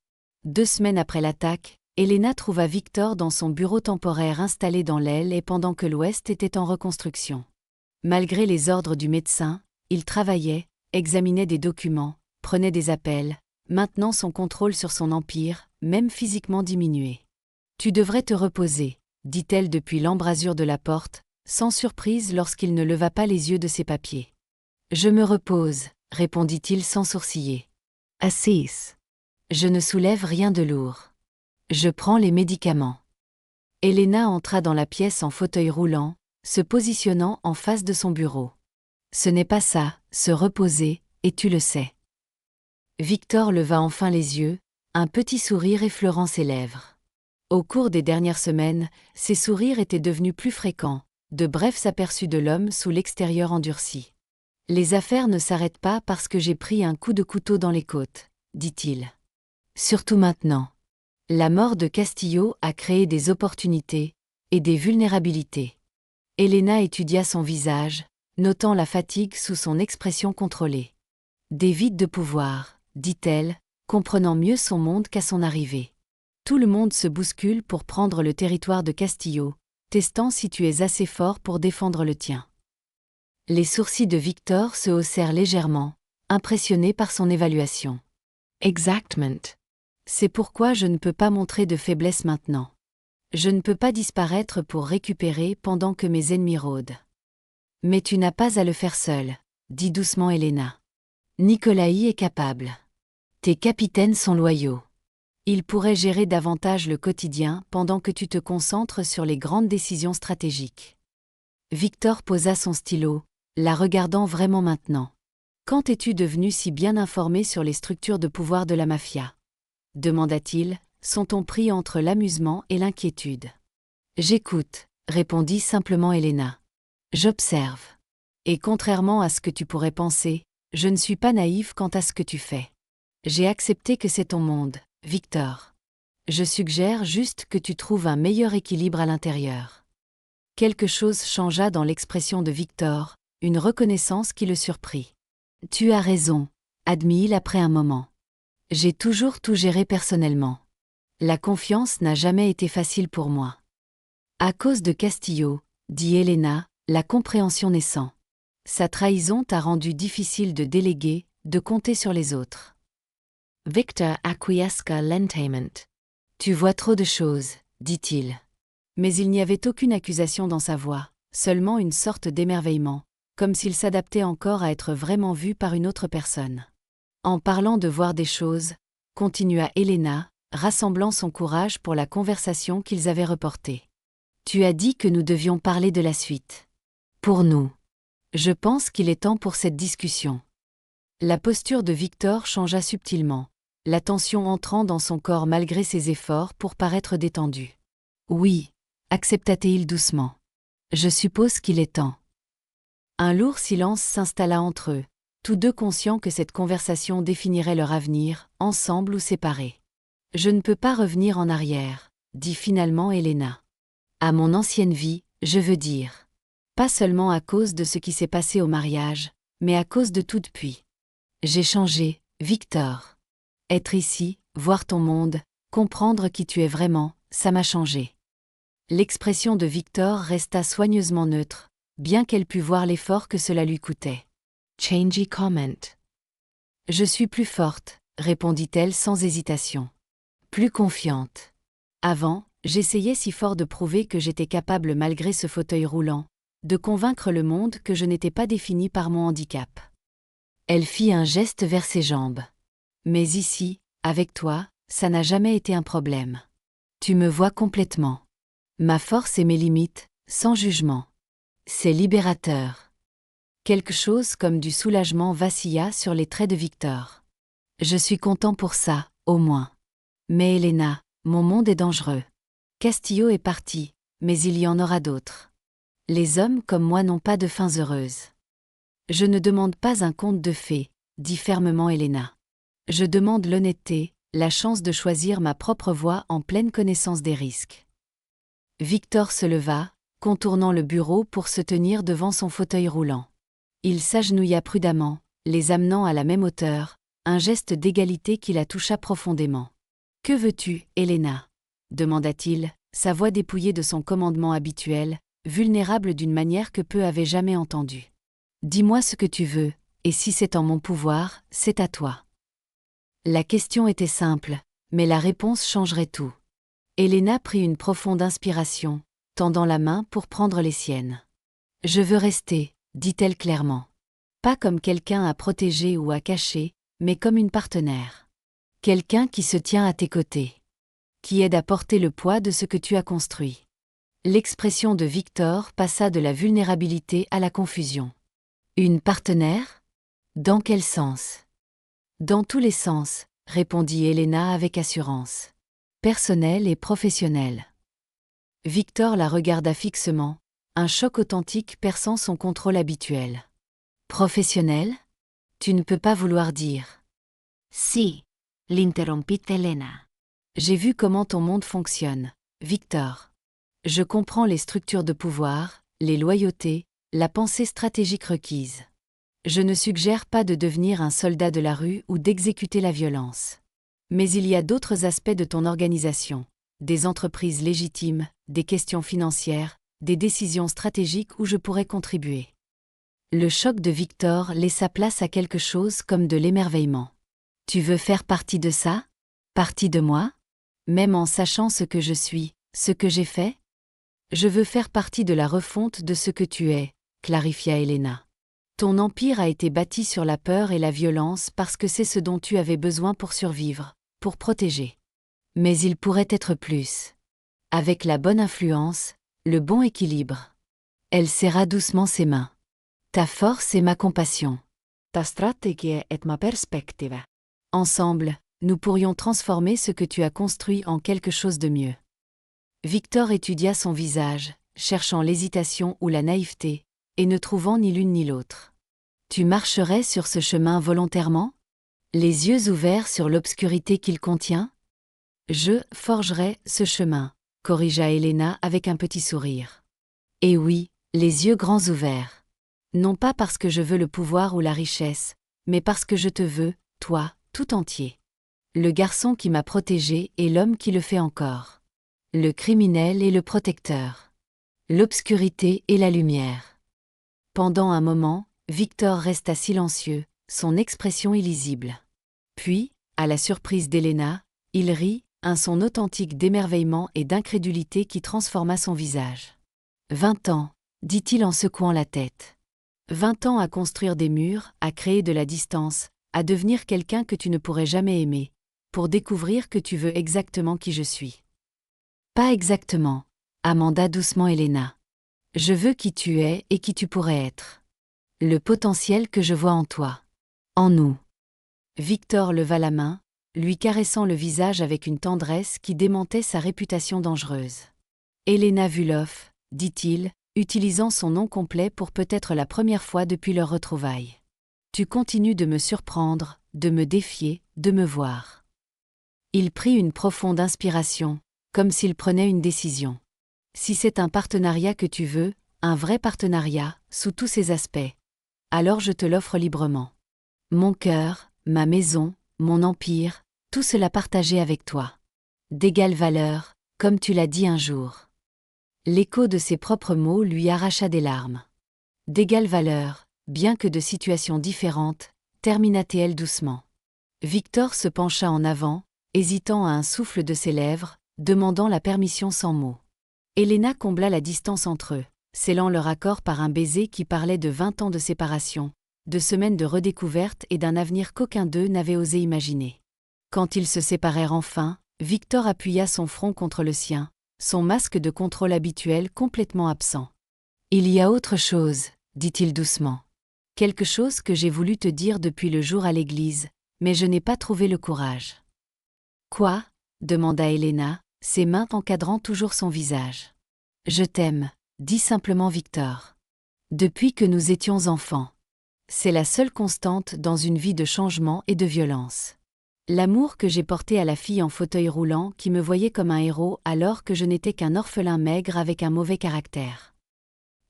2 semaines après l'attaque, Elena trouva Victor dans son bureau temporaire installé dans l'aile et pendant que l'Ouest était en reconstruction. Malgré les ordres du médecin, il travaillait, examinait des documents, prenait des appels, maintenant son contrôle sur son empire, même physiquement diminué. « Tu devrais te reposer, » dit-elle depuis l'embrasure de la porte, sans surprise lorsqu'il ne leva pas les yeux de ses papiers. « Je me repose, » répondit-il sans sourciller. « Assise. Je ne soulève rien de lourd. Je prends les médicaments. » Elena entra dans la pièce en fauteuil roulant, se positionnant en face de son bureau. « Ce n'est pas ça, se reposer, et tu le sais. » Victor leva enfin les yeux, un petit sourire effleurant ses lèvres. Au cours des dernières semaines, ces sourires étaient devenus plus fréquents, de brefs aperçus de l'homme sous l'extérieur endurci. « Les affaires ne s'arrêtent pas parce que j'ai pris un coup de couteau dans les côtes, » dit-il. « Surtout maintenant. La mort de Castillo a créé des opportunités et des vulnérabilités. » Elena étudia son visage, notant la fatigue sous son expression contrôlée. « Des vides de pouvoir, » dit-elle, comprenant mieux son monde qu'à son arrivée. Tout le monde se bouscule pour prendre le territoire de Castillo, testant si tu es assez fort pour défendre le tien. Les sourcils de Victor se haussèrent légèrement, impressionné par son évaluation. Exactement. C'est pourquoi je ne peux pas montrer de faiblesse maintenant. Je ne peux pas disparaître pour récupérer pendant que mes ennemis rôdent. Mais tu n'as pas à le faire seul, dit doucement Elena. Nicolaï est capable. Tes capitaines sont loyaux. Ils pourraient gérer davantage le quotidien pendant que tu te concentres sur les grandes décisions stratégiques. Victor posa son stylo, la regardant vraiment maintenant. Quand es-tu devenu si bien informé sur les structures de pouvoir de la mafia ? Demanda-t-il, sont pris entre l'amusement et l'inquiétude. J'écoute, répondit simplement Elena. J'observe. Et contrairement à ce que tu pourrais penser, je ne suis pas naïve quant à ce que tu fais. J'ai accepté que c'est ton monde, Victor. Je suggère juste que tu trouves un meilleur équilibre à l'intérieur. Quelque chose changea dans l'expression de Victor, une reconnaissance qui le surprit. Tu as raison, admit-il après un moment. J'ai toujours tout géré personnellement. La confiance n'a jamais été facile pour moi. À cause de Castillo, dit Elena, la compréhension naissant. Sa trahison t'a rendu difficile de déléguer, de compter sur les autres. Victor acquiesca lentament. Tu vois trop de choses, dit-il. Mais il n'y avait aucune accusation dans sa voix, seulement une sorte d'émerveillement, comme s'il s'adaptait encore à être vraiment vu par une autre personne. En parlant de voir des choses, continua Elena, rassemblant son courage pour la conversation qu'ils avaient reportée. Tu as dit que nous devions parler de la suite. Pour nous. Je pense qu'il est temps pour cette discussion. La posture de Victor changea subtilement, la tension entrant dans son corps malgré ses efforts pour paraître détendu. Oui, accepta-t-il doucement. Je suppose qu'il est temps. Un lourd silence s'installa entre eux, tous deux conscients que cette conversation définirait leur avenir, ensemble ou séparés. Je ne peux pas revenir en arrière, dit finalement Elena. À mon ancienne vie, je veux dire. Pas seulement à cause de ce qui s'est passé au mariage, mais à cause de tout depuis. J'ai changé, Victor. Être ici, voir ton monde, comprendre qui tu es vraiment, ça m'a changé. L'expression de Victor resta soigneusement neutre, bien qu'elle pût voir l'effort que cela lui coûtait. Changey comment. Je suis plus forte, répondit-elle sans hésitation. Plus confiante. Avant, j'essayais si fort de prouver que j'étais capable malgré ce fauteuil roulant, de convaincre le monde que je n'étais pas définie par mon handicap. Elle fit un geste vers ses jambes. Mais ici, avec toi, ça n'a jamais été un problème. Tu me vois complètement. Ma force et mes limites, sans jugement. C'est libérateur. Quelque chose comme du soulagement vacilla sur les traits de Victor. Je suis content pour ça, au moins. Mais Elena, mon monde est dangereux. Castillo est parti, mais il y en aura d'autres. Les hommes comme moi n'ont pas de fins heureuses. Je ne demande pas un conte de fées, dit fermement Elena. Je demande l'honnêteté, la chance de choisir ma propre voie en pleine connaissance des risques. Victor se leva, contournant le bureau pour se tenir devant son fauteuil roulant. Il s'agenouilla prudemment, les amenant à la même hauteur, un geste d'égalité qui la toucha profondément. « Que veux-tu, Elena » demanda-t-il, sa voix dépouillée de son commandement habituel, vulnérable d'une manière que peu avaient jamais entendue. « Dis-moi ce que tu veux, et si c'est en mon pouvoir, c'est à toi. » La question était simple, mais la réponse changerait tout. Elena prit une profonde inspiration, tendant la main pour prendre les siennes. « Je veux rester, » dit-elle clairement. Pas comme quelqu'un à protéger ou à cacher, mais comme une partenaire. Quelqu'un qui se tient à tes côtés. Qui aide à porter le poids de ce que tu as construit. L'expression de Victor passa de la vulnérabilité à la confusion. Une partenaire ? Dans quel sens ? Dans tous les sens, répondit Elena avec assurance. Personnel et professionnel. Victor la regarda fixement, un choc authentique perçant son contrôle habituel. Professionnel ? Tu ne peux pas vouloir dire. Si, l'interrompit Elena. J'ai vu comment ton monde fonctionne, Victor. Je comprends les structures de pouvoir, les loyautés, la pensée stratégique requise. Je ne suggère pas de devenir un soldat de la rue ou d'exécuter la violence. Mais il y a d'autres aspects de ton organisation, des entreprises légitimes, des questions financières, des décisions stratégiques où je pourrais contribuer. Le choc de Victor laissa place à quelque chose comme de l'émerveillement. Tu veux faire partie de ça ? Partie de moi ? Même en sachant ce que je suis, ce que j'ai fait ? Je veux faire partie de la refonte de ce que tu es, clarifia Elena. Ton empire a été bâti sur la peur et la violence parce que c'est ce dont tu avais besoin pour survivre, pour protéger. Mais il pourrait être plus. Avec la bonne influence, le bon équilibre. Elle serra doucement ses mains. Ta force et ma compassion. Ta stratégie et ma perspective. Ensemble, nous pourrions transformer ce que tu as construit en quelque chose de mieux. Victor étudia son visage, cherchant l'hésitation ou la naïveté, et ne trouvant ni l'une ni l'autre. Tu marcherais sur ce chemin volontairement? Les yeux ouverts sur l'obscurité qu'il contient? Je forgerai ce chemin, corrigea Helena avec un petit sourire. Et oui, les yeux grands ouverts. Non pas parce que je veux le pouvoir ou la richesse, mais parce que je te veux, toi, tout entier. Le garçon qui m'a protégé et l'homme qui le fait encore. Le criminel et le protecteur. L'obscurité et la lumière. Pendant un moment, Victor resta silencieux, son expression illisible. Puis, à la surprise d'Helena, il rit, un son authentique d'émerveillement et d'incrédulité qui transforma son visage. 20 ans, dit-il en secouant la tête. 20 ans à construire des murs, à créer de la distance, à devenir quelqu'un que tu ne pourrais jamais aimer, pour découvrir que tu veux exactement qui je suis. Pas exactement, amenda doucement Helena. Je veux qui tu es et qui tu pourrais être. Le potentiel que je vois en toi. En nous. Victor leva la main, lui caressant le visage avec une tendresse qui démentait sa réputation dangereuse. Helena Vuloff, dit-il, utilisant son nom complet pour peut-être la première fois depuis leur retrouvaille. Tu continues de me surprendre, de me défier, de me voir. Il prit une profonde inspiration, comme s'il prenait une décision. Si c'est un partenariat que tu veux, un vrai partenariat, sous tous ses aspects, alors je te l'offre librement. Mon cœur, ma maison, mon empire, tout cela partagé avec toi. D'égale valeur, comme tu l'as dit un jour. L'écho de ses propres mots lui arracha des larmes. D'égale valeur, bien que de situations différentes, termina-t-elle doucement. Victor se pencha en avant, hésitant à un souffle de ses lèvres, demandant la permission sans mots. Helena combla la distance entre eux, scellant leur accord par un baiser qui parlait de 20 ans de séparation, de semaines de redécouverte et d'un avenir qu'aucun d'eux n'avait osé imaginer. Quand ils se séparèrent enfin, Victor appuya son front contre le sien, son masque de contrôle habituel complètement absent. « Il y a autre chose, dit-il doucement. Quelque chose que j'ai voulu te dire depuis le jour à l'église, mais je n'ai pas trouvé le courage. » Quoi? Demanda Helena, ses mains encadrant toujours son visage. Je t'aime, dit simplement Victor. Depuis que nous étions enfants. C'est la seule constante dans une vie de changement et de violence. L'amour que j'ai porté à la fille en fauteuil roulant qui me voyait comme un héros alors que je n'étais qu'un orphelin maigre avec un mauvais caractère.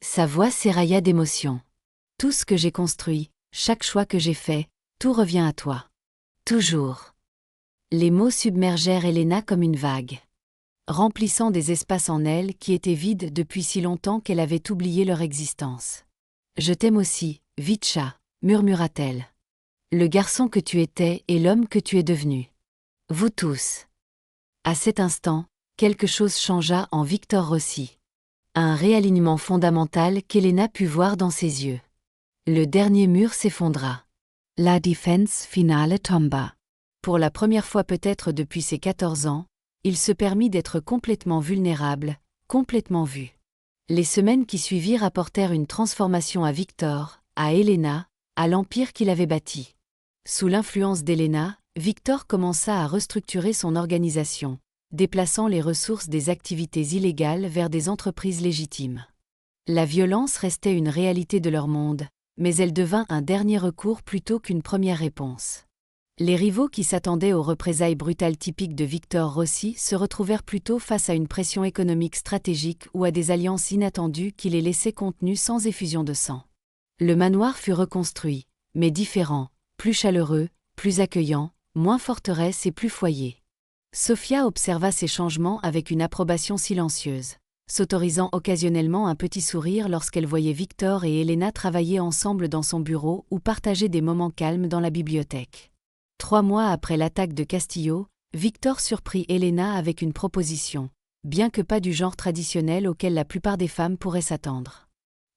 Sa voix s'érailla d'émotion. Tout ce que j'ai construit, chaque choix que j'ai fait, tout revient à toi. Toujours. Les mots submergèrent Helena comme une vague, remplissant des espaces en elle qui étaient vides depuis si longtemps qu'elle avait oublié leur existence. Je t'aime aussi, Vitcha, murmura-t-elle. Le garçon que tu étais et l'homme que tu es devenu. Vous tous. À cet instant, quelque chose changea en Victor Rossi. Un réalignement fondamental qu'Helena put voir dans ses yeux. Le dernier mur s'effondra. La défense finale tomba. Pour la première fois peut-être depuis ses 14 ans, il se permit d'être complètement vulnérable, complètement vu. Les semaines qui suivirent apportèrent une transformation à Victor, à Helena, à l'empire qu'il avait bâti. Sous l'influence d'Helena, Victor commença à restructurer son organisation, déplaçant les ressources des activités illégales vers des entreprises légitimes. La violence restait une réalité de leur monde, mais elle devint un dernier recours plutôt qu'une première réponse. Les rivaux qui s'attendaient aux représailles brutales typiques de Victor Rossi se retrouvèrent plutôt face à une pression économique stratégique ou à des alliances inattendues qui les laissaient contenus sans effusion de sang. Le manoir fut reconstruit, mais différent, plus chaleureux, plus accueillant, moins forteresse et plus foyer. Sophia observa ces changements avec une approbation silencieuse, s'autorisant occasionnellement un petit sourire lorsqu'elle voyait Victor et Helena travailler ensemble dans son bureau ou partager des moments calmes dans la bibliothèque. 3 mois après l'attaque de Castillo, Victor surprit Helena avec une proposition, bien que pas du genre traditionnel auquel la plupart des femmes pourraient s'attendre.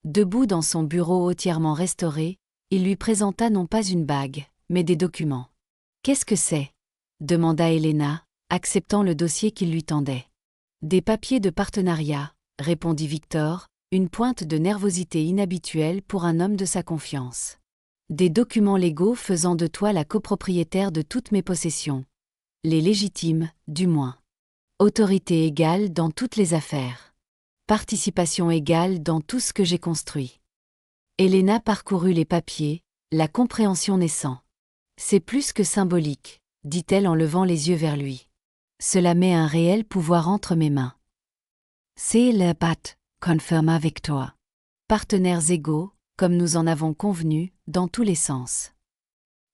Debout dans son bureau entièrement restauré, il lui présenta non pas une bague, mais des documents. « Qu'est-ce que c'est » demanda Helena, acceptant le dossier qu'il lui tendait. « Des papiers de partenariat » répondit Victor, une pointe de nervosité inhabituelle pour un homme de sa confiance. « Des documents légaux faisant de toi la copropriétaire de toutes mes possessions, les légitimes, du moins. Autorité égale dans toutes les affaires. Participation égale dans tout ce que j'ai construit. Elena parcourut les papiers, la compréhension naissant. C'est plus que symbolique, dit-elle en levant les yeux vers lui. Cela met un réel pouvoir entre mes mains. C'est le bat, confirma Victor. Partenaires égaux, comme nous en avons convenu, dans tous les sens.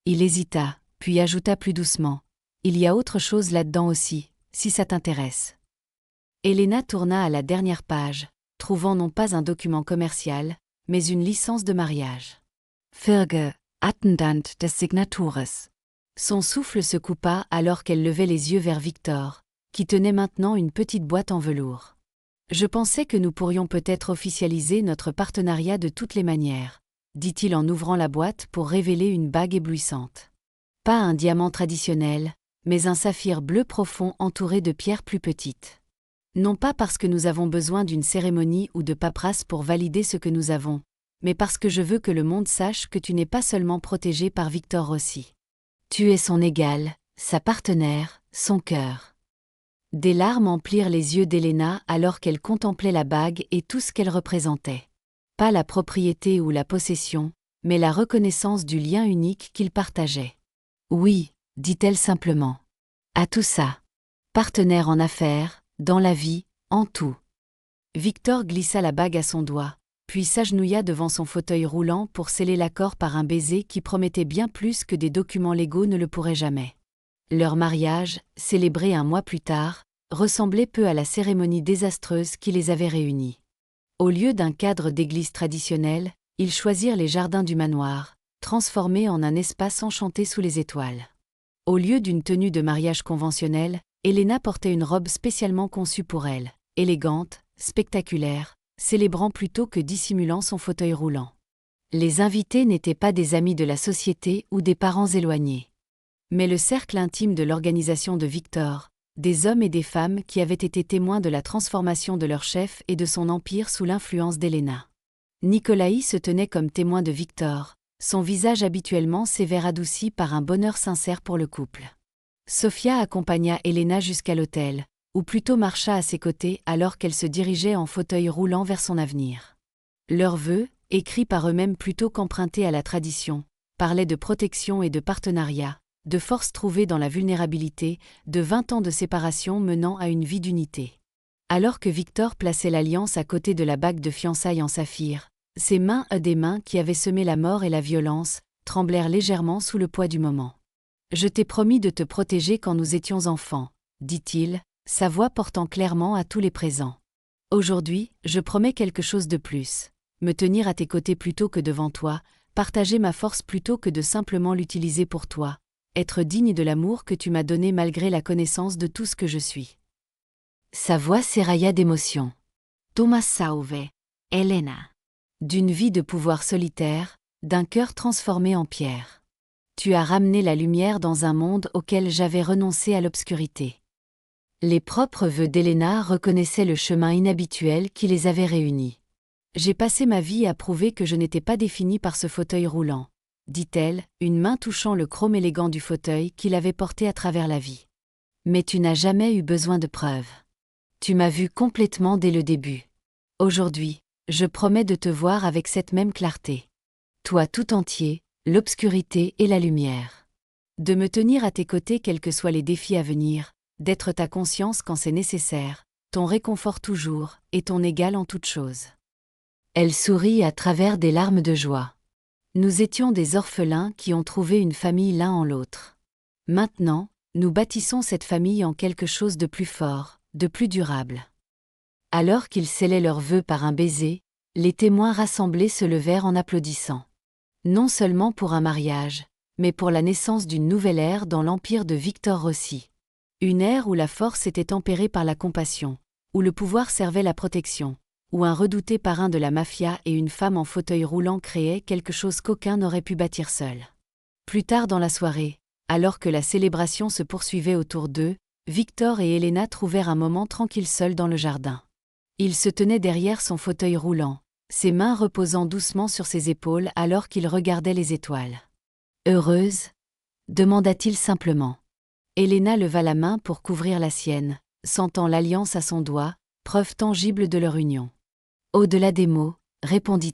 Il hésita, puis ajouta plus doucement. Il y a autre chose là-dedans aussi, si ça t'intéresse. Elena tourna à la dernière page, trouvant non pas un document commercial, mais une licence de mariage. Firge, attendant des Signatures. Son souffle se coupa alors qu'elle levait les yeux vers Victor, qui tenait maintenant une petite boîte en velours. Je pensais que nous pourrions peut-être officialiser notre partenariat de toutes les manières, dit-il en ouvrant la boîte pour révéler une bague éblouissante. Pas un diamant traditionnel, mais un saphir bleu profond entouré de pierres plus petites. Non pas parce que nous avons besoin d'une cérémonie ou de paperasse pour valider ce que nous avons, mais parce que je veux que le monde sache que tu n'es pas seulement protégé par Victor Rossi. Tu es son égal, sa partenaire, son cœur. Des larmes emplirent les yeux d'Elena alors qu'elle contemplait la bague et tout ce qu'elle représentait. Pas la propriété ou la possession, mais la reconnaissance du lien unique qu'ils partageaient. Oui, dit-elle simplement. À tout ça. Partenaire en affaires, dans la vie, en tout. Victor glissa la bague à son doigt, puis s'agenouilla devant son fauteuil roulant pour sceller l'accord par un baiser qui promettait bien plus que des documents légaux ne le pourraient jamais. Leur mariage, célébré un mois plus tard, ressemblait peu à la cérémonie désastreuse qui les avait réunis. Au lieu d'un cadre d'église traditionnel, ils choisirent les jardins du manoir, transformés en un espace enchanté sous les étoiles. Au lieu d'une tenue de mariage conventionnelle, Elena portait une robe spécialement conçue pour elle, élégante, spectaculaire, célébrant plutôt que dissimulant son fauteuil roulant. Les invités n'étaient pas des amis de la société ou des parents éloignés. Mais le cercle intime de l'organisation de Victor, des hommes et des femmes qui avaient été témoins de la transformation de leur chef et de son empire sous l'influence d'Elena. Nicolaï se tenait comme témoin de Victor, son visage habituellement sévère adouci par un bonheur sincère pour le couple. Sofia accompagna Elena jusqu'à l'hôtel, ou plutôt marcha à ses côtés alors qu'elle se dirigeait en fauteuil roulant vers son avenir. Leurs vœux, écrits par eux-mêmes plutôt qu'empruntés à la tradition, parlaient de protection et de partenariat, de force trouvée dans la vulnérabilité, de 20 ans de séparation menant à une vie d'unité. Alors que Victor plaçait l'alliance à côté de la bague de fiançailles en saphir, ses mains, des mains qui avaient semé la mort et la violence, tremblèrent légèrement sous le poids du moment. « Je t'ai promis de te protéger quand nous étions enfants, » dit-il, sa voix portant clairement à tous les présents. « Aujourd'hui, je promets quelque chose de plus. Me tenir à tes côtés plutôt que devant toi, partager ma force plutôt que de simplement l'utiliser pour toi, être digne de l'amour que tu m'as donné malgré la connaissance de tout ce que je suis. » Sa voix s'érailla d'émotion. Thomas Sauve, Elena. D'une vie de pouvoir solitaire, d'un cœur transformé en pierre. Tu as ramené la lumière dans un monde auquel j'avais renoncé à l'obscurité. Les propres vœux d'Elena reconnaissaient le chemin inhabituel qui les avait réunis. J'ai passé ma vie à prouver que je n'étais pas définie par ce fauteuil roulant, dit-elle, une main touchant le chrome élégant du fauteuil qu'il avait porté à travers la vie. Mais tu n'as jamais eu besoin de preuves. Tu m'as vu complètement dès le début. Aujourd'hui, je promets de te voir avec cette même clarté. Toi tout entier, l'obscurité et la lumière. De me tenir à tes côtés quels que soient les défis à venir, d'être ta conscience quand c'est nécessaire, ton réconfort toujours, et ton égal en toutes choses. Elle sourit à travers des larmes de joie. Nous étions des orphelins qui ont trouvé une famille l'un en l'autre. Maintenant, nous bâtissons cette famille en quelque chose de plus fort, de plus durable. Alors qu'ils scellaient leurs vœux par un baiser, les témoins rassemblés se levèrent en applaudissant. Non seulement pour un mariage, mais pour la naissance d'une nouvelle ère dans l'empire de Victor Rossi. Une ère où la force était tempérée par la compassion, où le pouvoir servait la protection, où un redouté parrain de la mafia et une femme en fauteuil roulant créaient quelque chose qu'aucun n'aurait pu bâtir seul. Plus tard dans la soirée, alors que la célébration se poursuivait autour d'eux, Victor et Elena trouvèrent un moment tranquille seuls dans le jardin. Il se tenait derrière son fauteuil roulant, ses mains reposant doucement sur ses épaules alors qu'il regardait les étoiles. « Heureuse » demanda-t-il simplement. Helena leva la main pour couvrir la sienne, sentant l'alliance à son doigt, preuve tangible de leur union. Au-delà des mots, répondit